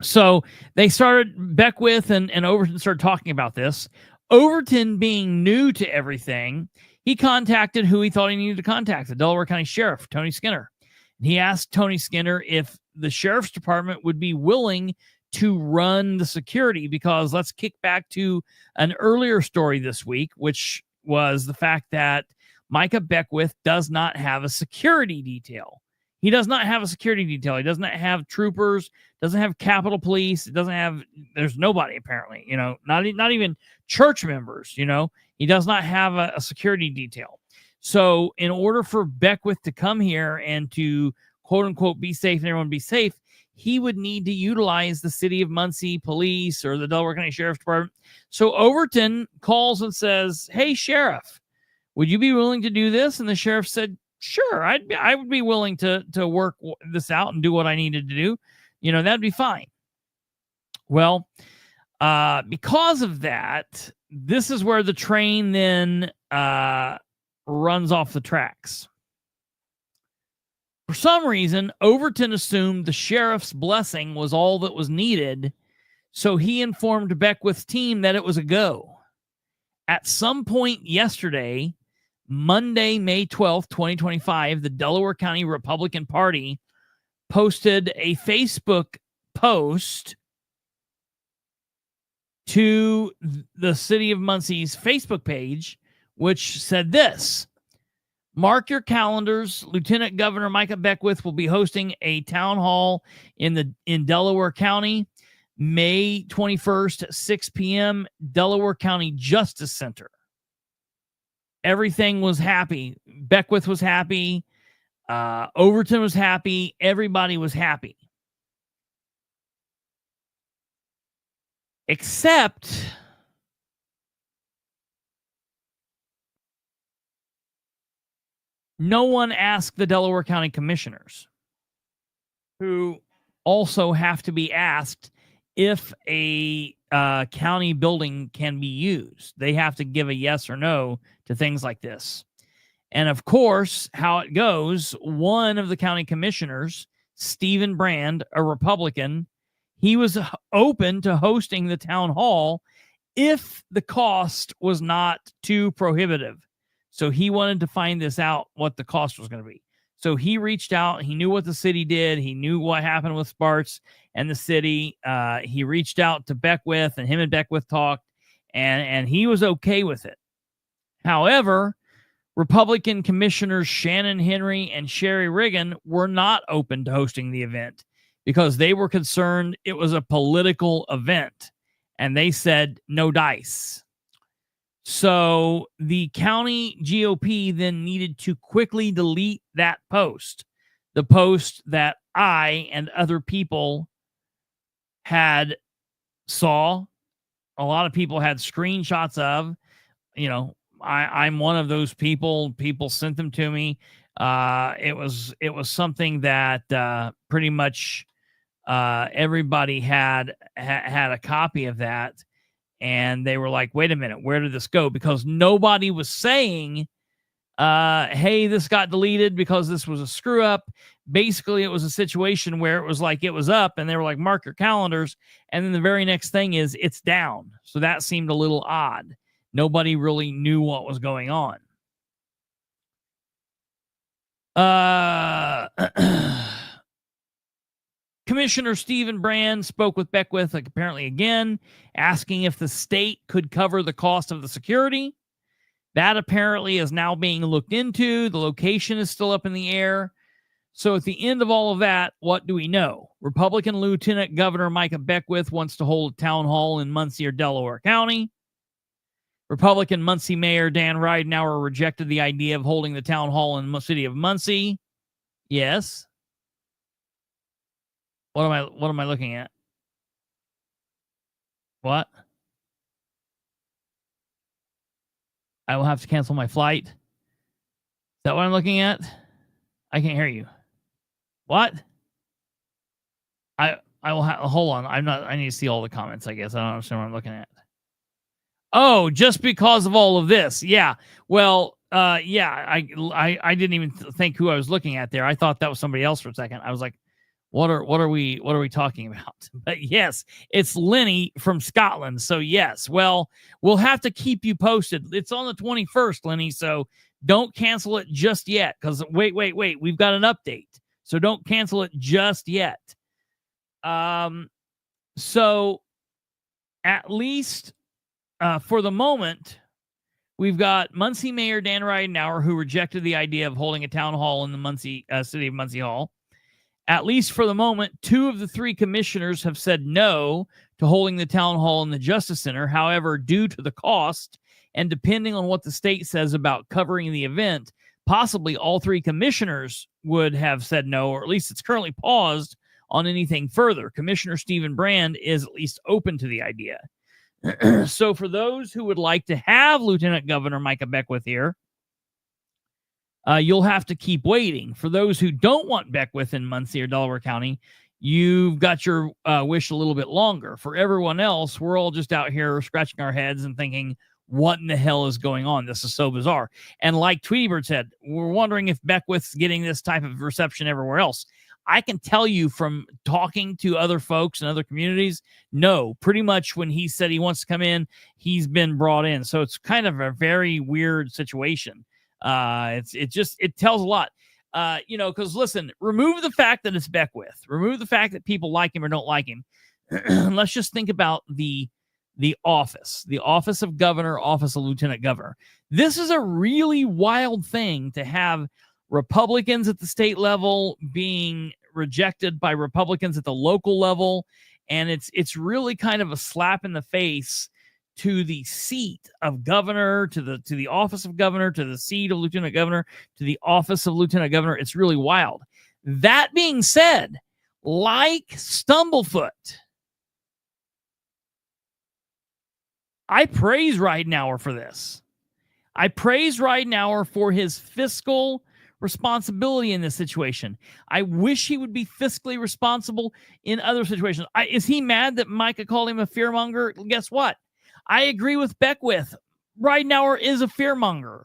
B: So they started, Beckwith and Overton started talking about this. Overton, being new to everything, he contacted who he thought he needed to contact, the Delaware County Sheriff, Tony Skinner. And he asked Tony Skinner if the Sheriff's Department would be willing to run the security, because let's kick back to an earlier story this week, which was the fact that Micah Beckwith does not have a security detail. He does not have a security detail. He does not have troopers, doesn't have Capitol Police. It doesn't have, there's nobody apparently, not even church members, he does not have a security detail. So in order for Beckwith to come here and to quote unquote be safe and everyone be safe, he would need to utilize the city of Muncie police or the Delaware County Sheriff's Department. So Overton calls and says, hey, Sheriff, would you be willing to do this? And the sheriff said, sure, I would be willing to work this out and do what I needed to do. That'd be fine. Well, because of that, this is where the train then runs off the tracks. For some reason, Overton assumed the sheriff's blessing was all that was needed, so he informed Beckwith's team that it was a go. At some point yesterday, Monday, May 12th, 2025, the Delaware County Republican Party posted a Facebook post to the City of Muncie's Facebook page, which said this: mark your calendars. Lieutenant Governor Micah Beckwith will be hosting a town hall in Delaware County, May 21st at 6 p.m., Delaware County Justice Center. Everything was happy. Beckwith was happy. Overton was happy. Everybody was happy. Except no one asked the Delaware County Commissioners, who also have to be asked if a county building can be used. They have to give a yes or no to things like this. And of course, how it goes, one of the county commissioners, Stephen Brand, a Republican, he was open to hosting the town hall if the cost was not too prohibitive. So he wanted to find this out, what the cost was going to be. So he reached out. He knew what the city did. He knew what happened with Sparks and the city. He reached out to Beckwith, and him and Beckwith talked, and he was okay with it. However, Republican Commissioners Shannon Henry and Sherry Riggin were not open to hosting the event because they were concerned it was a political event, and they said no dice. So the county GOP then needed to quickly delete that post, the post that I and other people had saw. A lot of people had screenshots of. I'm one of those people. People sent them to me. It was something that pretty much everybody had a copy of that. And they were like, wait a minute, where did this go? Because nobody was saying, hey, this got deleted because this was a screw up. Basically, it was a situation where it was like it was up, and they were like, mark your calendars. And then the very next thing is it's down. So that seemed a little odd. Nobody really knew what was going on. Commissioner Stephen Brand spoke with Beckwith, apparently again, asking if the state could cover the cost of the security. That apparently is now being looked into. The location is still up in the air. So at the end of all of that, what do we know? Republican Lieutenant Governor Micah Beckwith wants to hold a town hall in Muncie or Delaware County. Republican Muncie Mayor Dan Ridenauer rejected the idea of holding the town hall in the city of Muncie. Yes. What am I looking at? What? I will have to cancel my flight. Is that what I'm looking at? I can't hear you. What? I will hold on. I need to see all the comments, I guess. I don't understand what I'm looking at. Oh, just because of all of this. Yeah. Well, yeah, I didn't even think who I was looking at there. I thought that was somebody else for a second. I was like, what are we talking about? But yes, it's Lenny from Scotland. So yes, well, we'll have to keep you posted. It's on the 21st, Lenny. So don't cancel it just yet. Because wait, we've got an update. So don't cancel it just yet. So at least for the moment, we've got Muncie Mayor Dan Ridenauer, who rejected the idea of holding a town hall in the Muncie city of Muncie Hall. At least for the moment, 2 of the 3 commissioners have said no to holding the town hall in the Justice Center. However, due to the cost and depending on what the state says about covering the event, possibly all 3 commissioners would have said no, or at least it's currently paused on anything further. Commissioner Stephen Brand is at least open to the idea. So for those who would like to have Lieutenant Governor Micah Beckwith here, you'll have to keep waiting. For those who don't want Beckwith in Muncie or Delaware County, you've got your wish a little bit longer. For everyone else, we're all just out here scratching our heads and thinking, what in the hell is going on? This is so bizarre. And like Tweety Bird said, we're wondering if Beckwith's getting this type of reception everywhere else. I can tell you from talking to other folks in other communities, no, pretty much when he said he wants to come in, he's been brought in. So it's kind of a very weird situation. It tells a lot. Because listen, remove the fact that it's Beckwith, remove the fact that people like him or don't like him. Let's just think about the office of governor, office of lieutenant governor. This is a really wild thing to have Republicans at the state level being rejected by Republicans at the local level. And it's really kind of a slap in the face to the seat of governor, to the office of governor, to the seat of lieutenant governor, to the office of lieutenant governor. It's really wild. That being said, like Stumblefoot, I praise Ridenhour for this. I praise Ridenhour for his fiscal responsibility in this situation. I wish he would be fiscally responsible in other situations. Is he mad that Micah called him a fearmonger? Guess what? I agree with Beckwith. Ridenhour is a fearmonger.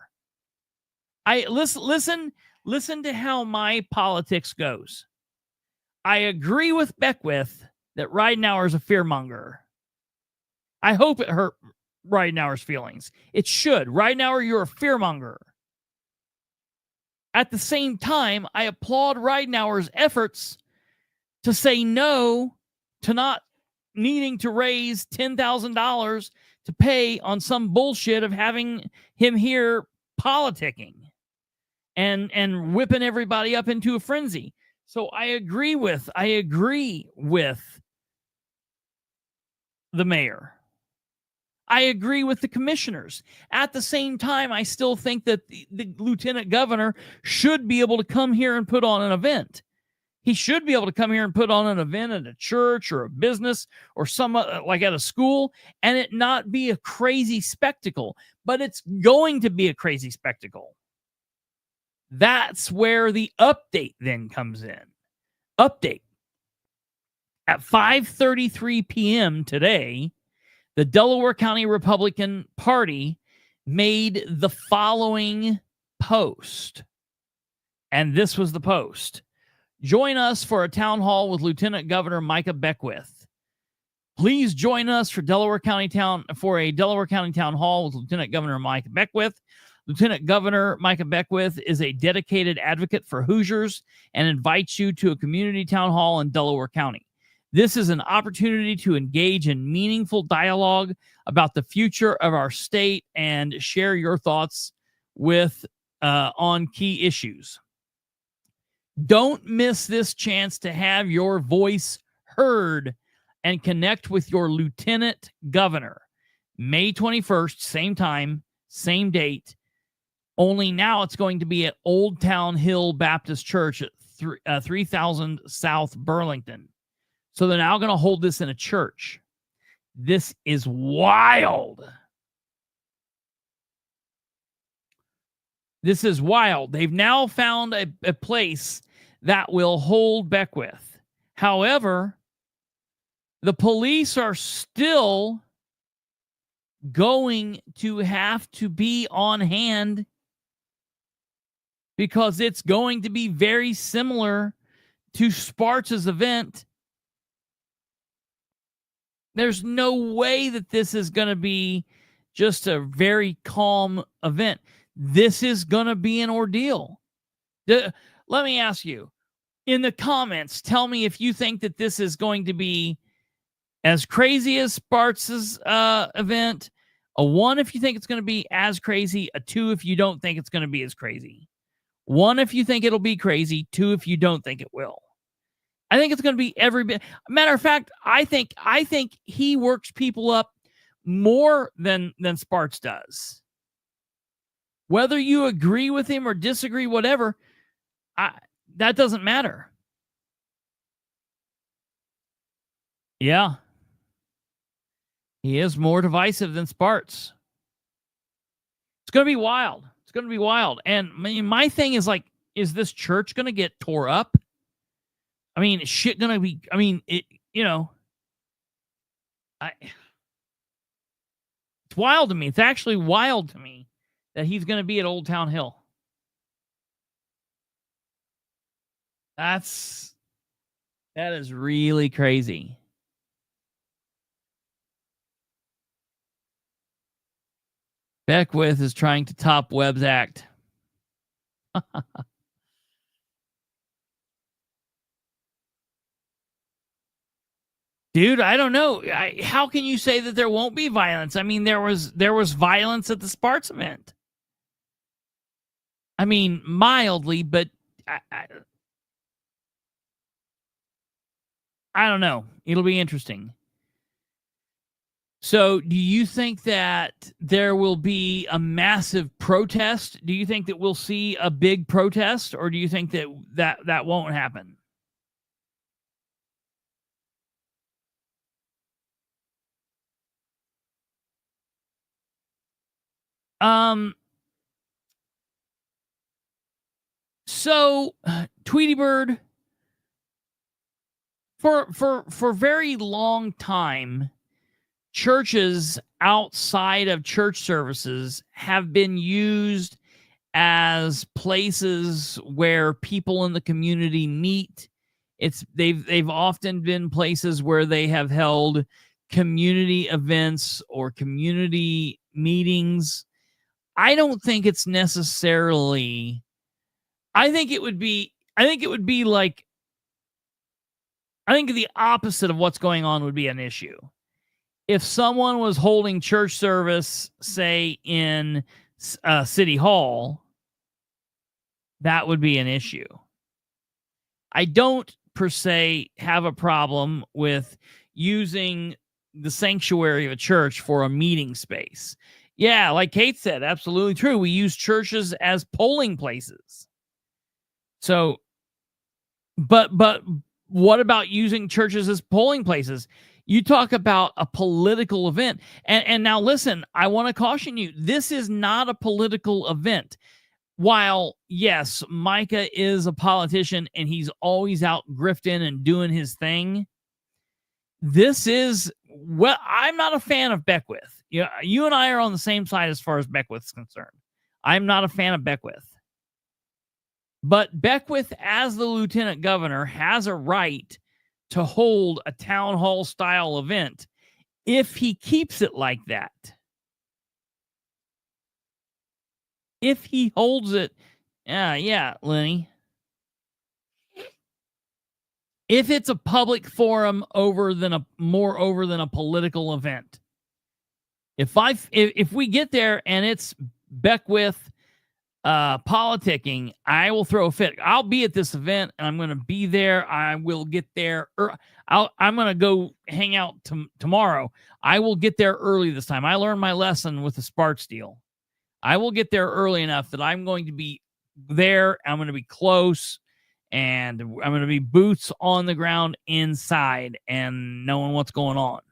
B: Listen to how my politics goes. I agree with Beckwith that Ridenhour is a fearmonger. I hope it hurt Ridenhour's feelings. It should. Ridenhour, you're a fearmonger. At the same time, I applaud Ridenhour's efforts to say no to not needing to raise $10,000 to pay on some bullshit of having him here politicking and whipping everybody up into a frenzy. So I agree with the mayor. I agree with the commissioners. At the same time, I still think that the lieutenant governor should be able to come here and put on an event. He should be able to come here and put on an event at a church or a business or some like at a school, and it not be a crazy spectacle. But it's going to be a crazy spectacle. That's where the update then comes in. Update. At 5:33 p.m. today, the Delaware County Republican Party made the following post. And this was the post. Join us for a town hall with Lieutenant Governor Micah Beckwith. Please join us for a Delaware County town hall with Lieutenant Governor Micah Beckwith. Lieutenant Governor Micah Beckwith is a dedicated advocate for Hoosiers and invites you to a community town hall in Delaware County. This is an opportunity to engage in meaningful dialogue about the future of our state and share your thoughts on key issues. Don't miss this chance to have your voice heard and connect with your lieutenant governor. May 21st, same time, same date. Only now it's going to be at Old Town Hill Baptist Church at 3000 South Burlington. So they're now going to hold this in a church. This is wild. This is wild. They've now found a place that will hold Beckwith. However, the police are still going to have to be on hand because it's going to be very similar to Sparks' event. There's no way that this is going to be just a very calm event. This is going to be an ordeal. Let me ask you, in the comments, tell me if you think that this is going to be as crazy as Sparks' event. A 1 if you think it's going to be as crazy. A 2 if you don't think it's going to be as crazy. 1 if you think it'll be crazy. 2 if you don't think it will. I think it's going to be every bit. Matter of fact, I think he works people up more than Sparks does. Whether you agree with him or disagree, whatever, that doesn't matter. Yeah. He is more divisive than Sparks. It's going to be wild. It's going to be wild. And my thing is like, is this church going to get tore up? I mean, is shit gonna be? I mean, it. It's wild to me. It's actually wild to me that he's gonna be at Old Town Hill. That is really crazy. Beckwith is trying to top Webb's act. Dude, I don't know. How can you say that there won't be violence? I mean, there was violence at the Sparks event. I mean, mildly, but I don't know. It'll be interesting. So, do you think that there will be a massive protest? Do you think that we'll see a big protest, or do you think that won't happen? So Tweety Bird, for very long time, churches outside of church services have been used as places where people in the community meet. They've often been places where they have held community events or community meetings. I don't think it's necessarily. I think the opposite of what's going on would be an issue. If someone was holding church service, say in City Hall, that would be an issue. I don't per se have a problem with using the sanctuary of a church for a meeting space. Yeah, like Kate said, absolutely true. We use churches as polling places. So, but what about using churches as polling places? You talk about a political event. And now listen, I want to caution you. This is not a political event. While, yes, Micah is a politician and he's always out grifting and doing his thing, this is, well, I'm not a fan of Beckwith. You and I are on the same side as far as Beckwith's concerned. I'm not a fan of Beckwith. But Beckwith, as the lieutenant governor, has a right to hold a town hall style event if he keeps it like that. If he holds it, yeah, Lenny. If it's a public forum more over than a political event. If we get there and it's Beckwith politicking, I will throw a fit. I'll be at this event and I'm going to be there. I will get there. I'm going to go hang out tomorrow. I will get there early this time. I learned my lesson with the Sparks deal. I will get there early enough that I'm going to be there. I'm going to be close and I'm going to be boots on the ground inside and knowing what's going on.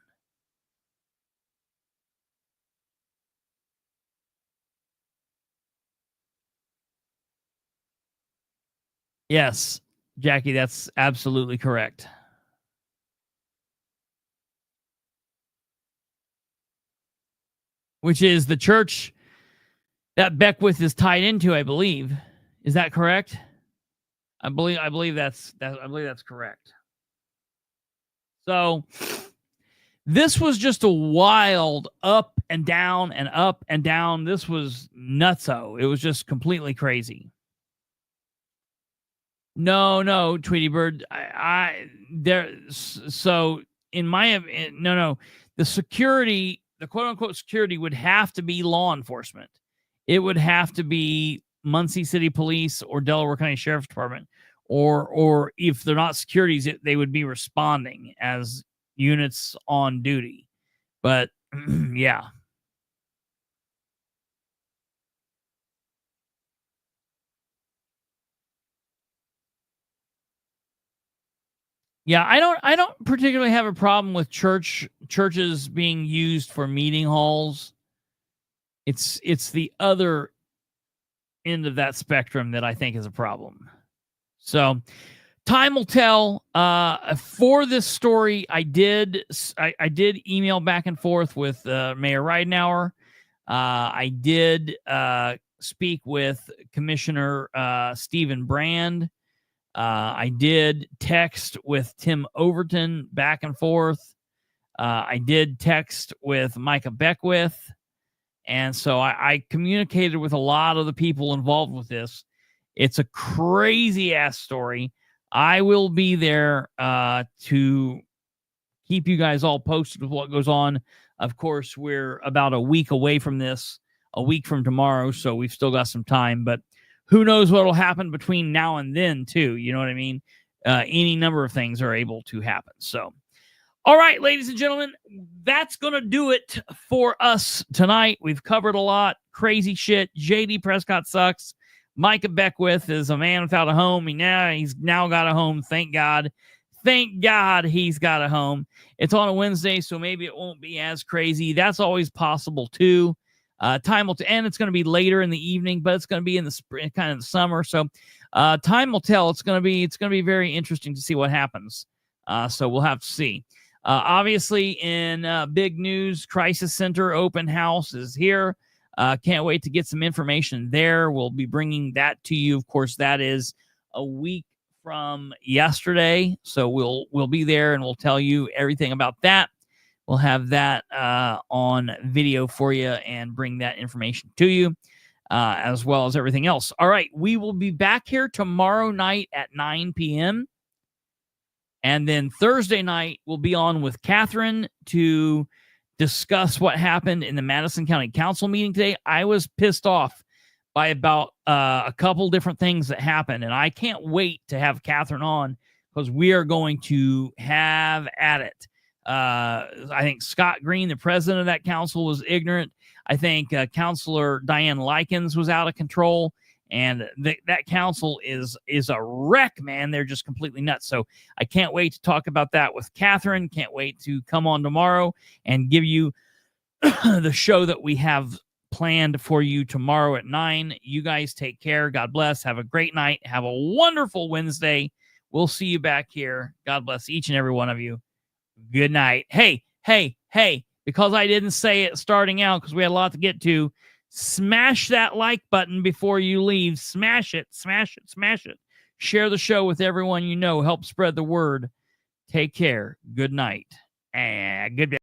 B: Yes, Jackie, that's absolutely correct. Which is the church that Beckwith is tied into, I believe. Is that correct? I believe that's correct. So this was just a wild up and down and up and down. This was nutso. It was just completely crazy. No, Tweety Bird. So in my no, the security, the quote unquote security would have to be law enforcement. It would have to be Muncie City Police or Delaware County Sheriff's Department, or if they're not securities, they would be responding as units on duty. But yeah. Yeah, I don't particularly have a problem with churches being used for meeting halls. It's the other end of that spectrum that I think is a problem. So, Time will tell. For this story, I did email back and forth with Mayor Ridenour. I did speak with Commissioner Stephen Brand. I did text with Tim Overton back and forth. I did text with Micah Beckwith. And so I communicated with a lot of the people involved with this. It's a crazy ass story. I will be there to keep you guys all posted with what goes on. Of course, we're about a week away from this, a week from tomorrow, so we've still got some time. But who knows what will happen between now and then, too. You know what I mean? Any number of things are able to happen. So, all right, ladies and gentlemen, that's going to do it for us tonight. We've covered a lot. Crazy shit. JD Prescott sucks. Micah Beckwith is a man without a home. He's now got a home. Thank God. Thank God he's got a home. It's on a Wednesday, so maybe it won't be as crazy. That's always possible, too. Time will and it's going to be later in the evening, but it's going to be in the spring, kind of the summer. So time will tell. It's going to be very interesting to see what happens. So we'll have to see. Obviously, in big news, Crisis Center open house is here. Can't wait to get some information there. We'll be bringing that to you. Of course, that is a week from yesterday. So we'll be there and we'll tell you everything about that. We'll have that on video for you and bring that information to you, as well as everything else. All right, we will be back here tomorrow night at 9 p.m. And then Thursday night, we'll be on with Catherine to discuss what happened in the Madison County Council meeting today. I was pissed off by about a couple different things that happened, and I can't wait to have Catherine on because we are going to have at it. I think Scott Green, the president of that council, was ignorant. I think Councilor Diane Likens was out of control, and that council is a wreck, man. They're just completely nuts. So I can't wait to talk about that with Catherine. Can't wait to come on tomorrow and give you the show that we have planned for you tomorrow at 9. You guys take care. God bless. Have a great night. Have a wonderful Wednesday. We'll see you back here. God bless each and every one of you. Good night. Hey, because I didn't say it starting out because we had a lot to get to, smash that like button before you leave. Smash it. Share the show with everyone you know. Help spread the word. Take care. Good night. And good day.